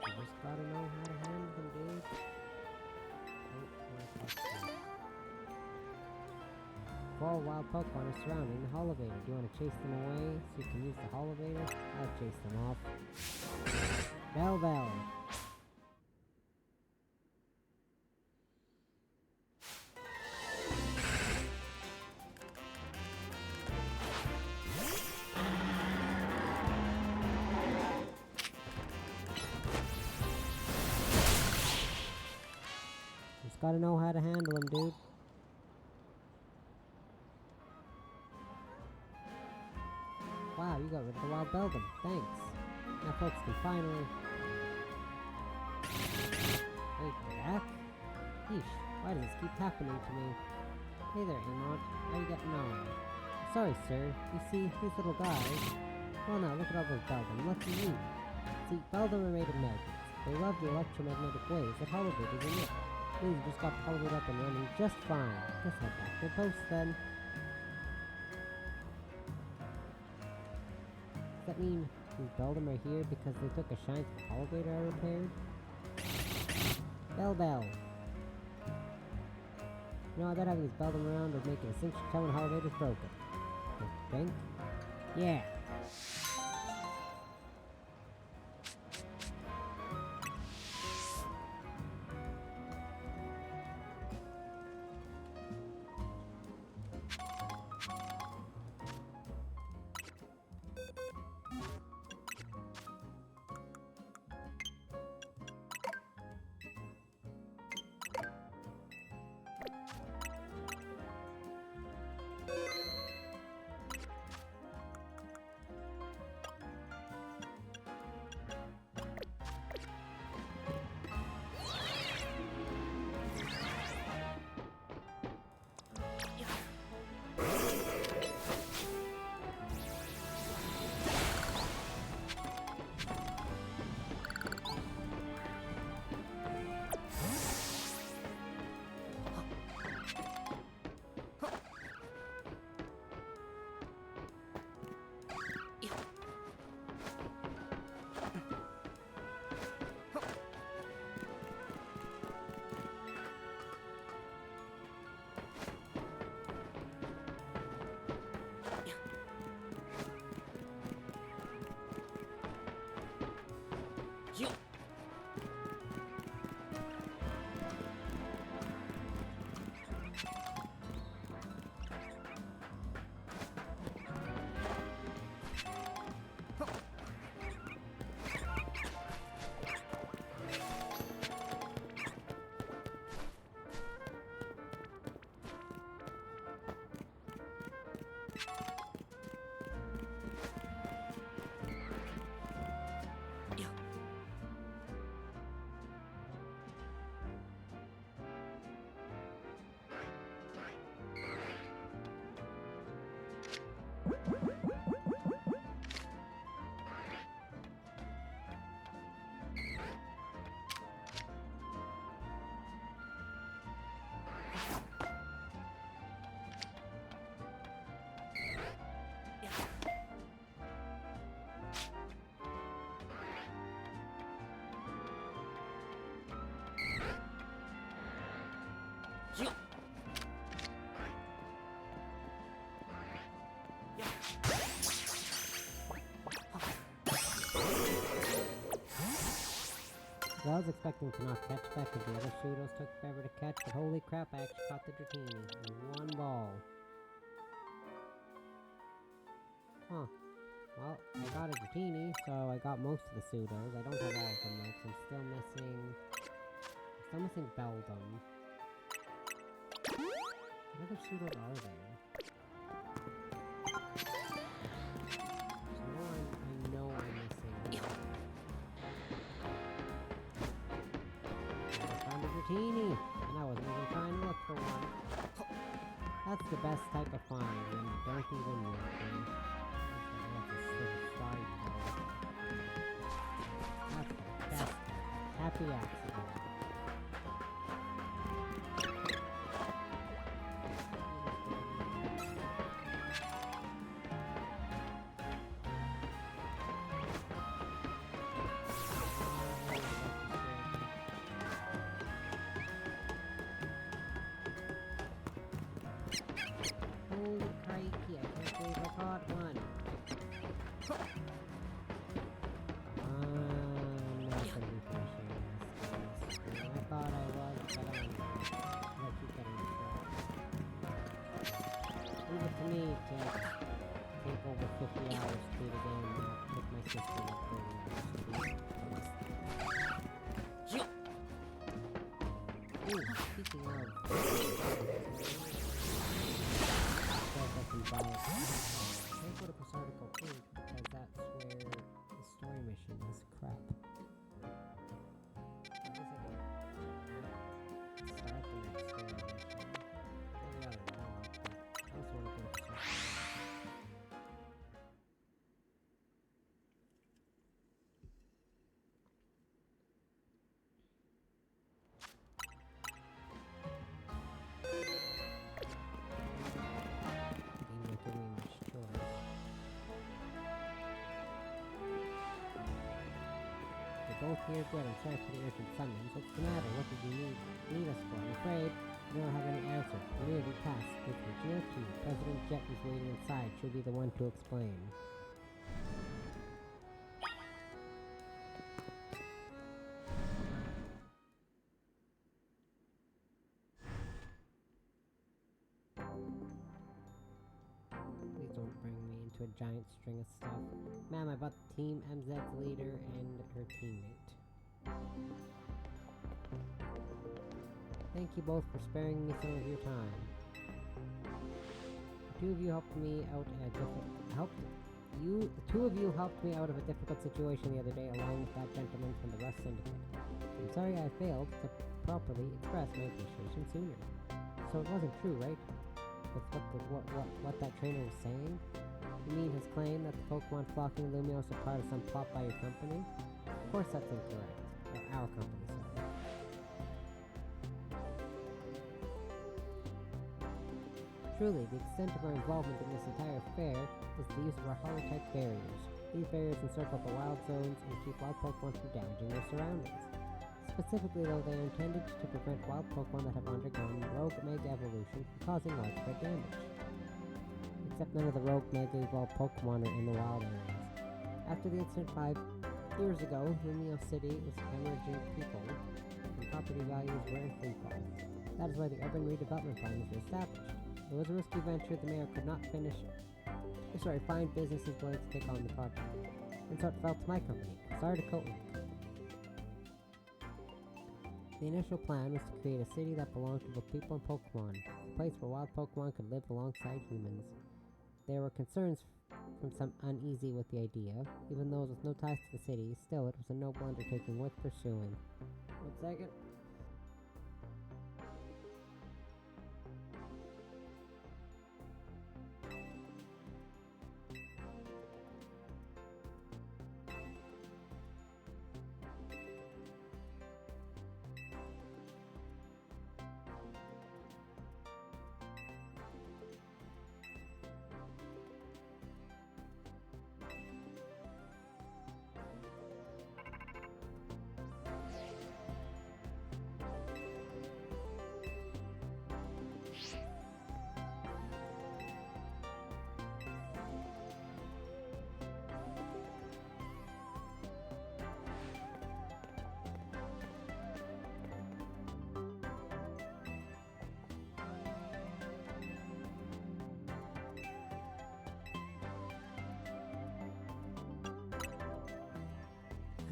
You just gotta know how to handle them, dude. Four wild Pokemon are surrounding the elevator. Do you want to chase them away so you can use the elevator? I'll chase them off. Bell. Just gotta know how to handle them, dude. Wow, you got rid of the wild Beldum. Thanks. Now folks can finally... Wait, we're back? Yeesh, why does this keep happening to me? Hey there, Amont. How are you getting on? Sorry, sir. You see, these little guys... Well now, look at all those Beldum. What do you mean? See, Beldum are made of magnets. They love the electromagnetic waves that holobridges emit. These just got holobrid up and running just fine. Guess head back to the post then. Does that mean these Beldum are here because they took a shine to the holobrid I repaired? Bell. You know, I bet having these Beldum around would make it a cinch to tell when holobrid is broken. You think? Yeah. I was expecting to not catch that because the other pseudos took forever to catch, but holy crap, I actually caught the Dratini in one ball. Huh. Well, I got a Dratini, so I got most of the pseudos. I don't have all of them though, because I'm still missing Beldum. What other pseudos are there? I know I'm missing. Dratini, and I wasn't even trying to look for one. That's the best type of find when you don't even look. That's the best. Happy accident. Speaking of, I can go to Prosarticle 8 because that's where the story mission is crap. I guess I can start the next story mission. Maybe I don't know, but I also want to finish the chapter. Game not giving me much choice. You're both here, good. I'm sorry for the urgent summons. What's the matter? What did you need us for? I'm afraid I don't have any answer. Community task with the GOT. President Jet is waiting inside. She'll be the one to explain. Please don't bring me into a giant string of stuff. Ma'am, I bought Team MZ's leader and her teammate. Thank you both for sparing me some of your time. The two of you helped me out in a difficult situation the other day, along with that gentleman from the Rust Syndicate. I'm sorry I failed to properly express my appreciation sooner. So it wasn't true, right? With what that trainer was saying? You mean his claim that the Pokemon flocking Lumiose are part of some plot by your company? Of course that's incorrect. Our company, sorry. Truly, the extent of our involvement in this entire affair is the use of our holotype barriers. These barriers encircle the wild zones and keep wild Pokemon from damaging their surroundings. Specifically, though, they are intended to prevent wild Pokemon that have undergone rogue Mega evolution from causing widespread damage. Except none of the rogue Mega evolved Pokemon are in the wild areas. After the incident 5 years ago, Lumiose City was hemorrhaging people, and property values were in free fall. That is why the urban redevelopment plan was established. It was a risky venture. The mayor could not find businesses willing to take on the project, and so it fell to my company, Sardicoat Inc. The initial plan was to create a city that belonged to both people and Pokemon, a place where wild Pokemon could live alongside humans. There were concerns from some uneasy with the idea. Even those with no ties to the city, still it was a noble undertaking worth pursuing. 1 second.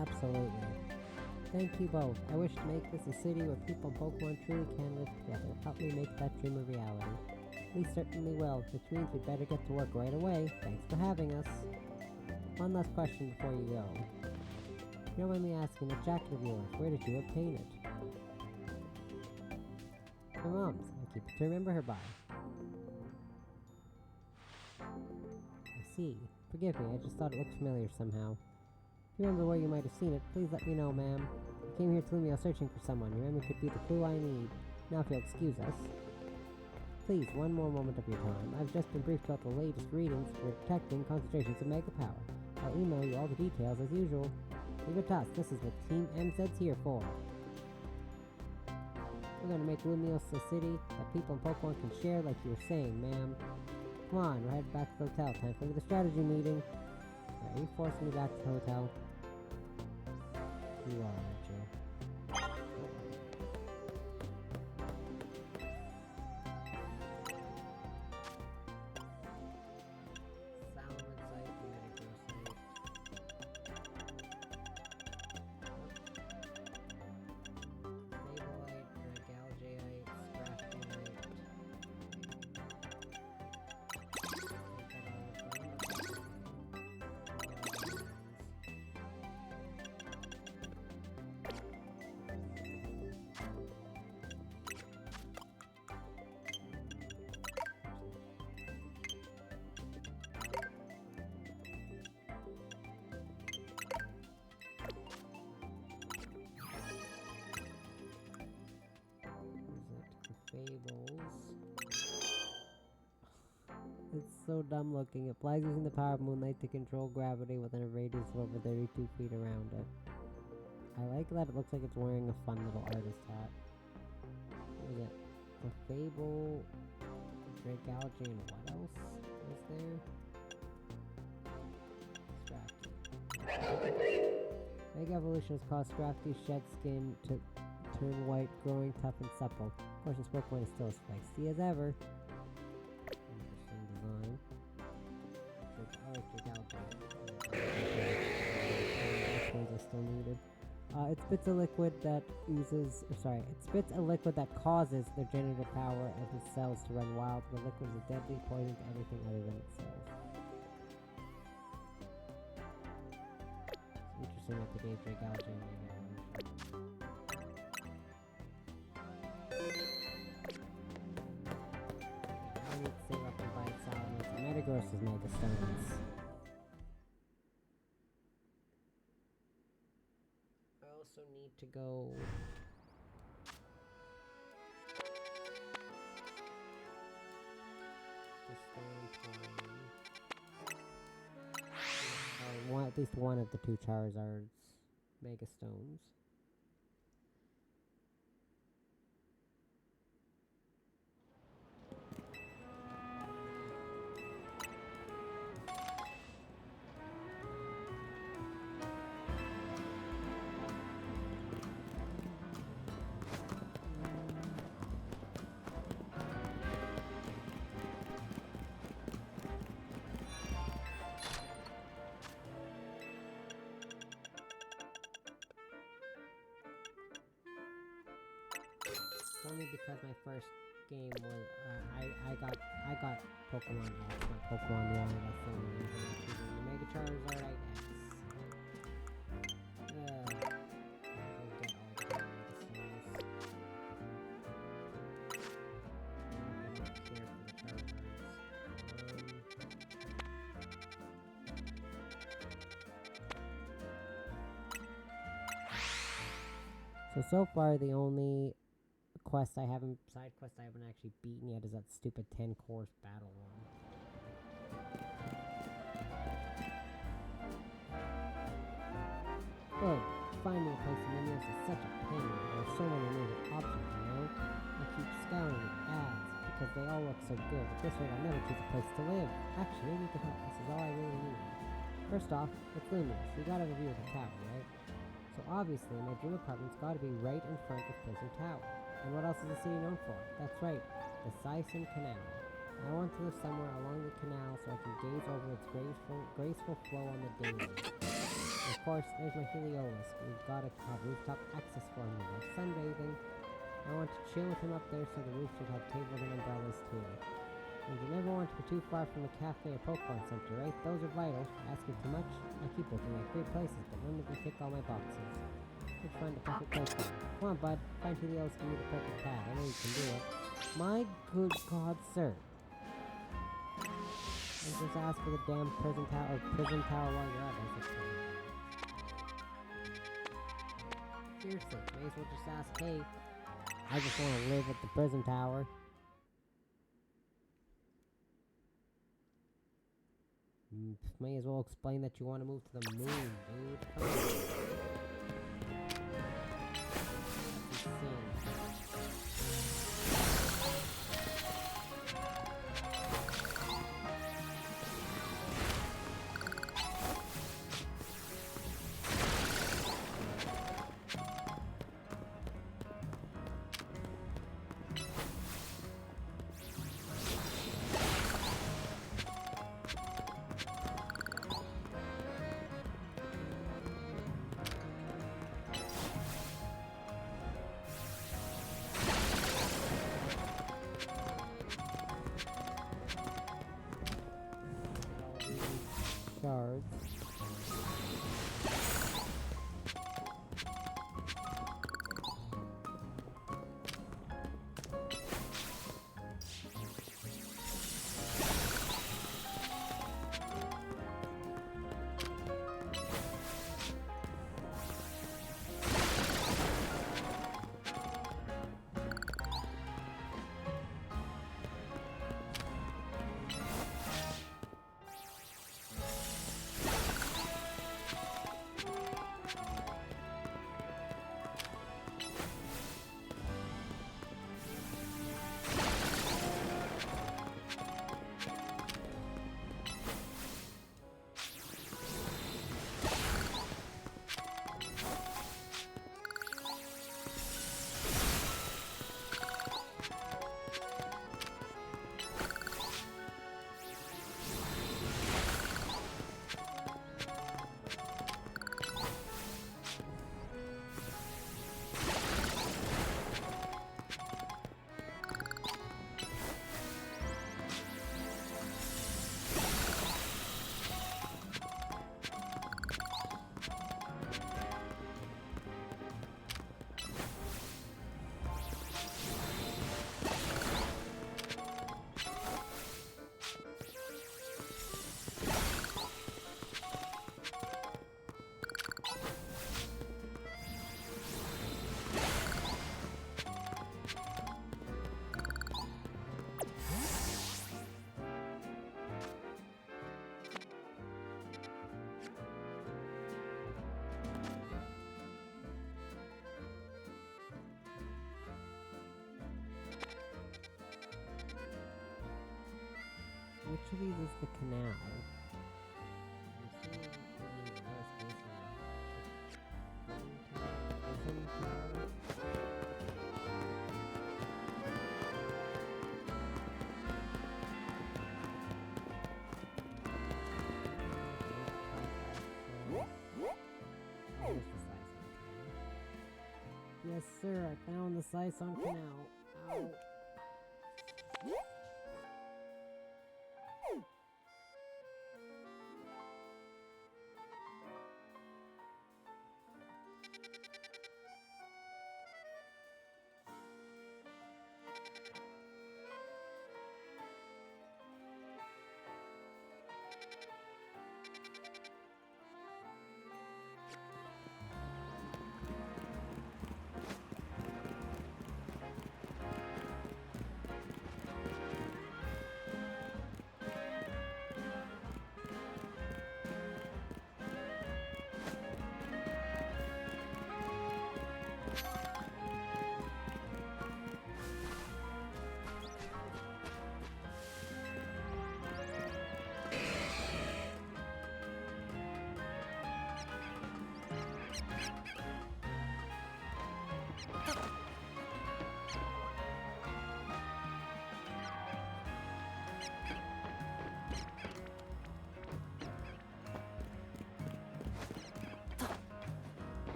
Absolutely. Thank you both. I wish to make this a city where people and Pokemon truly can live together. Help me make that dream a reality. We certainly will, which means we'd better get to work right away. Thanks for having us. One last question before you go. If you don't mind me asking, that jacket of yours, where did you obtain it? My mom's. I keep it to remember her by. I see. Forgive me, I just thought it looked familiar somehow. If you remember where you might have seen it, please let me know, ma'am. I came here to Lumiose searching for someone. Your memory could be the clue I need. Now if you'll excuse us. Please, one more moment of your time. I've just been briefed about the latest readings for detecting concentrations of Mega Power. I'll email you all the details as usual. Leave it to us. This is what Team MZ's here for. We're gonna make Lumiose a city that people and Pokemon can share like you were saying, ma'am. Come on, we're headed back to the hotel. Time for the strategy meeting. Are you forcing me back to the hotel? You are, aren't you? Salmon site, medical site. Sablite, Galgeite, Scraftonite. Fables. It's so dumb looking. It flies using the power of moonlight to control gravity within a radius of over 32 feet around it. I like that it looks like it's wearing a fun little artist hat. What is it? The Fable, Drake and what else is there? Scrafty. Egg evolution has caused Scrafty's shed skin to turn white, growing tough and supple. Of course, this Pokemon is still as feisty as ever. Interesting design. I like Drake are still needed. It spits a liquid that causes the generative power of its cells to run wild. The liquid is a deadly poison to everything other than itself. It's interesting that the Drake algae I need to save up and buy Salamence and Metagross's Mega Stones. Also need to go to Stone Plain. At least one of the two Charizard's Mega Stones. Only because my first game was I got Pokemon X, not Pokemon Y. That's the only reason I'm choosing the Mega Charizard, I guess. I'll get all the Mega Stones. So far the only side quest I haven't actually beaten yet is that stupid 10-course battle one. Oh, finding a place to Minios is such a pain. There's so many amazing options, you know? I keep scouring the ads because they all look so good. At this rate, I'll never choose a place to live. Actually, maybe you can help. This is all I really need. First off, it's Luminous. You gotta have a view of the tower, right? So obviously, my dream apartment's gotta be right in front of Prison Tower. And what else is the city known for? That's right, the Sison Canal. I want to live somewhere along the canal so I can gaze over its graceful flow on the daily. And of course, there's my Heliolisk. We've got to have rooftop access for him like sunbathing. I want to chill with him up there so the roof should have tables and umbrellas too. And you never want to be too far from a cafe or Pokemon Center, right? Those are vital. Asking too much? I keep looking at great places, but none of them tick all my boxes. Let's find the perfect place for you. Come on, bud. Find Helios, give me the perfect pad. I know you can do it. My good God, sir. And just ask for the damn prison tower while you're at it. Seriously, may as well just ask, hey, I just want to live at the prison tower. May as well explain that you want to move to the moon, dude. Come on. these is the canal. I'm seeing investigation. Vision power. There's the Sison Canal. Yes, sir, I found the Sison Canal. Ow.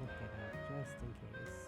Look it up just in case.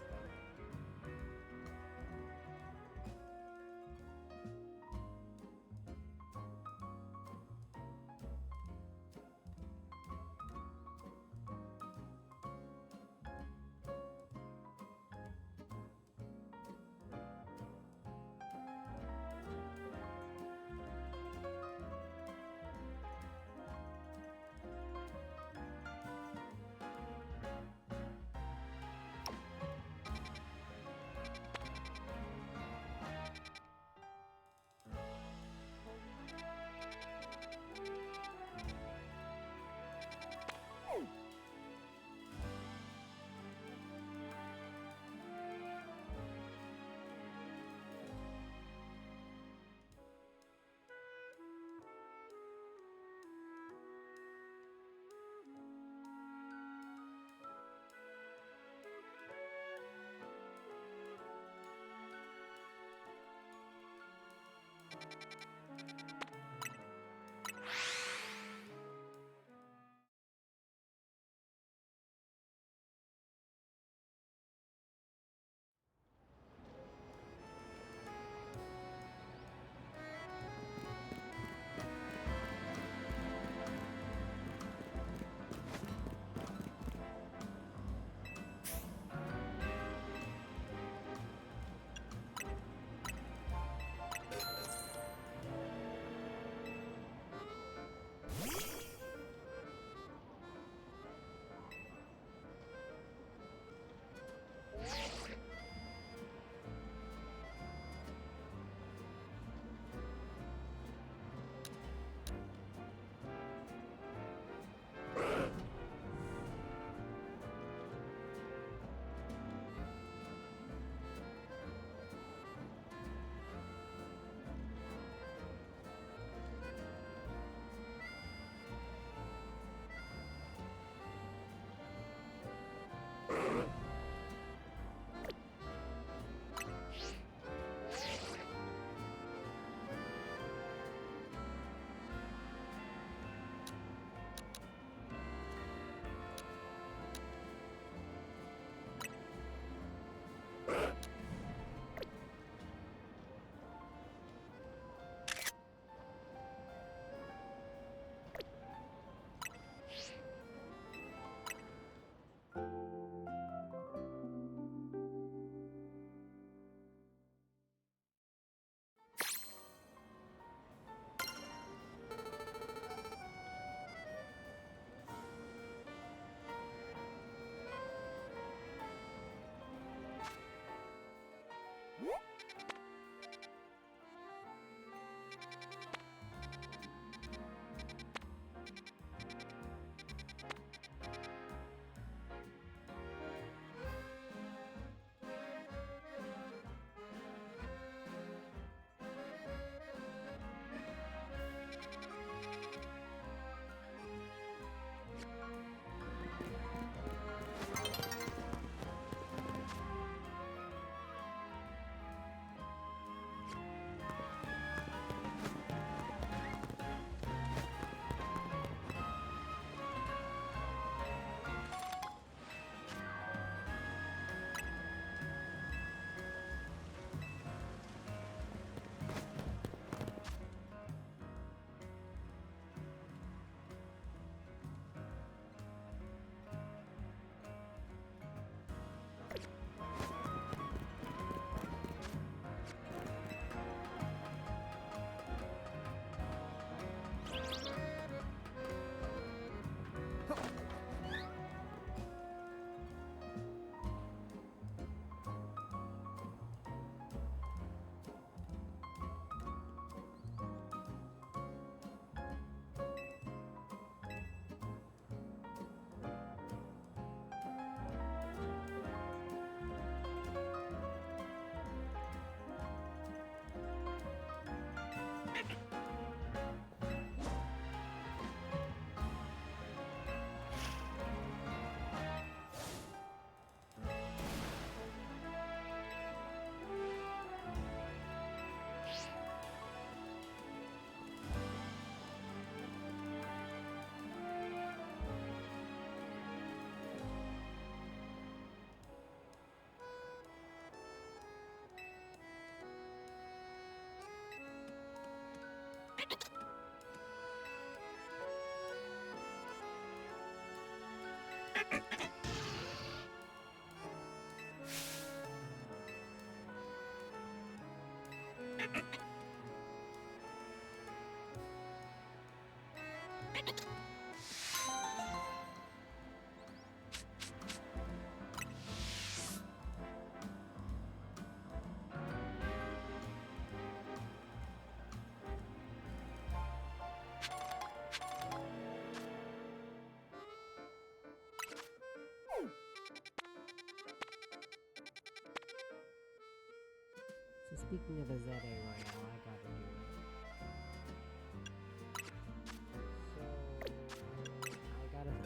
So speaking of a ZA Royale, I gotta do it.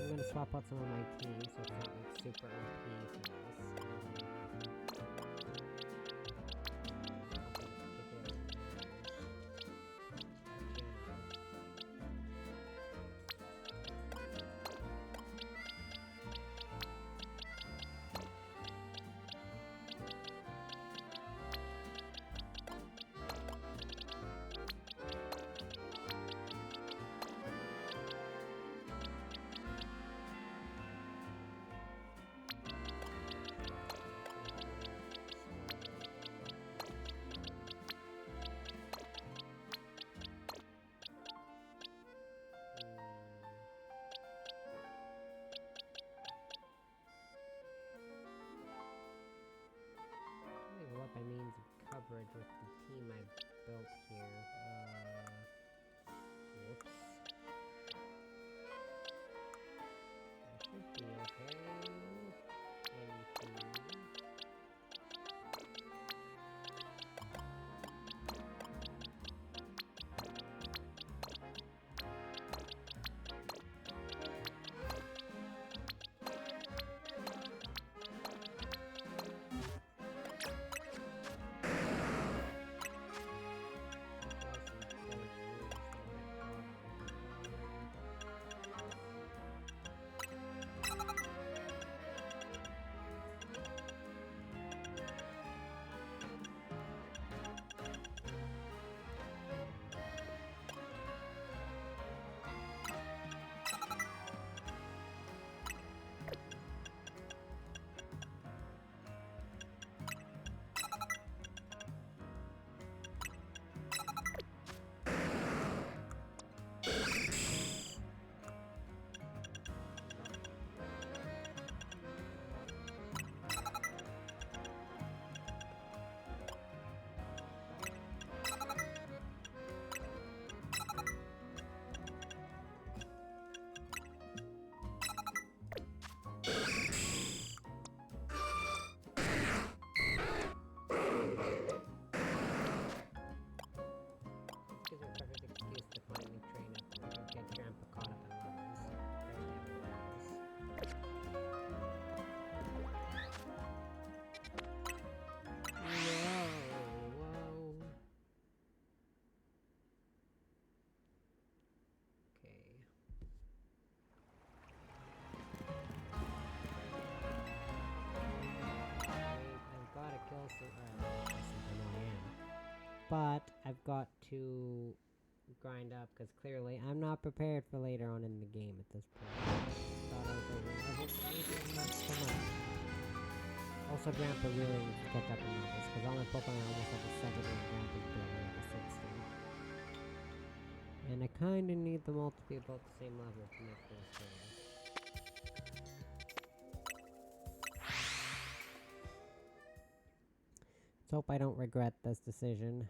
I'm gonna swap out some of my team so it's not like super OP for this. By means of coverage with the team I built here. Whoops. I should be okay. But I've got to grind up because clearly I'm not prepared for later on in the game at this point. Thought I was over level, maybe not so much. Also, Grandpa really needs to catch up in levels because all my Pokemon are almost level 7 and Grandpa's barely level 16. And I kind of need them all to be about the same level to make this fair. Let's hope I don't regret this decision.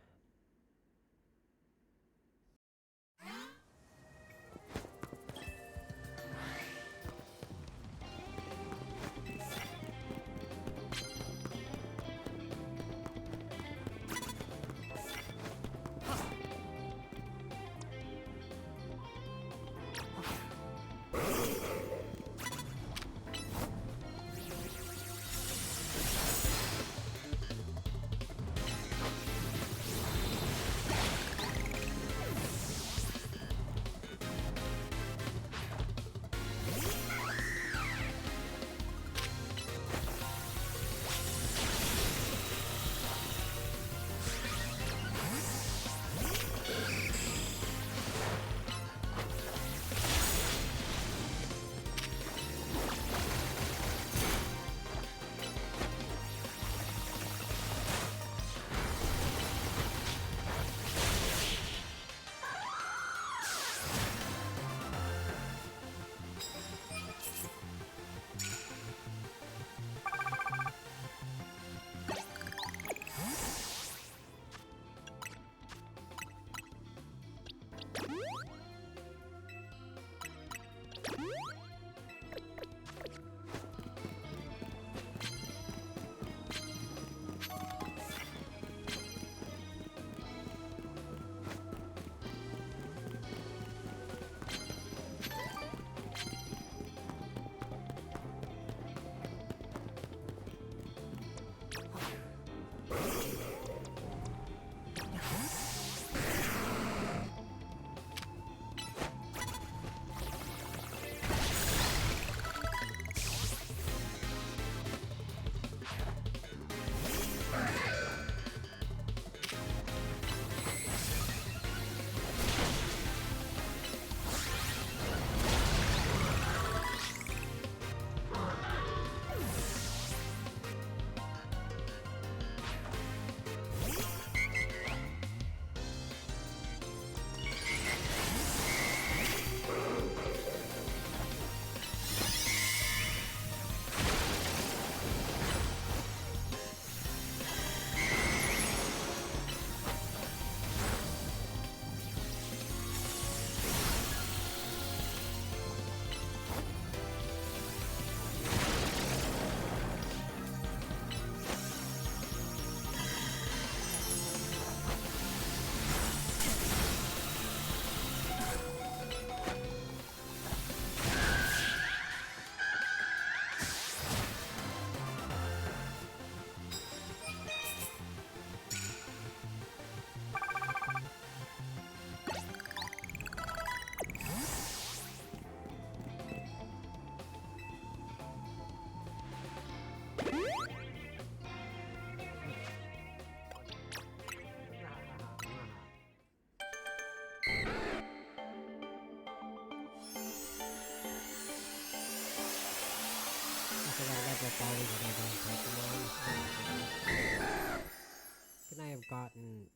have gotten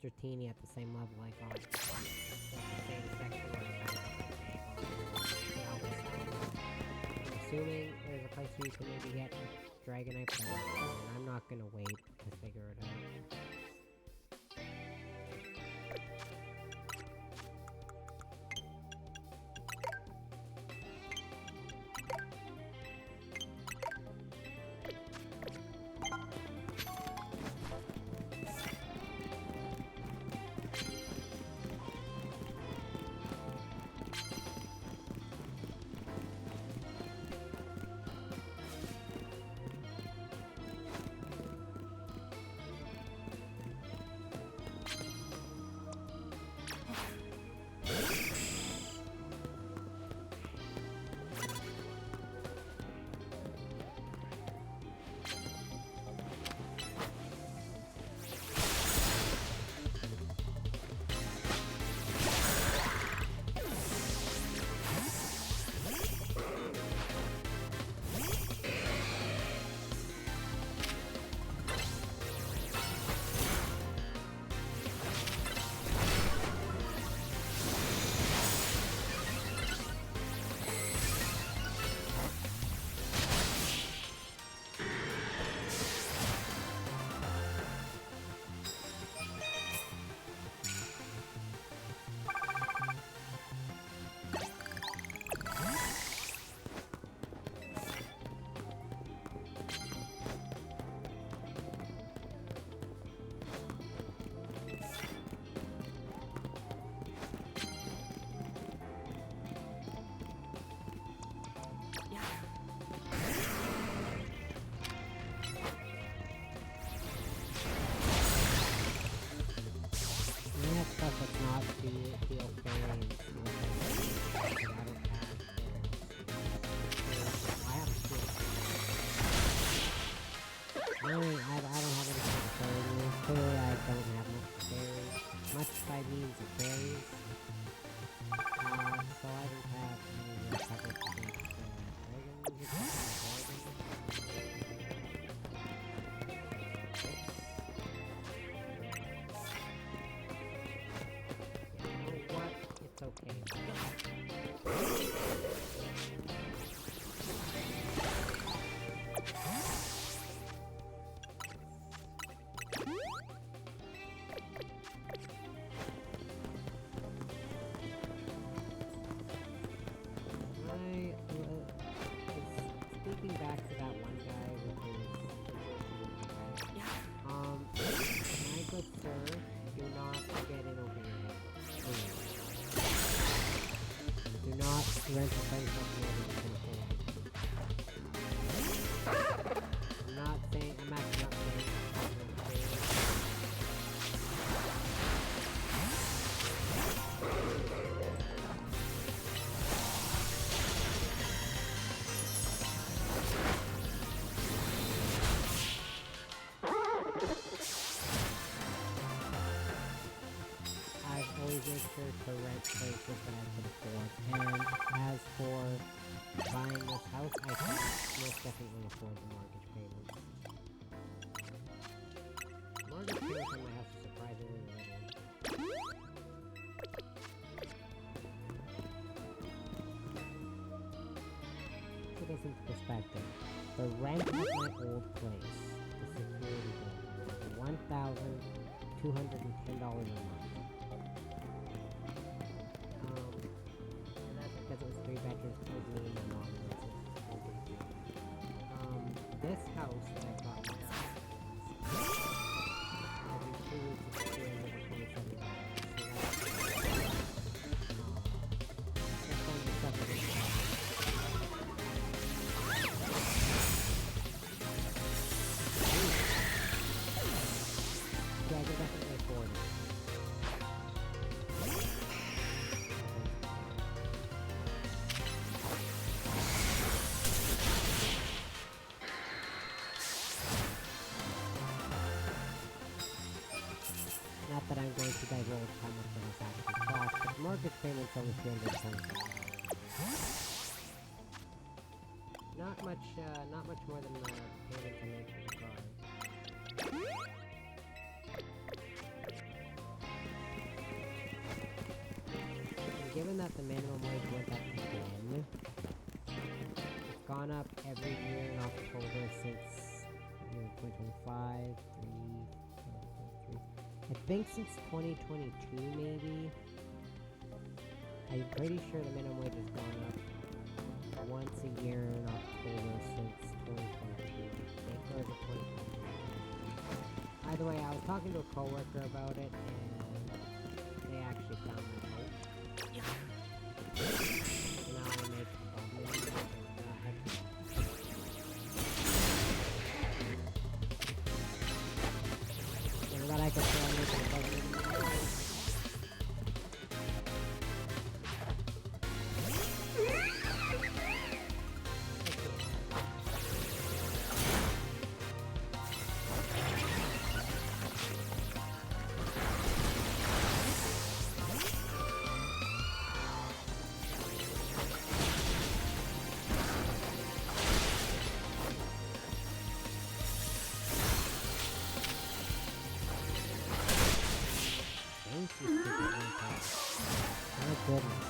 Dratini at the same level I got. At the same section where I got I'm assuming there's a place where you can maybe get Dragonite, but I'm not gonna wait to figure it out. I don't have any kind of berries. Clearly, I don't have much berries. Much by means of berries. So I don't have any real coverage against dragons. You know what? It's okay. Speaking back to that one guy with his my good sir, do not get in over your head. Please. Do not rent a place up more than you can afford. I'm actually not saying make sure to rent places that I can afford. And as for buying this house, I can most definitely afford the mortgage payments. Mortgage payments on my house is surprisingly little. Put this into perspective. The rent at my old place, the security building, was $1,210 a month. Because it was 3 bedrooms, it was me and my mom. This house that I got now, every 2 weeks it's $327. So that's kind of stuff. Yeah, I can definitely afford it. Not that I'm going to divulge how much it has actually cost, but the mortgage payment's only $320. Not much more than the payment I made for the car. given that the minimum wage went up again, it's gone up every year in October since 2025, I think since 2022 maybe. I'm pretty sure the minimum wage has gone up once a year in October since 2022. Or is it 2023? Either way, I was talking to a coworker about it, and they actually found me out. So now I make problems. And that I could say I'm making a problem. My goodness.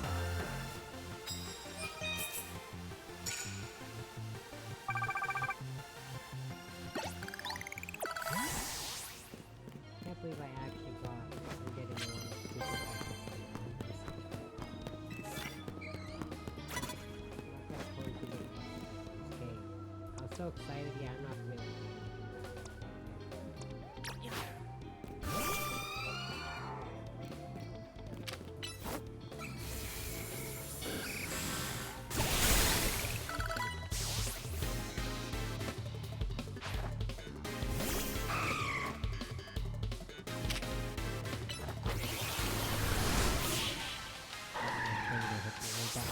Can't believe I actually got I'm getting one of the super I'm so excited, yeah, I'm not really.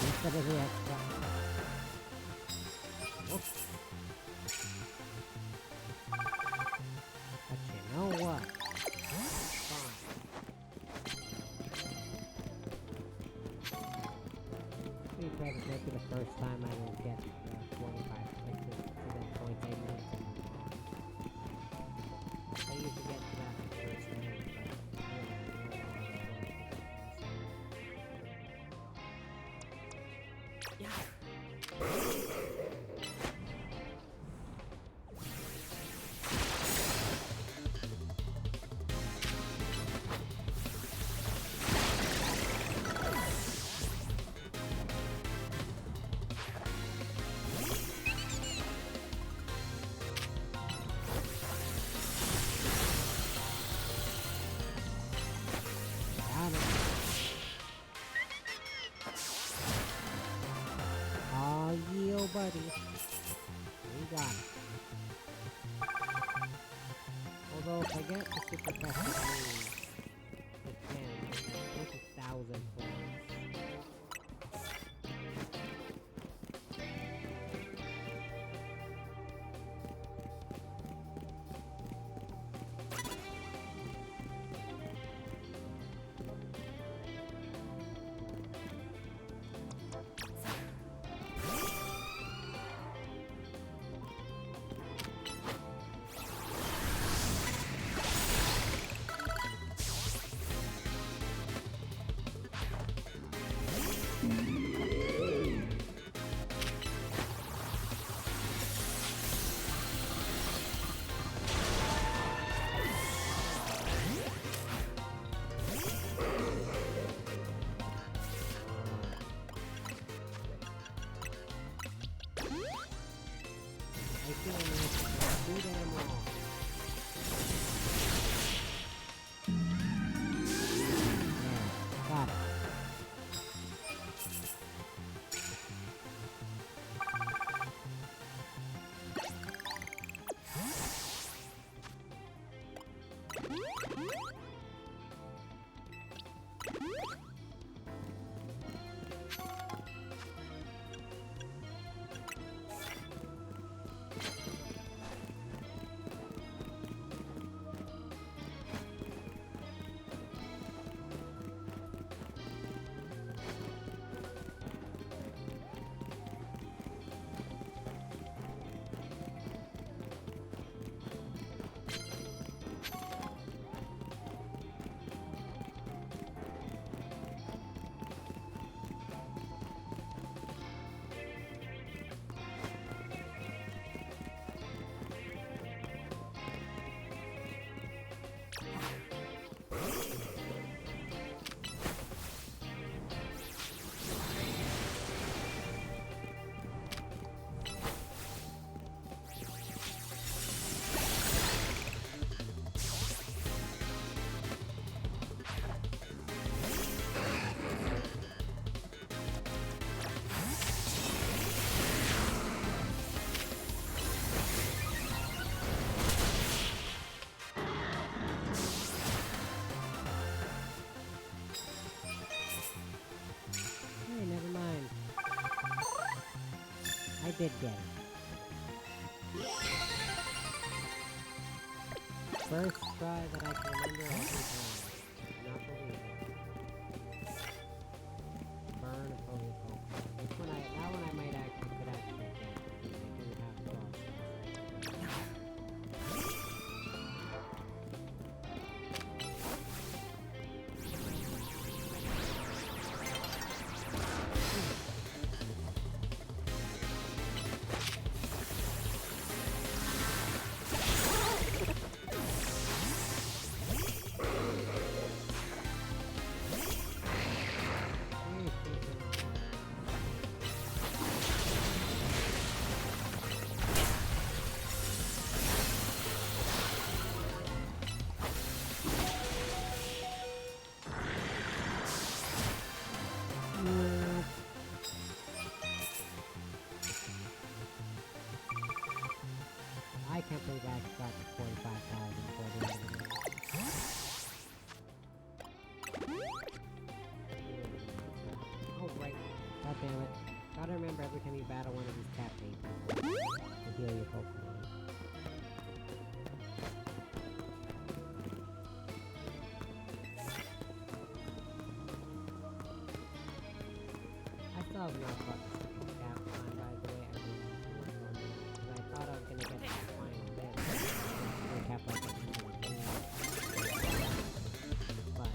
Instead of the extra. Oh. But you know what? Fine. Pretty proud to make it the first time I will get 45 like to that point I need. I usually get to that the first time, but oh, yo, buddy. We got it. Although, if I get the super fast move, it can. It's 1,000 points. did get it. First try that I can remember every time. Not believe it. Burn a Pokeball. This one that one I might actually could actually get. Because I do have frost. I can't believe I got to 45,000 for the end of the Oh, right. God damn it. Gotta remember every time you battle one of these cat people to heal your Pokemon. I still have not got the second cat one, by the way. I really want to work on that. Because I thought I was gonna get that final bit. The cat like at the end of the game. But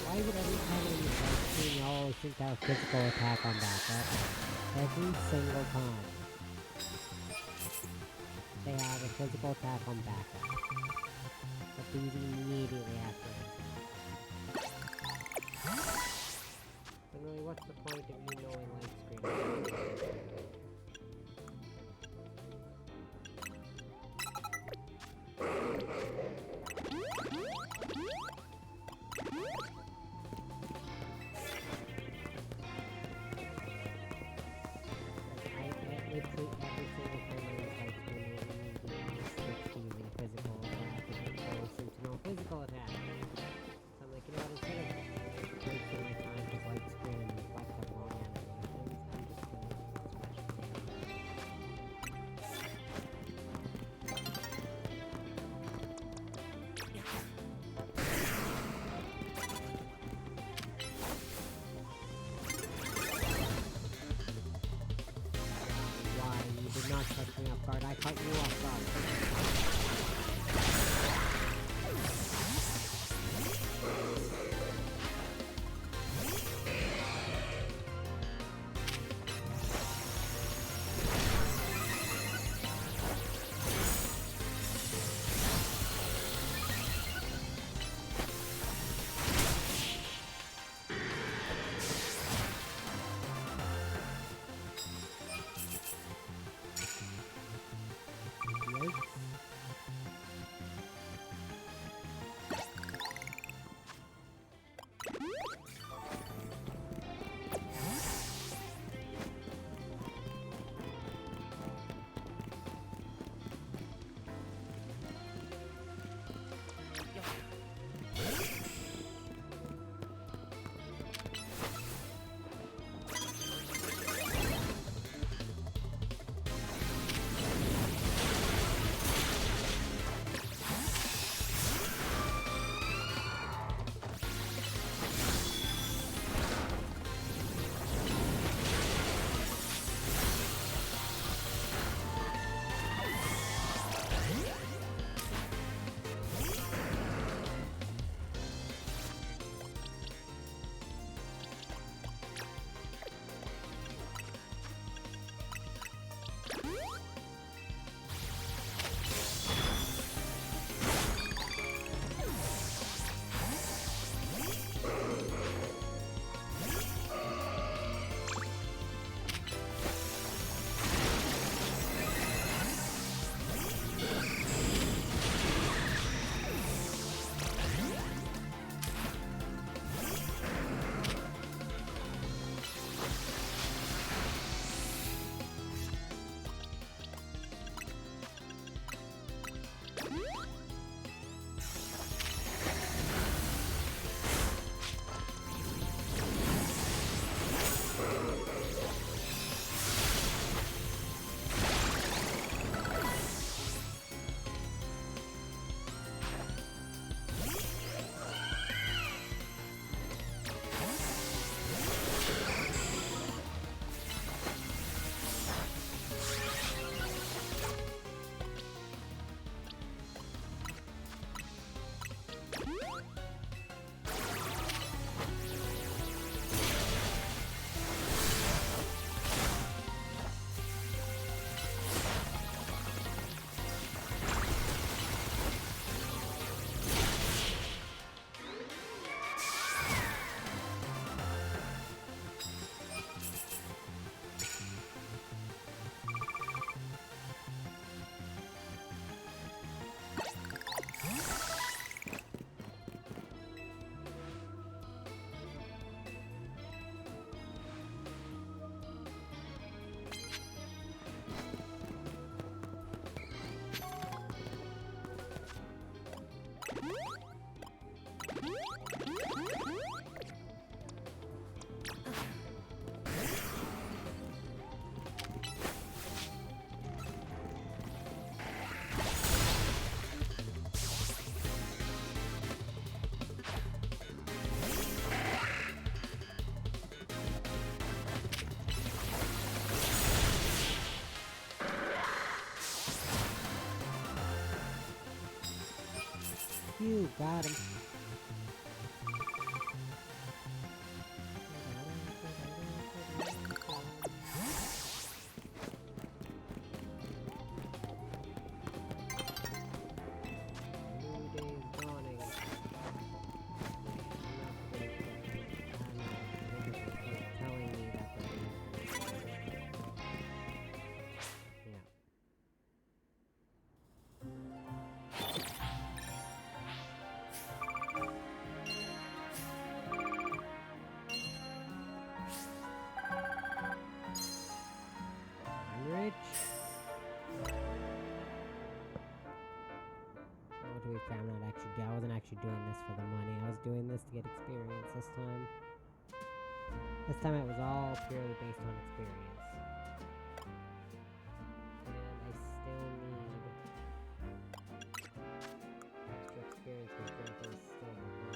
why would every time when you fight team, you always think to have physical attack on backup? Every single time. They have a physical attack on backup. But these immediately after it. But really, what's the point of you knowing light screen? Literally every single time I use light screen, I immediately switch to using physical attack because I always seem to know physical attack. So I'm like, you know what, instead of wasting my time with light screen and reflect on long animations, I'm just gonna switch to Why? You did not catch me off guard. I caught you off guard. You got him. New day is dawning. Telling me that yeah. I'm rich. Oh, to be fair, I wasn't actually doing this for the money. I was doing this to get experience this time. This time it was all purely based on experience. And I still need extra experience because Grandpa is still behind.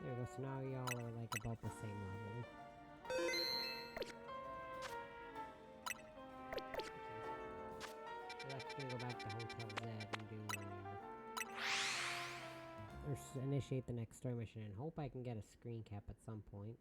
There we go, so now y'all are like about the same level. We're actually gonna go back to Hotel Z and do or initiate the next story mission and hope I can get a screen cap at some point.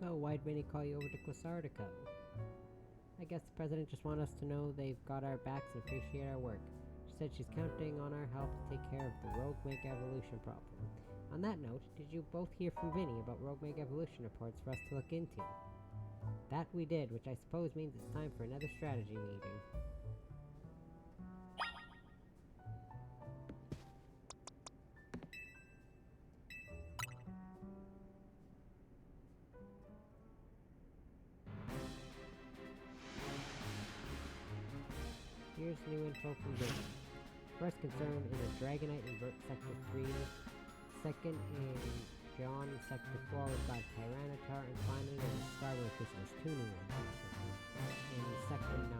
So, why'd Vinny call you over to Quasartico? I guess the president just wants us to know they've got our backs and appreciate our work. She said she's counting on our help to take care of the Rogue Mega Evolution problem. On that note, did you both hear from Vinny about Rogue Mega Evolution reports for us to look into? That we did, which I suppose means it's time for another strategy meeting. Here's new info from Vinny. First concern is a Dragonite in Sector 3. Second in John in Sector 4 we've got Tyranitar, and finally there's a Starway Fist. There's 2 new ones in Sector 9.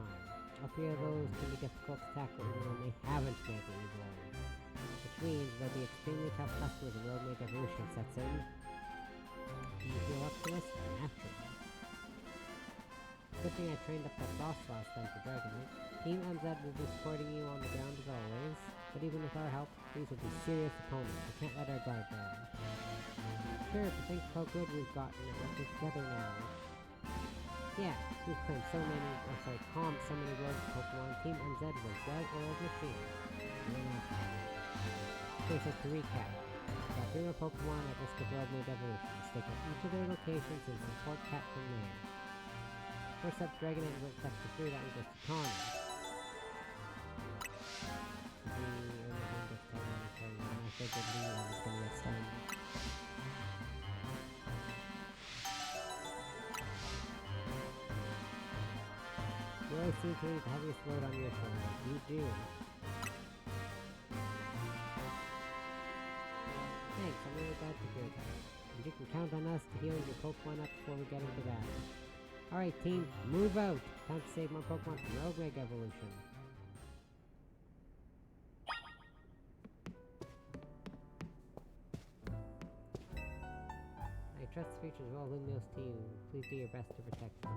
All 3 of those can be difficult to tackle even when they haven't made the evolve. Which means they'll be extremely tough customers when Rogue Mega Evolution sets in. Do you feel up to this? Naturally. Good thing I trained up that boss last time for Dragonite. Team MZ will be supporting you on the ground as always, but even with our help, these will be serious opponents. We can't let our guard down. Sure, but think of how good we've gotten at working together now. Yeah, we've calmed so many rogue Pokemon. Team MZ is a well-oiled machine. Okay, so to recap, we've got 3 more Pokemon at risk of Rogue Mega Evolution. Stick at each of their locations and support Cat from there. First up, Dragonite in Sector 3, that one goes to Connor. I figured Leon was gonna get stunned. You always seem to leave the heaviest load on your shoulders. You do. Thanks, I'm really glad to hear that. And you can count on us to heal your Pokemon up before we get into battle. Alright team, move out! Time to save more Pokemon from Rogue Mega Evolution. I trust the features of all Lumios to you. Please do your best to protect them.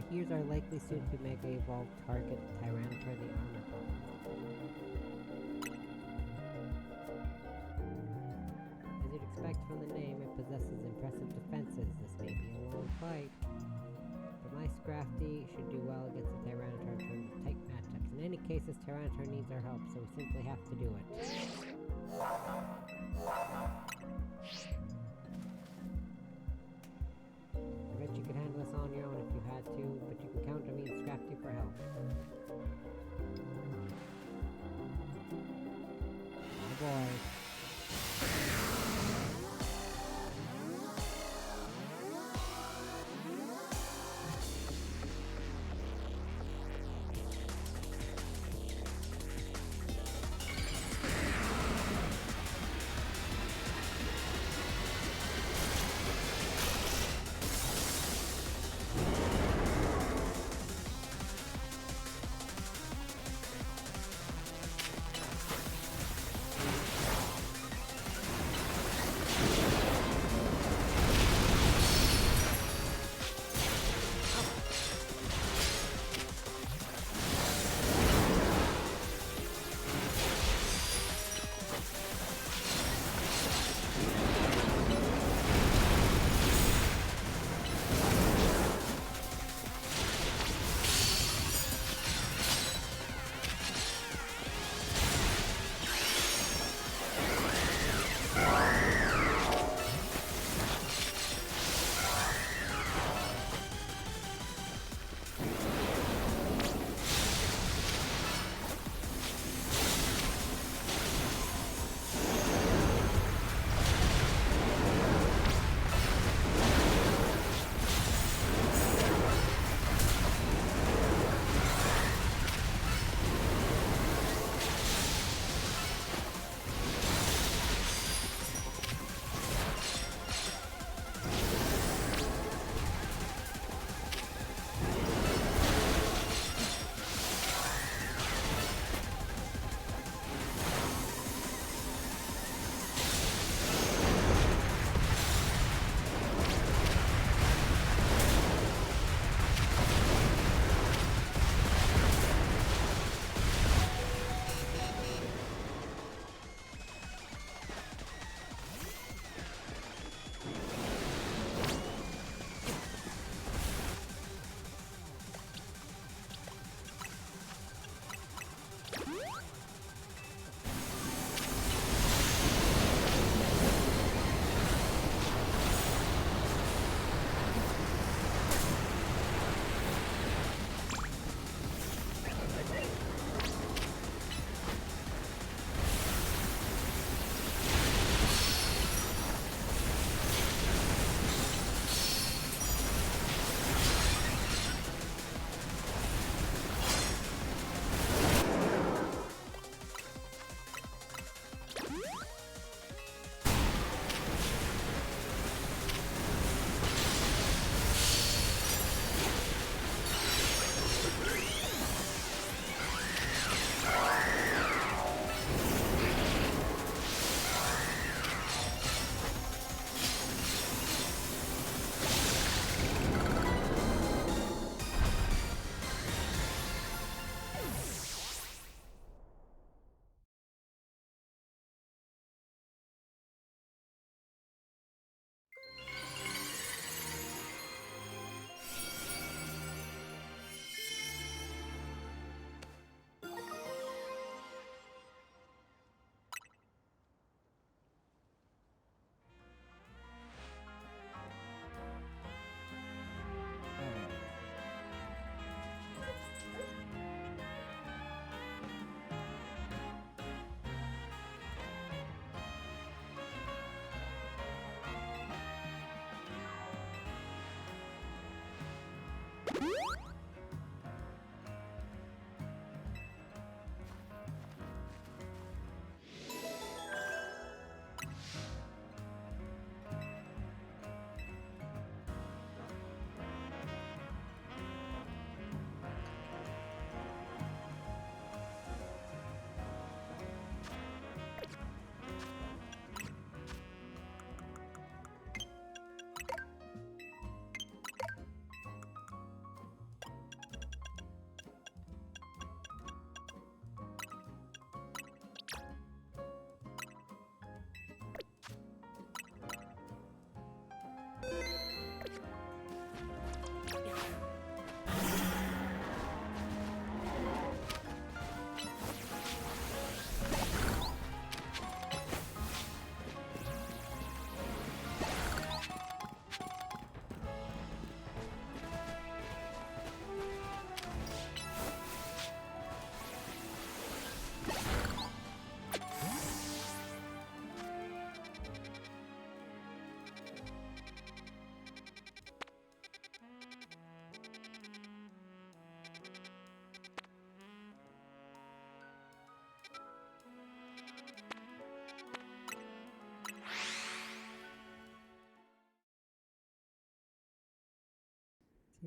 Here's our likely soon-to-be Mega Evolved target, Tyranitar the Armor Pokemon. As you'd expect from the name, it possesses impressive defenses. This may be a long fight, but my Scrafty should do well against the Tyranitar in terms of tight matchups. In any case, this Tyranitar needs our help, so we simply have to do it. I bet you could handle this on your own if you had to, but you can count on me and Scrafty for help. Oh boy.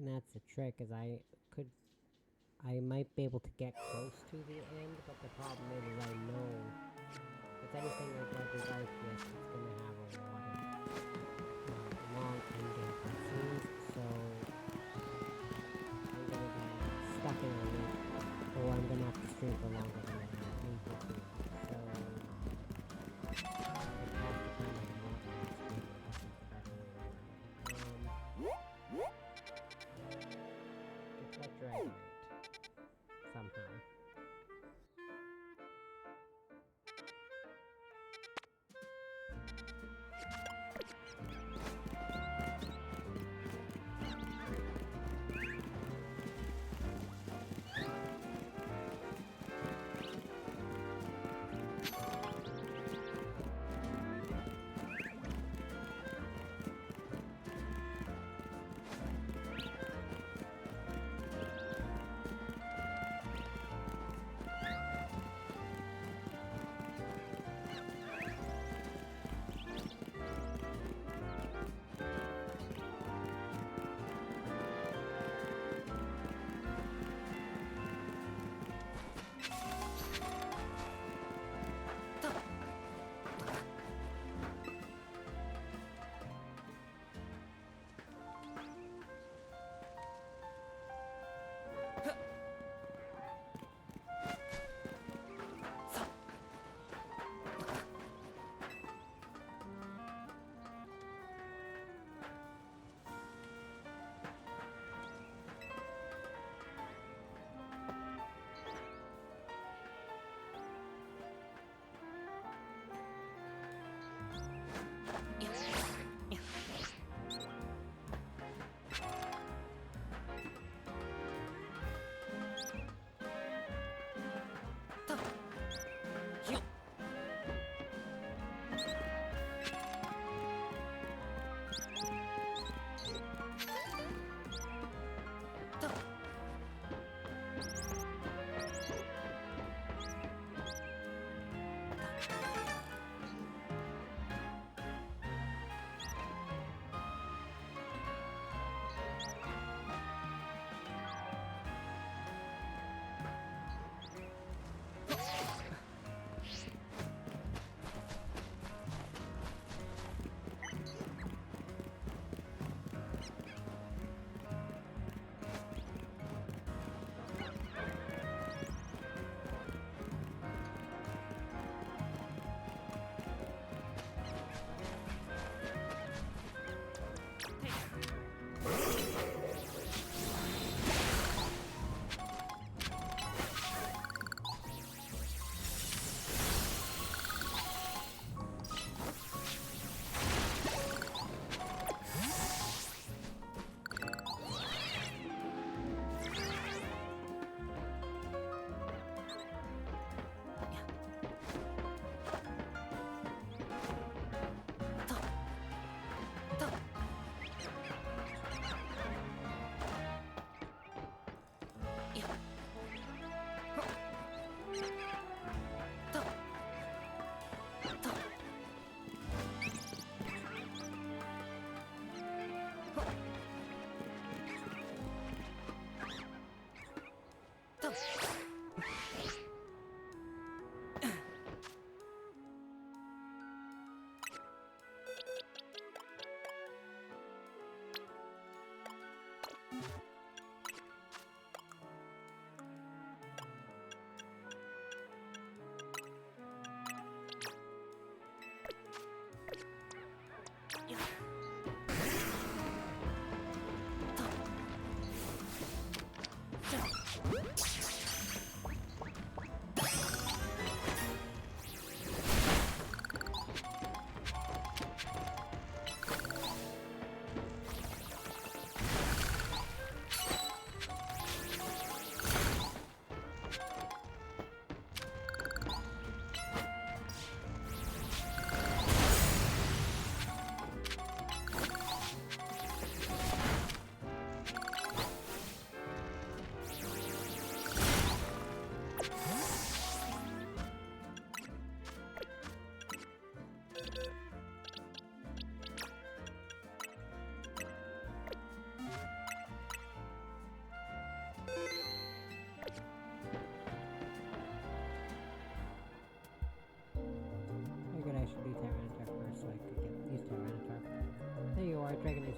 And that's the trick, is I might be able to get close to the end, but the problem is I know with anything like Legends Arceus, it's gonna have a lot of long endgame cutscenes, so I'm gonna be stuck in a loop, or I'm gonna have to stream for longer than I need to. So it has to kind of not be streaming. That's the better way around it. Get that Dragonite somehow.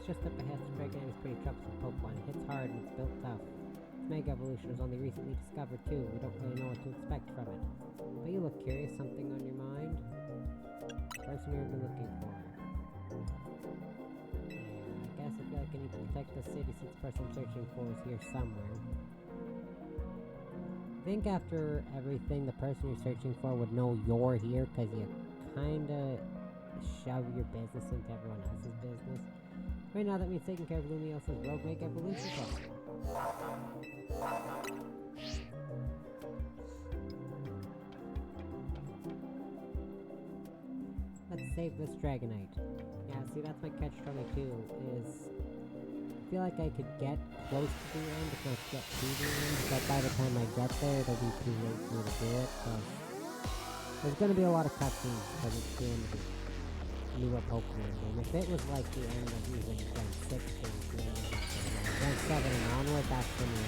It's just up ahead. This Dragonite is pretty troublesome Pokemon. It hits hard and it's built tough. Its Mega Evolution was only recently discovered too. We don't really know what to expect from it. But you look curious. Something on your mind? Person you've been looking for. Yeah, I guess I feel like I need to protect the city since the person I'm searching for is here somewhere. I think after everything, the person you're searching for would know you're here because you kinda shove your business into everyone else's business. Right now, that means taking care of Lumios's Rogue Mega Evolution problem. Let's save this Dragonite. Yeah, see, that's my catch-22, is I feel like I could get close to the end, if not get to the end, but by the time I get there, it'll be too late for me to do it, so there's gonna be a lot of cutscenes, because it's the end of the newer Pokemon game. If it was like the end of even Gen 6 games, Gen 7 and onward, that's when the end.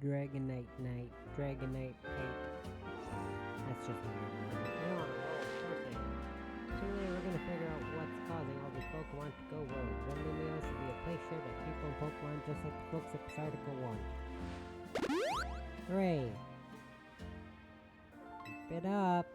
Dragonite night. Dragonite night. That's just weird. We're on a roll. Poor thing. Soon we're gonna figure out what's causing all these Pokemon to go rogue. Dunleos will be a place shared by people and Pokemon just like the folks at this article want. Hooray! Keep it up!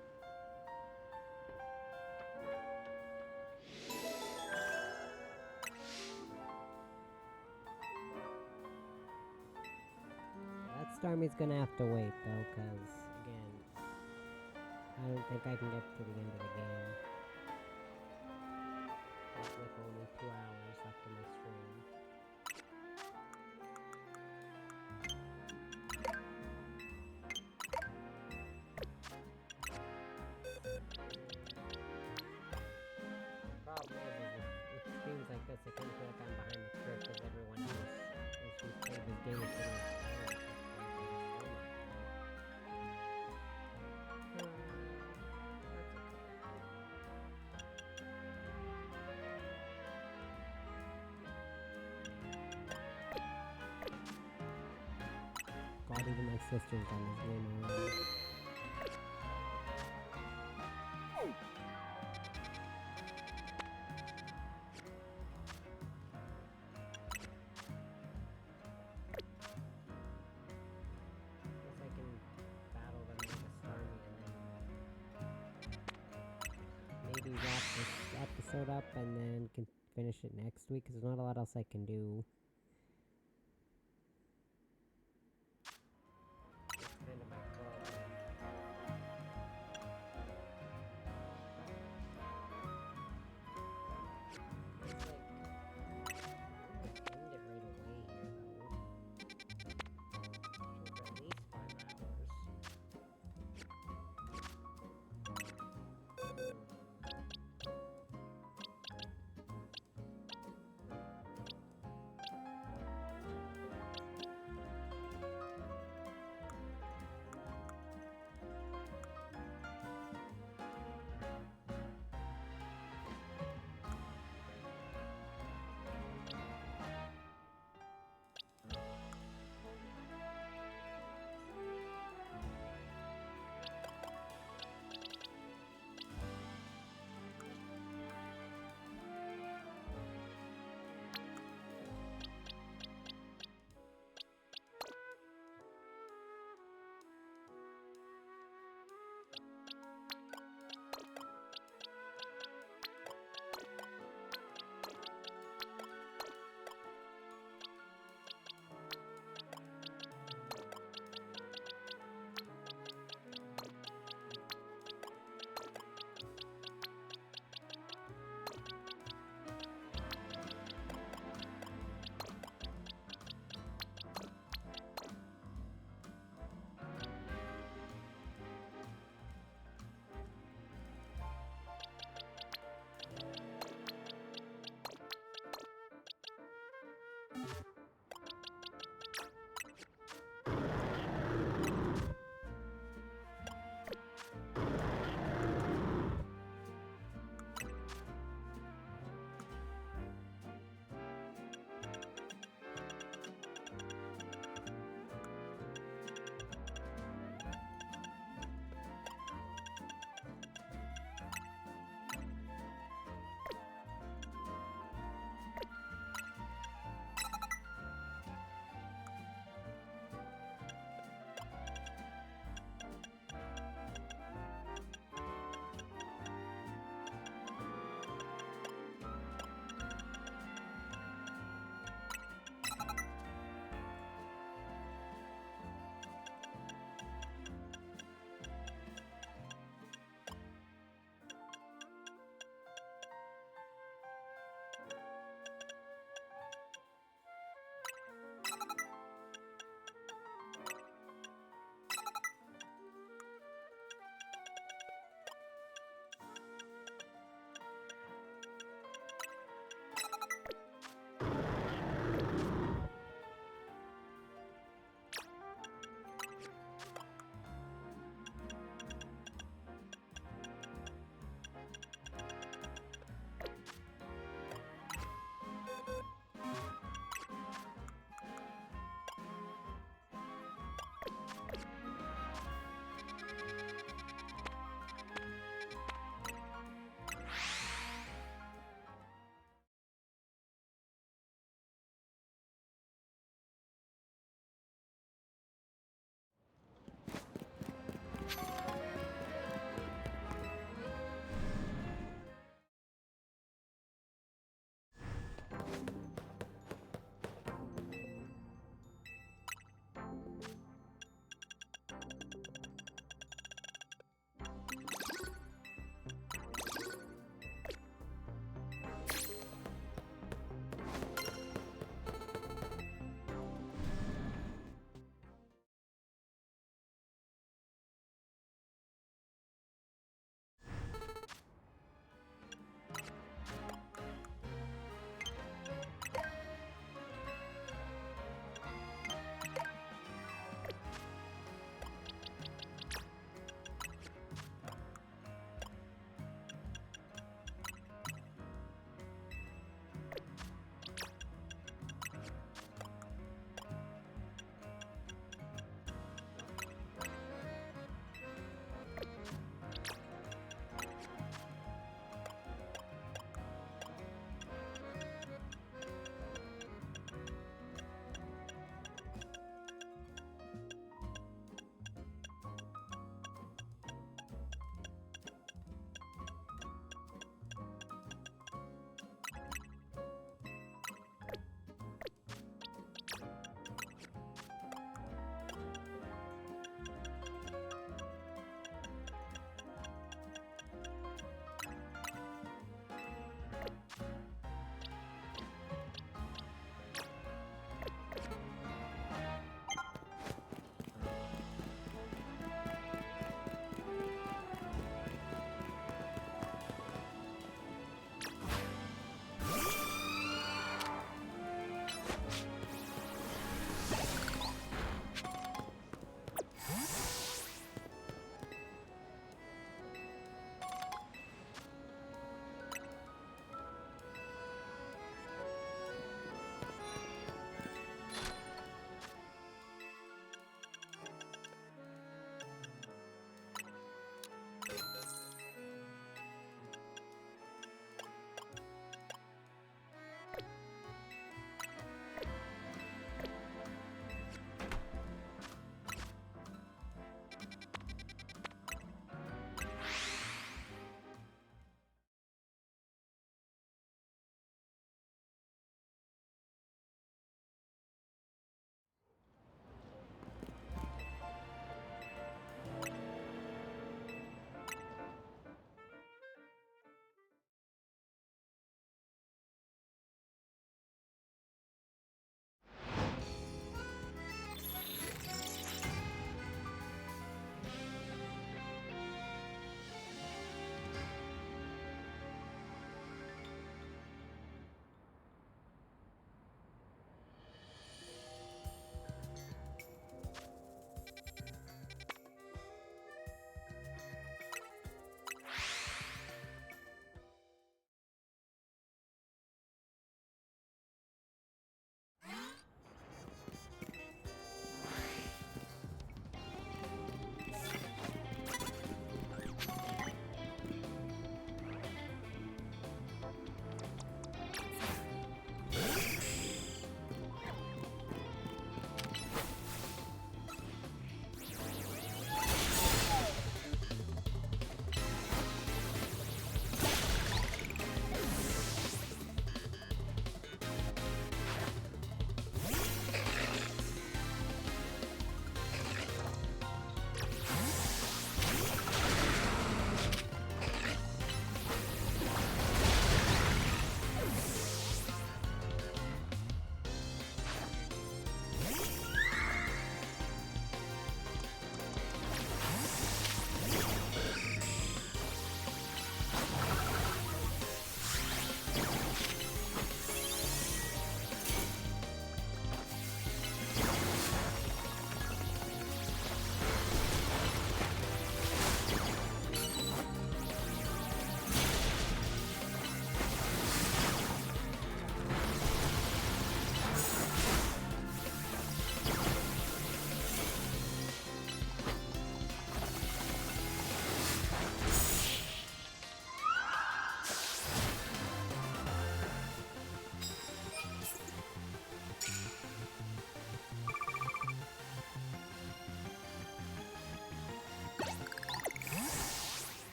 That Starmie's gonna have to wait though, cause again, I don't think I can get to the end of the game. With only 2 hours left in my stream. Problem is with streams like this, I kind of feel like I'm behind the curve because everyone else who's played this game is getting tired. God, even my sister's done this game already. Guess I can battle them with a Starmie and then maybe wrap this episode up and then can finish it next week, because there's not a lot else I can do. Kind of my problem. It's like, end it right away here though. Should for at least 5 hours.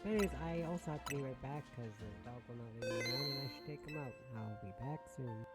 Anyways, I also have to be right back because the dog will not leave me alone and I should take him out. I'll be back soon.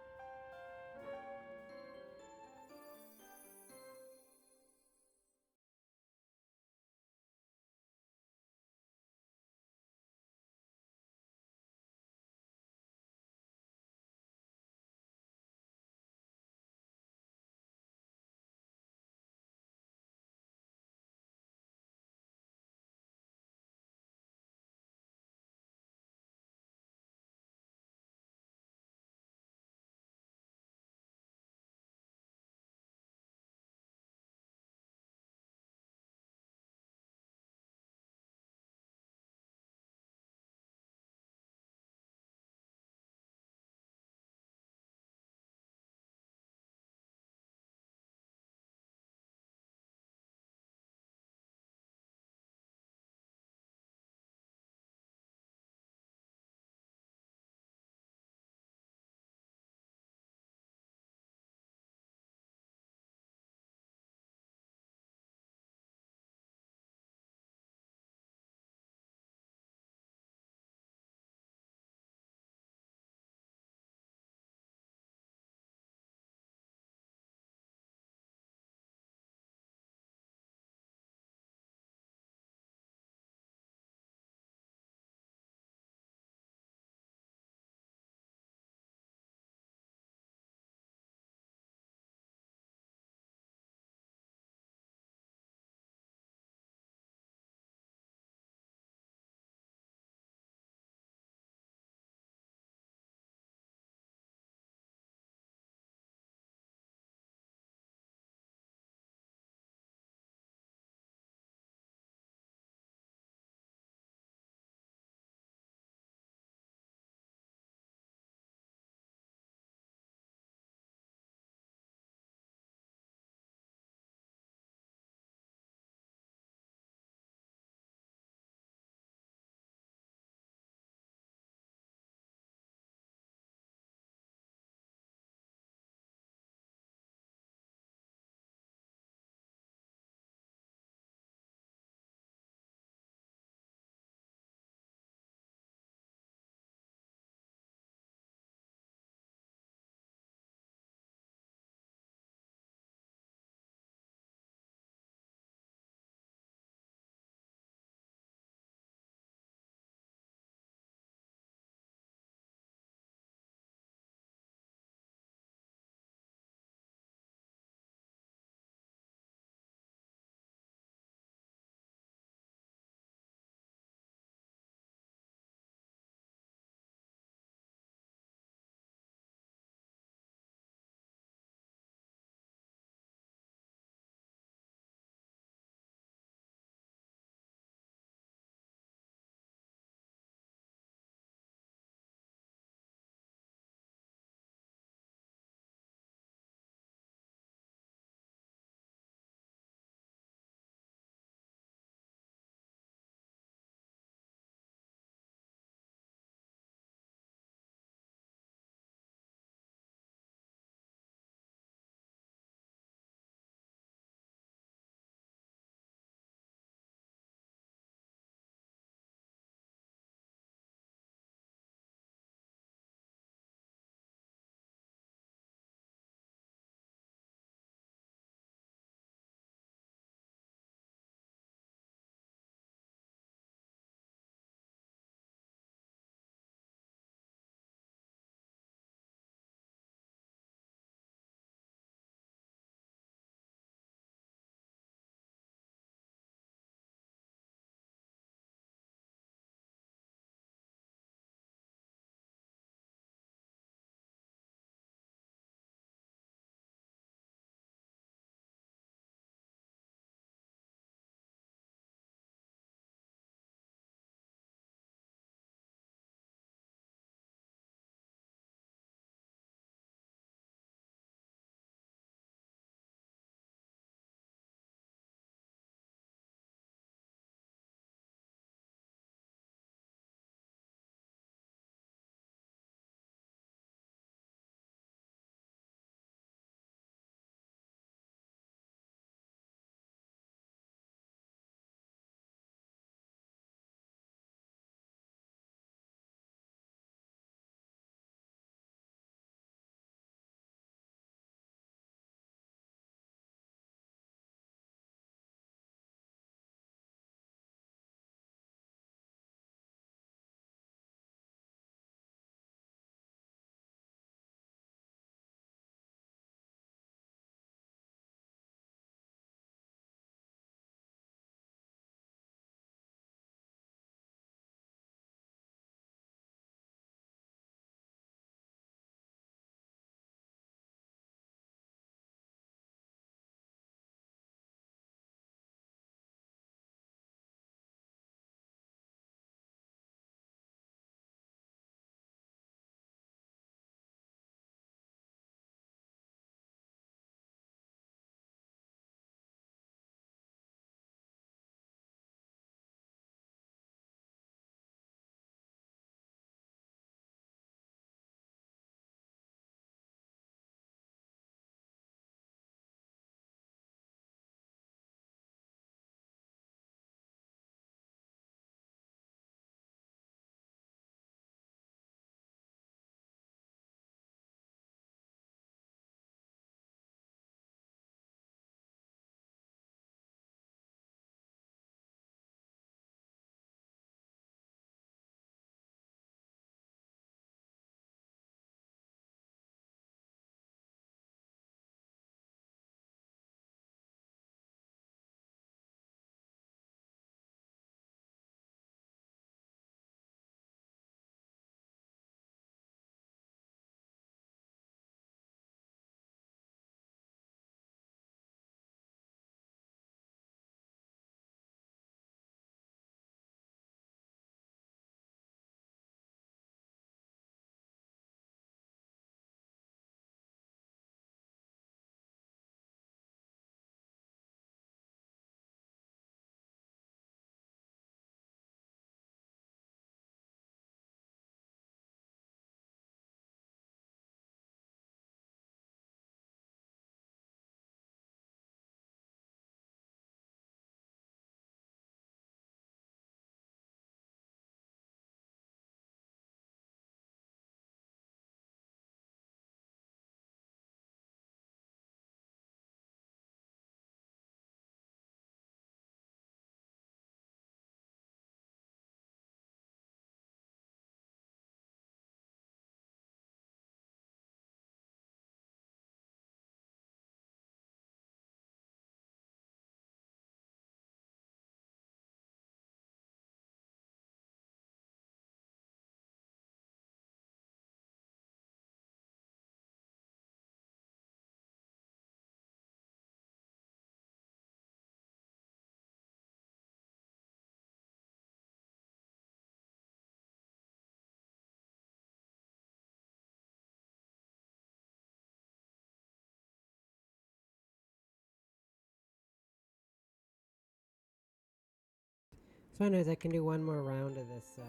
fun is I can do one more round of this grind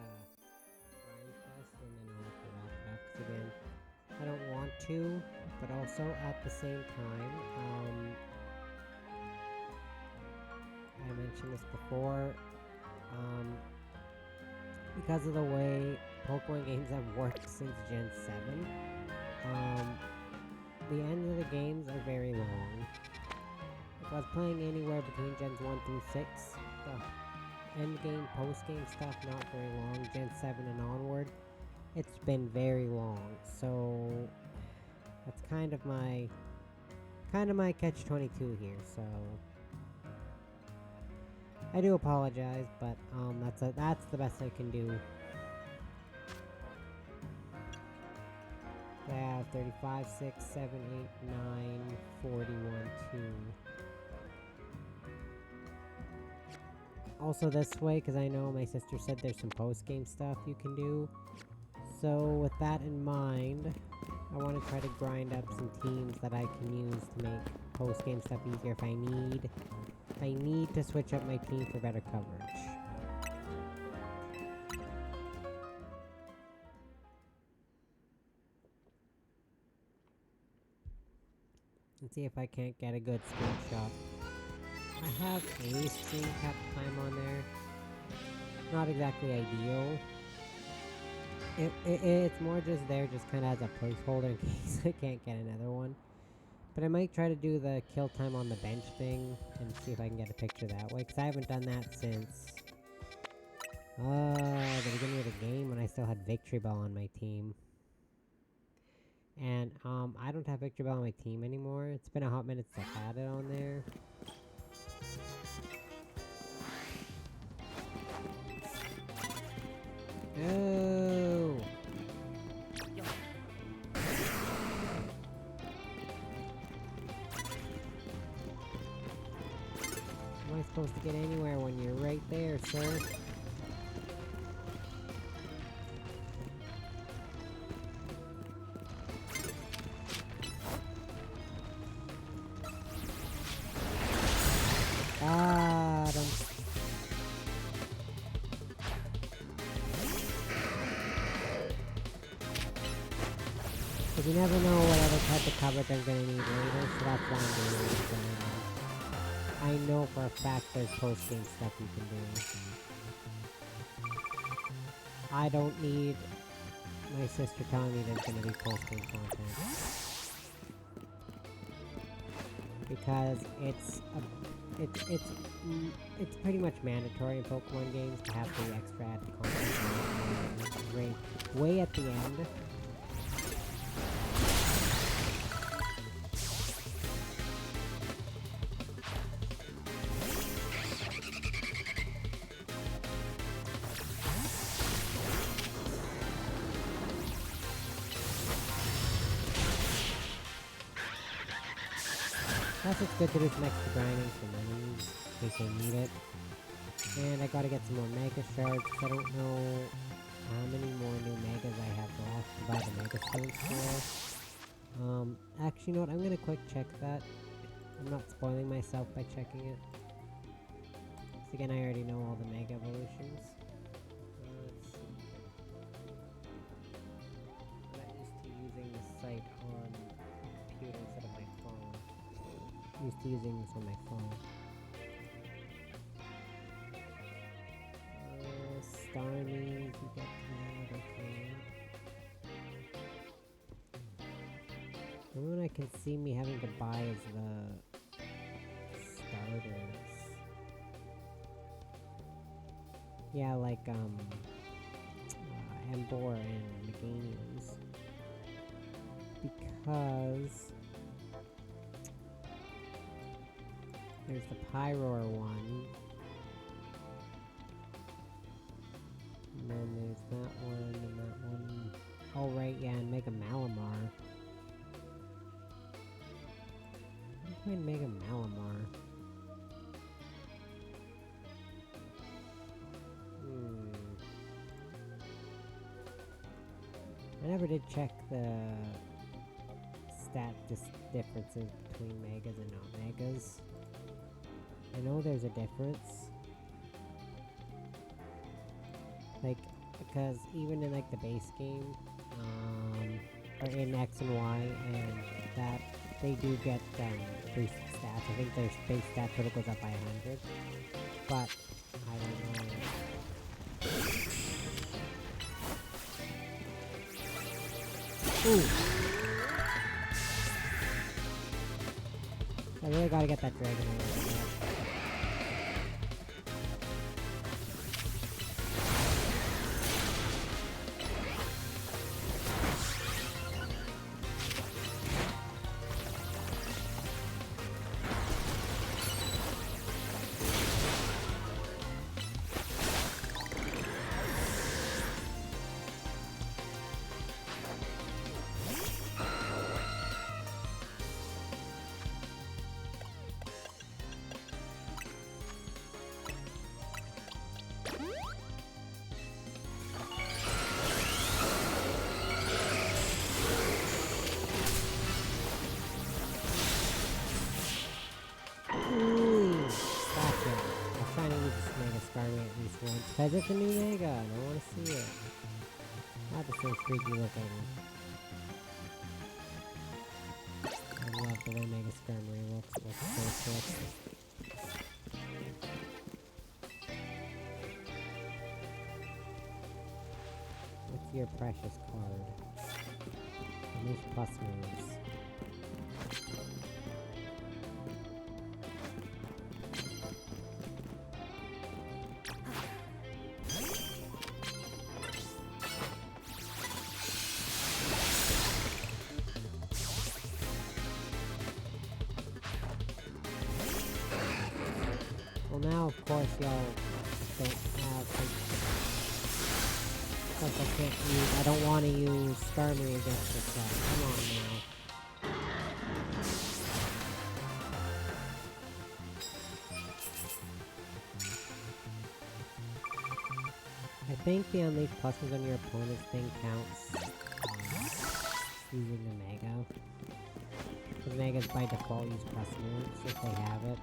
fest and then I'll have to wrap it up. 'Cause again, I don't want to, but also at the same time, I mentioned this before, because of the way Pokemon games have worked since Gen 7, the ends of the games are very long. If I was playing anywhere between Gens 1 through 6, the end game, post game stuff, not very long. Gen 7 and onward, it's been very long. So that's kind of my catch-22 here. So I do apologize, but that's the best I can do. I have 35, 6, 7, 8, 9, 41, 2. Also this way, because I know my sister said there's some post-game stuff you can do. So with that in mind, I want to try to grind up some teams that I can use to make post-game stuff easier if I need to switch up my team for better coverage. Let's see if I can't get a good screenshot. I have a screen cap time on there. Not exactly ideal. It's more just there, just kind of as a placeholder in case I can't get another one. But I might try to do the kill time on the bench thing and see if I can get a picture that way. Because I haven't done that since the beginning of the game when I still had Victory Bell on my team. And I don't have Victory Bell on my team anymore. It's been a hot minute since I've had it on there. No! How am I supposed to get anywhere when you're right there, sir? Got him. Because you never know what other type of cover they're gonna need later, so that's why I'm doing this right now. I know for a fact there's post-game stuff you can do. I don't need my sister telling me there's gonna be post-game content. Because it's pretty much mandatory in Pokemon games to have the extra added content way at the end. Plus it's good to do some extra grinding for money in case I need it. And I gotta get some more Mega Shards. I don't know how many more new Megas I have left to buy the Mega Stones for. Actually, you know what? I'm gonna quick check that. I'm not spoiling myself by checking it. So again, I already know all the Mega Evolutions. Let's see. I'm not used to using this site on computer instead of my phone. I'm used to using this on my phone. Starmies, you get that, okay. The only one I can see me having to buy is the starters. Yeah, like, Embor and Meganiums. Because there's the Pyroar one. And then there's that one and that one. Oh right, yeah, and Mega Malamar. Let's find Mega Malamar. I never did check the stat differences between Megas and non-Megas. I know there's a difference. Like, because even in like the base game, or in X and Y, and that they do get boosted stats. I think their base stat total goes up by 100, but I don't know. Ooh. I really gotta get that dragon over. Because it's a new Mega, and I want to see it. Not the same freaky looking. I love the way Mega Skirmery looks. It looks so sick. What's your precious card? Unleash plus moves. Well, now, of course, y'all don't have, because I can't use, I don't want to use Skirmery against this guy. Come on now. I think the Unleash pluses on your opponent's thing counts using the Mega. Because Megas by default use plus moves if they have it.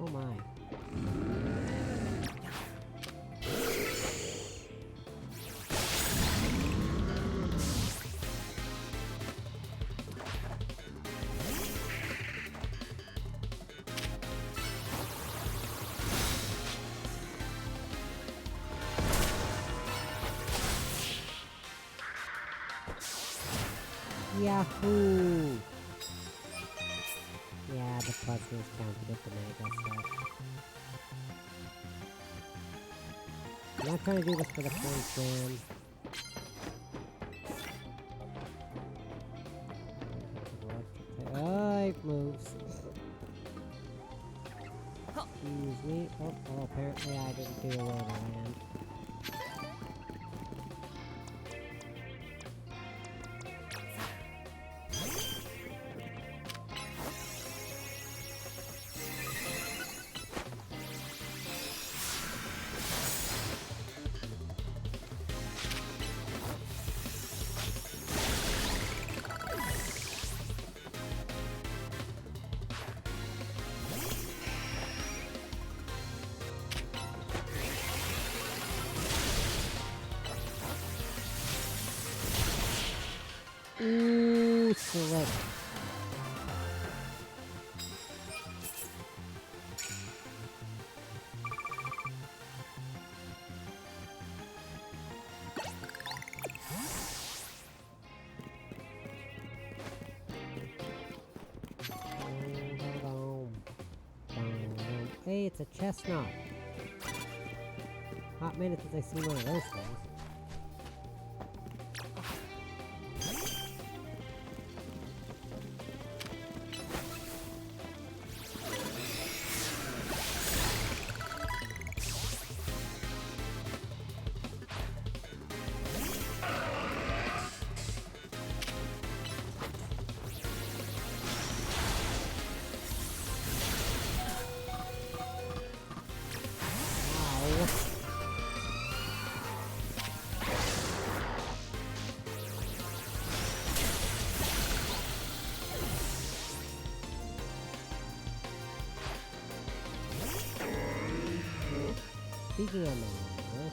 Oh my. Yahoo! Yeah, the plus is counted with the Mega stuff. I'm not trying to do this for the points, man. Oh, it moves. Excuse me. Oh, apparently I didn't do a load of land. Ooh, select. Hey, it's a chestnut. Hot minute since I seen one of those things. speaking of mana, no.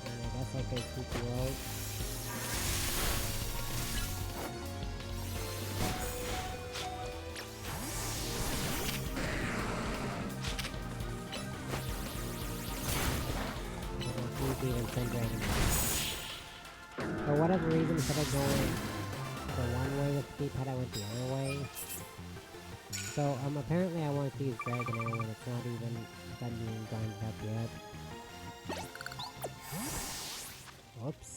And I guess I could keep the road. Even send dragon. For whatever reason, instead of going the one way with the D-pad, I went the other way. So, apparently I wanted to use Dragon Arrow when it's not even done being grinded up yet. Whoops.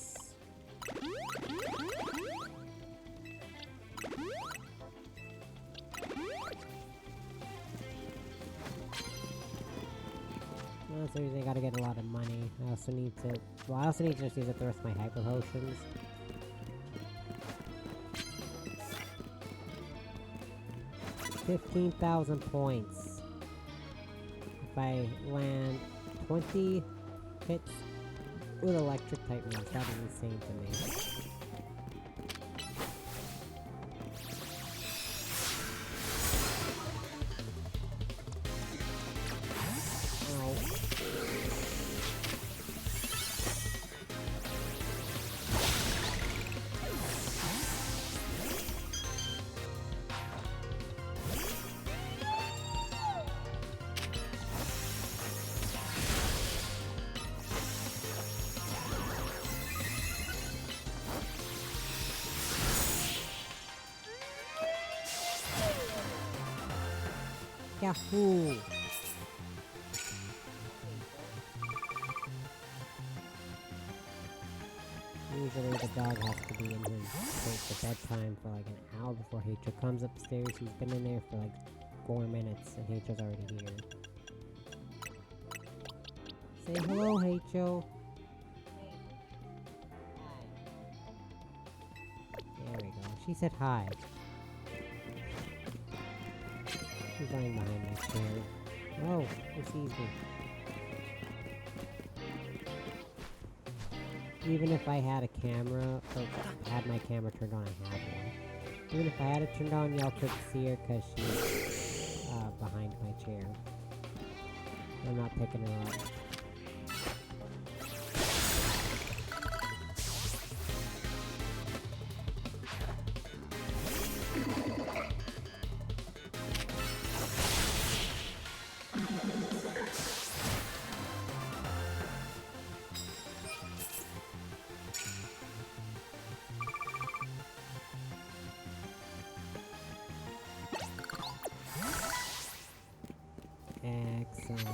Well, so I gotta get a lot of money. I also need to just use up the rest of my hyper potions. $15,000 points. If I land 20 hits with electric type moves, that is insane to me. Yahoo! Usually the dog has to be in his crate for bedtime for like an hour before Heicho comes upstairs. He's been in there for like 4 minutes and Heicho's already here. Say hello, Heicho. There we go. She said hi. She's lying behind my chair. Oh, he sees me. Even if I had a camera, or had my camera turned on, I had one. Even if I had it turned on, y'all could see her because she's behind my chair. I'm not picking her up. Excellent.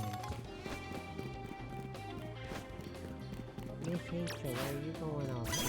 Miss Heicho, where are you going off to?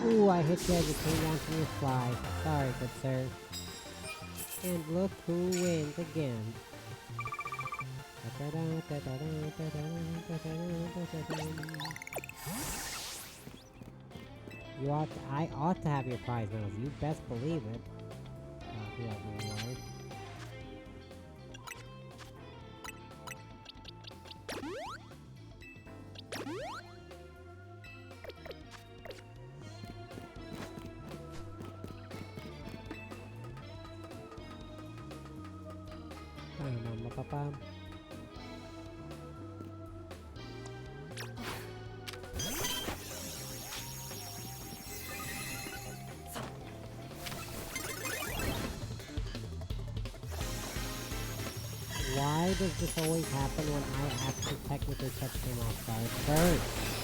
Ooh, I hit you as you came down from your fly. Sorry, good sir. And look who wins again. I ought to have your prize medals. You best believe it. Whoever you are. Papa. does this always happen when I actually technically catch them off guard first?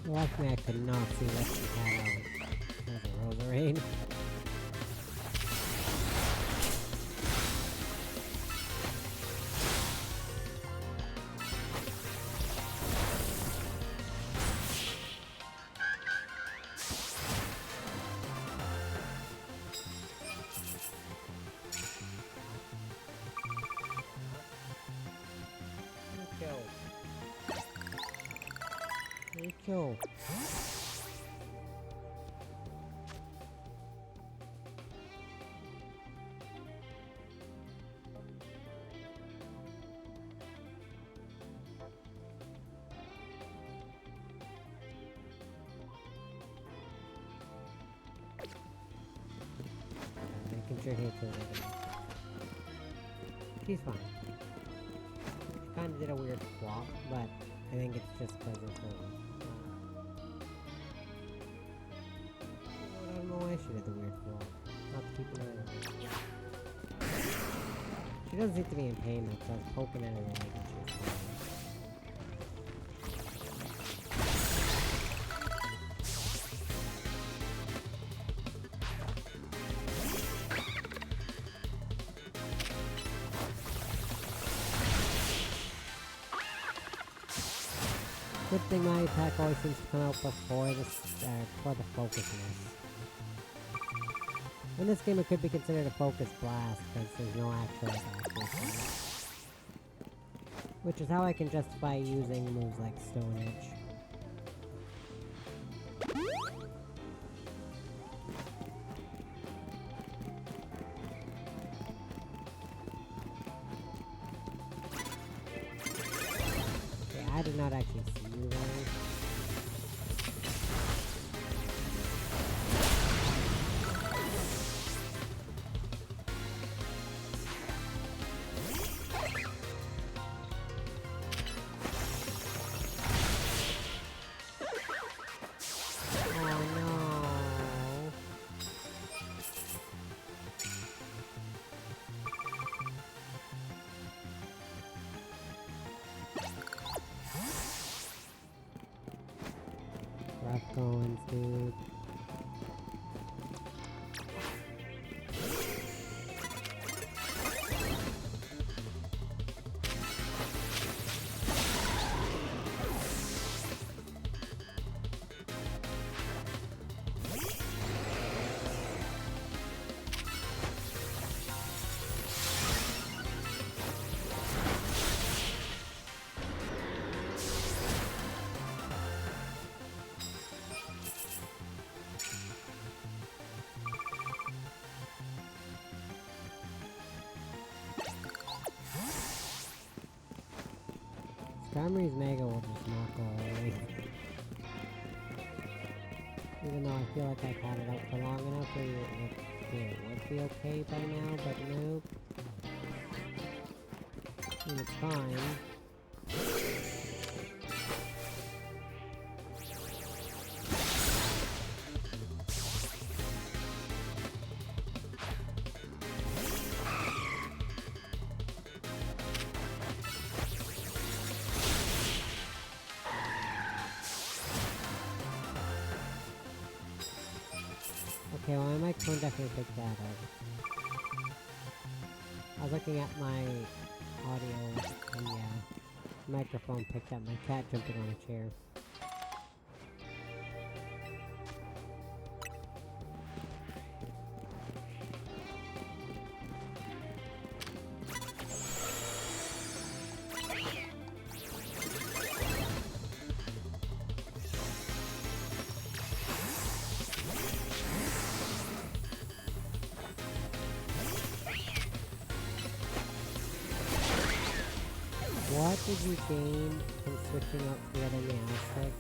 Luckily I could not see what she had on. There's a Roserade. Rico. Making sure he's living. She's fine. She kinda did a weird flop, but I think it's just because of her. I don't know why she did the weird flop. Not keeping her around. She doesn't seem to be in pain though, because I was poking at her leg and she was fine. Good thing my attack always seems to come out before the focus miss. In this game it could be considered a focus blast because there's no actual accuracy. Which is how I can justify using moves like Stone Edge. Okay, I did not actually see you there. Rough goings, dude. Skarmory's Mega will just not go away. Even though I feel like I've had it out for long enough where it would be okay by now, but nope. I mean, it's fine. Okay, well, my microphone definitely picked that up. I was looking at my audio, and yeah, microphone picked up my cat jumping on a chair. What did you gain from switching out to the other Meowstic?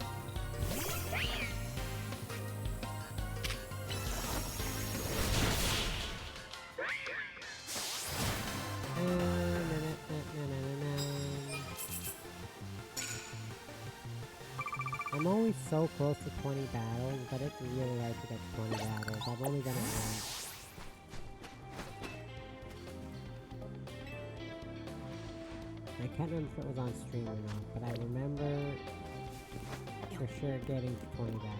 I'm always so close to 20 battles, but it's really hard to get 20 battles. I've only done it once. I can't remember if it was on stream or not, but I remember for sure getting to 20 battles.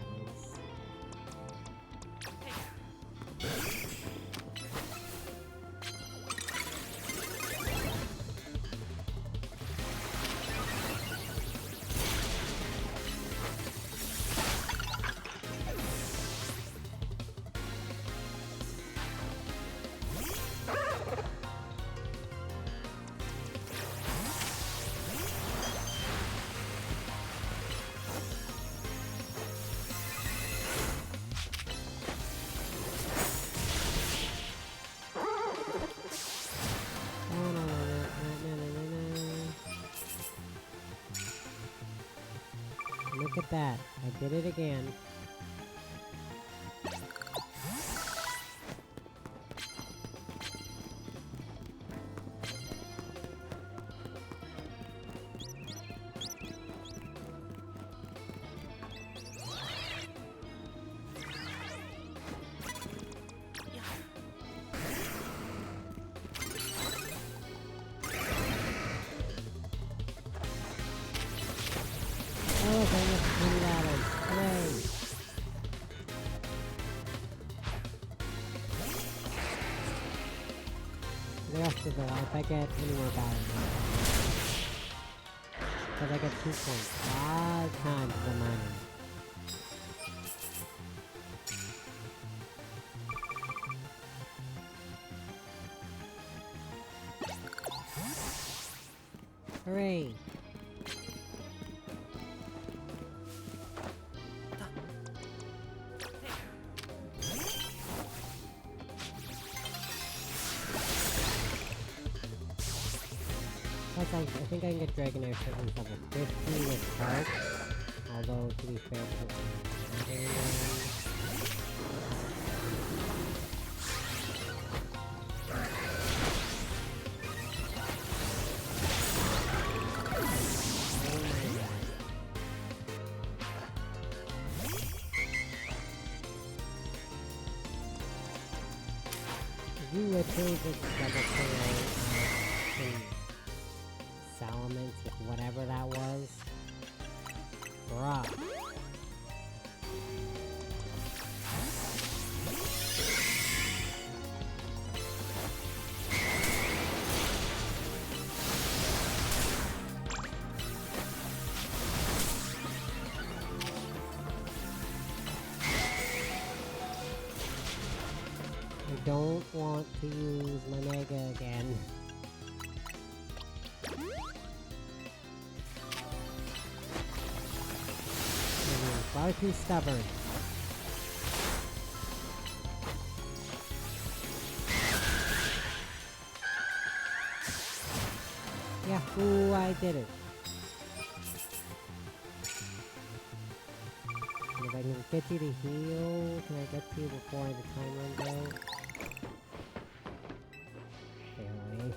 Look at that. I did it again. Oh, look, I got 20 battles. Hooray! The rest of the life, I get any more battles. Because I get 2.5 times the money. Hooray! Plus, I think I can get Dragonair shipments level 50 with parts. Although, to be fair, you literally just double kill Salamence with whatever that was. Bruh. I don't want to use my Mega again. Probably too stubborn. Yahoo! I did it. I can get you to heal. Can I get to you before the time runs out? Barely.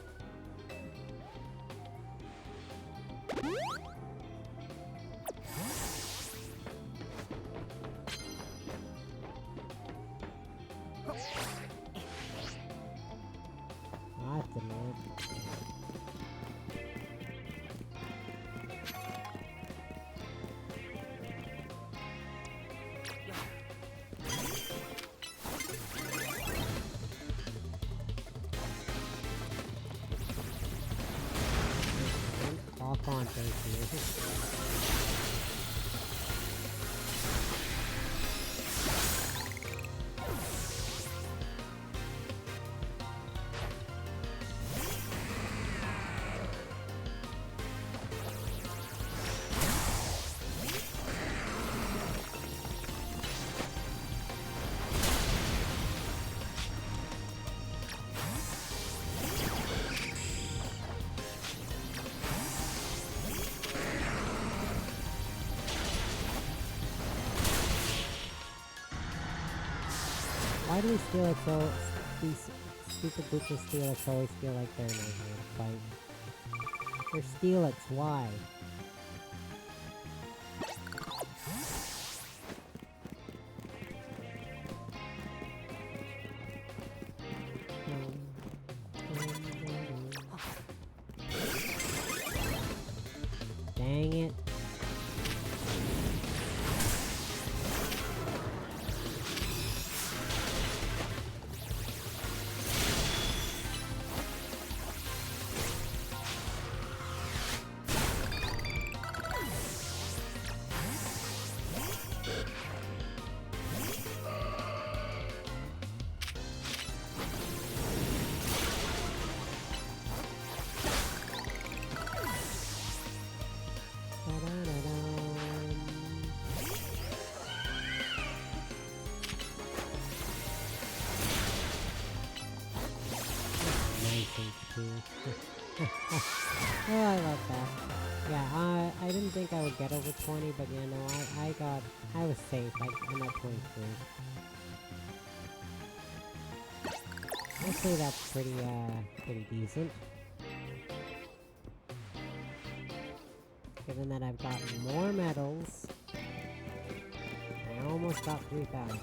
That didn't work. All on, thank you. Why do these Steelix so... These stupid bitches Steelix always feel like they're in a fight? They're Steelix, why? Dang it. Oh, I love that. Yeah, I didn't think I would get over 20, but you know, I was safe. I'm at 23. I'd say that's pretty decent. Given that I've got more medals, I almost got 3,000.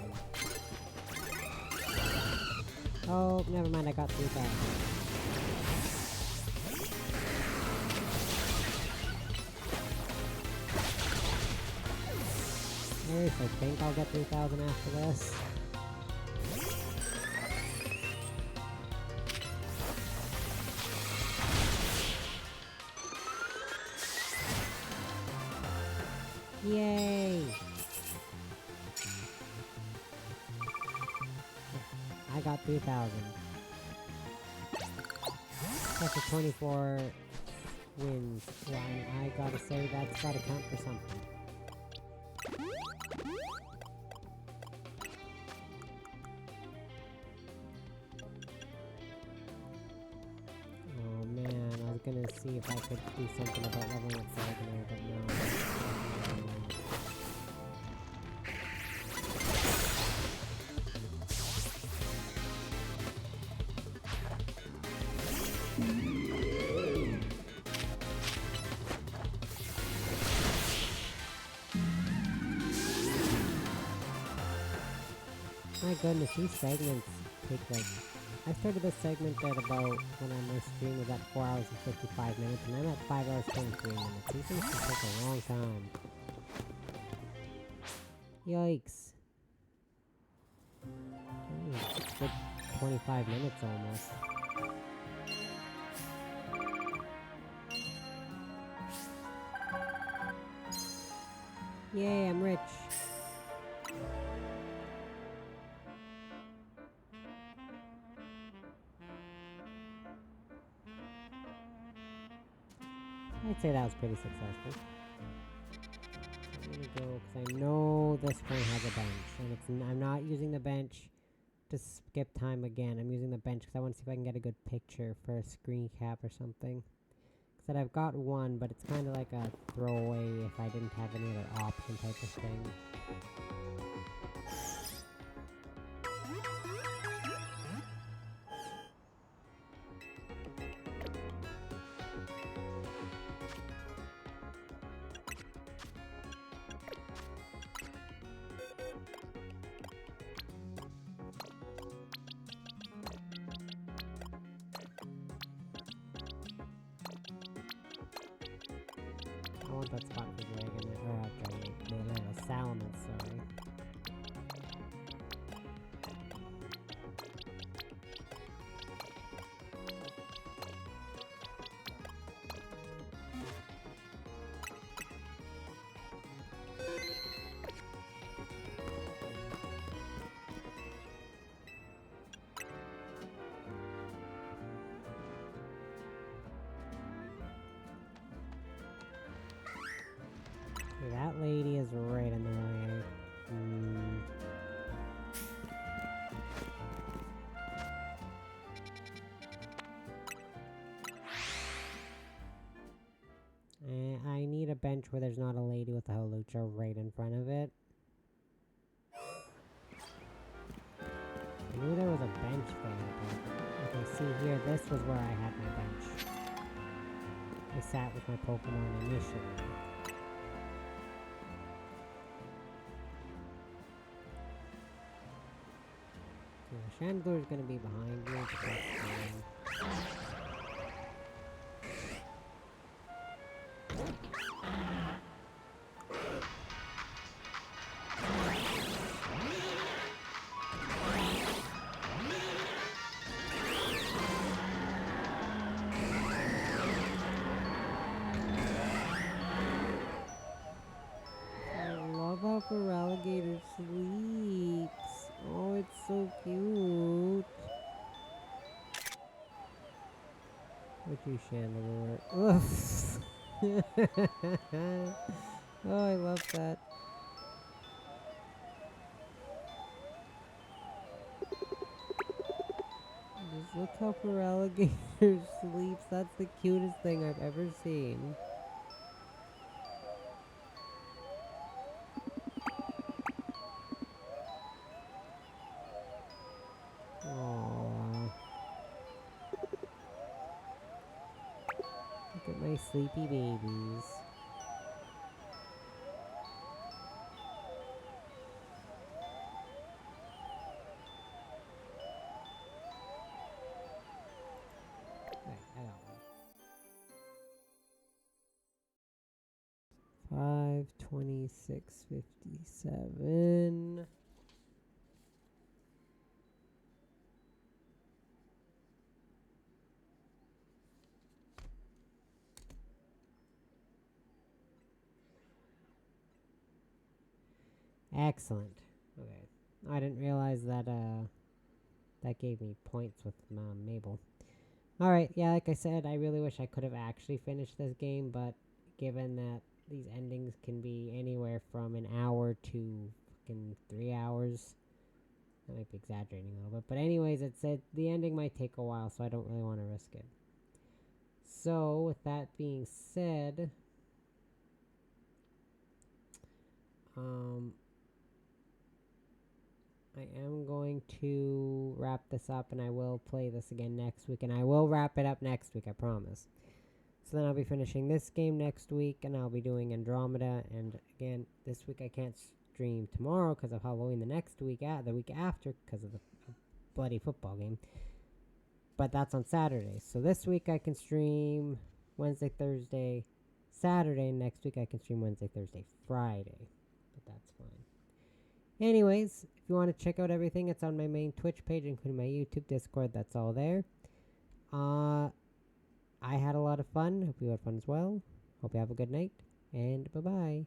Oh, never mind, I got 3,000. I think I'll get 3,000 after this. Yay! I got 3,000. That's a 24 wins. Yeah, I gotta say that's gotta count for something. Oh man, I was gonna see if I could do something about leveling up Dragonair, but no. My goodness, these segments take like... I started this segment at about, when my stream was at 4 hours and 55 minutes, and I'm at 5 hours 23 minutes. These things can take a long time. Yikes. It's a good 25 minutes almost. Yay, I'm rich. I'd say that was pretty successful. I'm gonna go, because I know this one has a bench, and I'm not using the bench to skip time again. I'm using the bench because I want to see if I can get a good picture for a screen cap or something. Because I've got one, but it's kind of like a throwaway if I didn't have any other option type of thing. I want that spot for dragon, or salmon, sorry. Okay, that lady is right in the way. I need a bench where there's not a lady with a holucha right in front of it. I knew there was a bench there, but okay, see here, this was where I had my bench. I sat with my Pokemon initially. So the Chandler is gonna be behind me, but that's fine. Upper alligator sleeps. Oh, it's so cute. What you chandelier? Oh, I love that. Just look how her alligator sleeps. That's the cutest thing I've ever seen. Aww. Look at my sleepy babies. Right, I got one. 5:26:57. Excellent. Okay. I didn't realize that that gave me points with Mabel. Alright, yeah, like I said, I really wish I could have actually finished this game, but given that these endings can be anywhere from an hour to fucking 3 hours, I might be exaggerating a little bit, but anyways, it said the ending might take a while, so I don't really want to risk it. So, with that being said, I am going to wrap this up, and I will play this again next week, and I will wrap it up next week, I promise. So then I'll be finishing this game next week, and I'll be doing Andromeda, and again, this week I can't stream tomorrow because of Halloween, the next week, the week after, because of the bloody football game. But that's on Saturday. So this week I can stream Wednesday, Thursday, Saturday, and next week I can stream Wednesday, Thursday, Friday. But that's fine. Anyways, if you want to check out everything, it's on my main Twitch page, including my YouTube, Discord. That's all there. I had a lot of fun. Hope you had fun as well. Hope you have a good night, and bye-bye.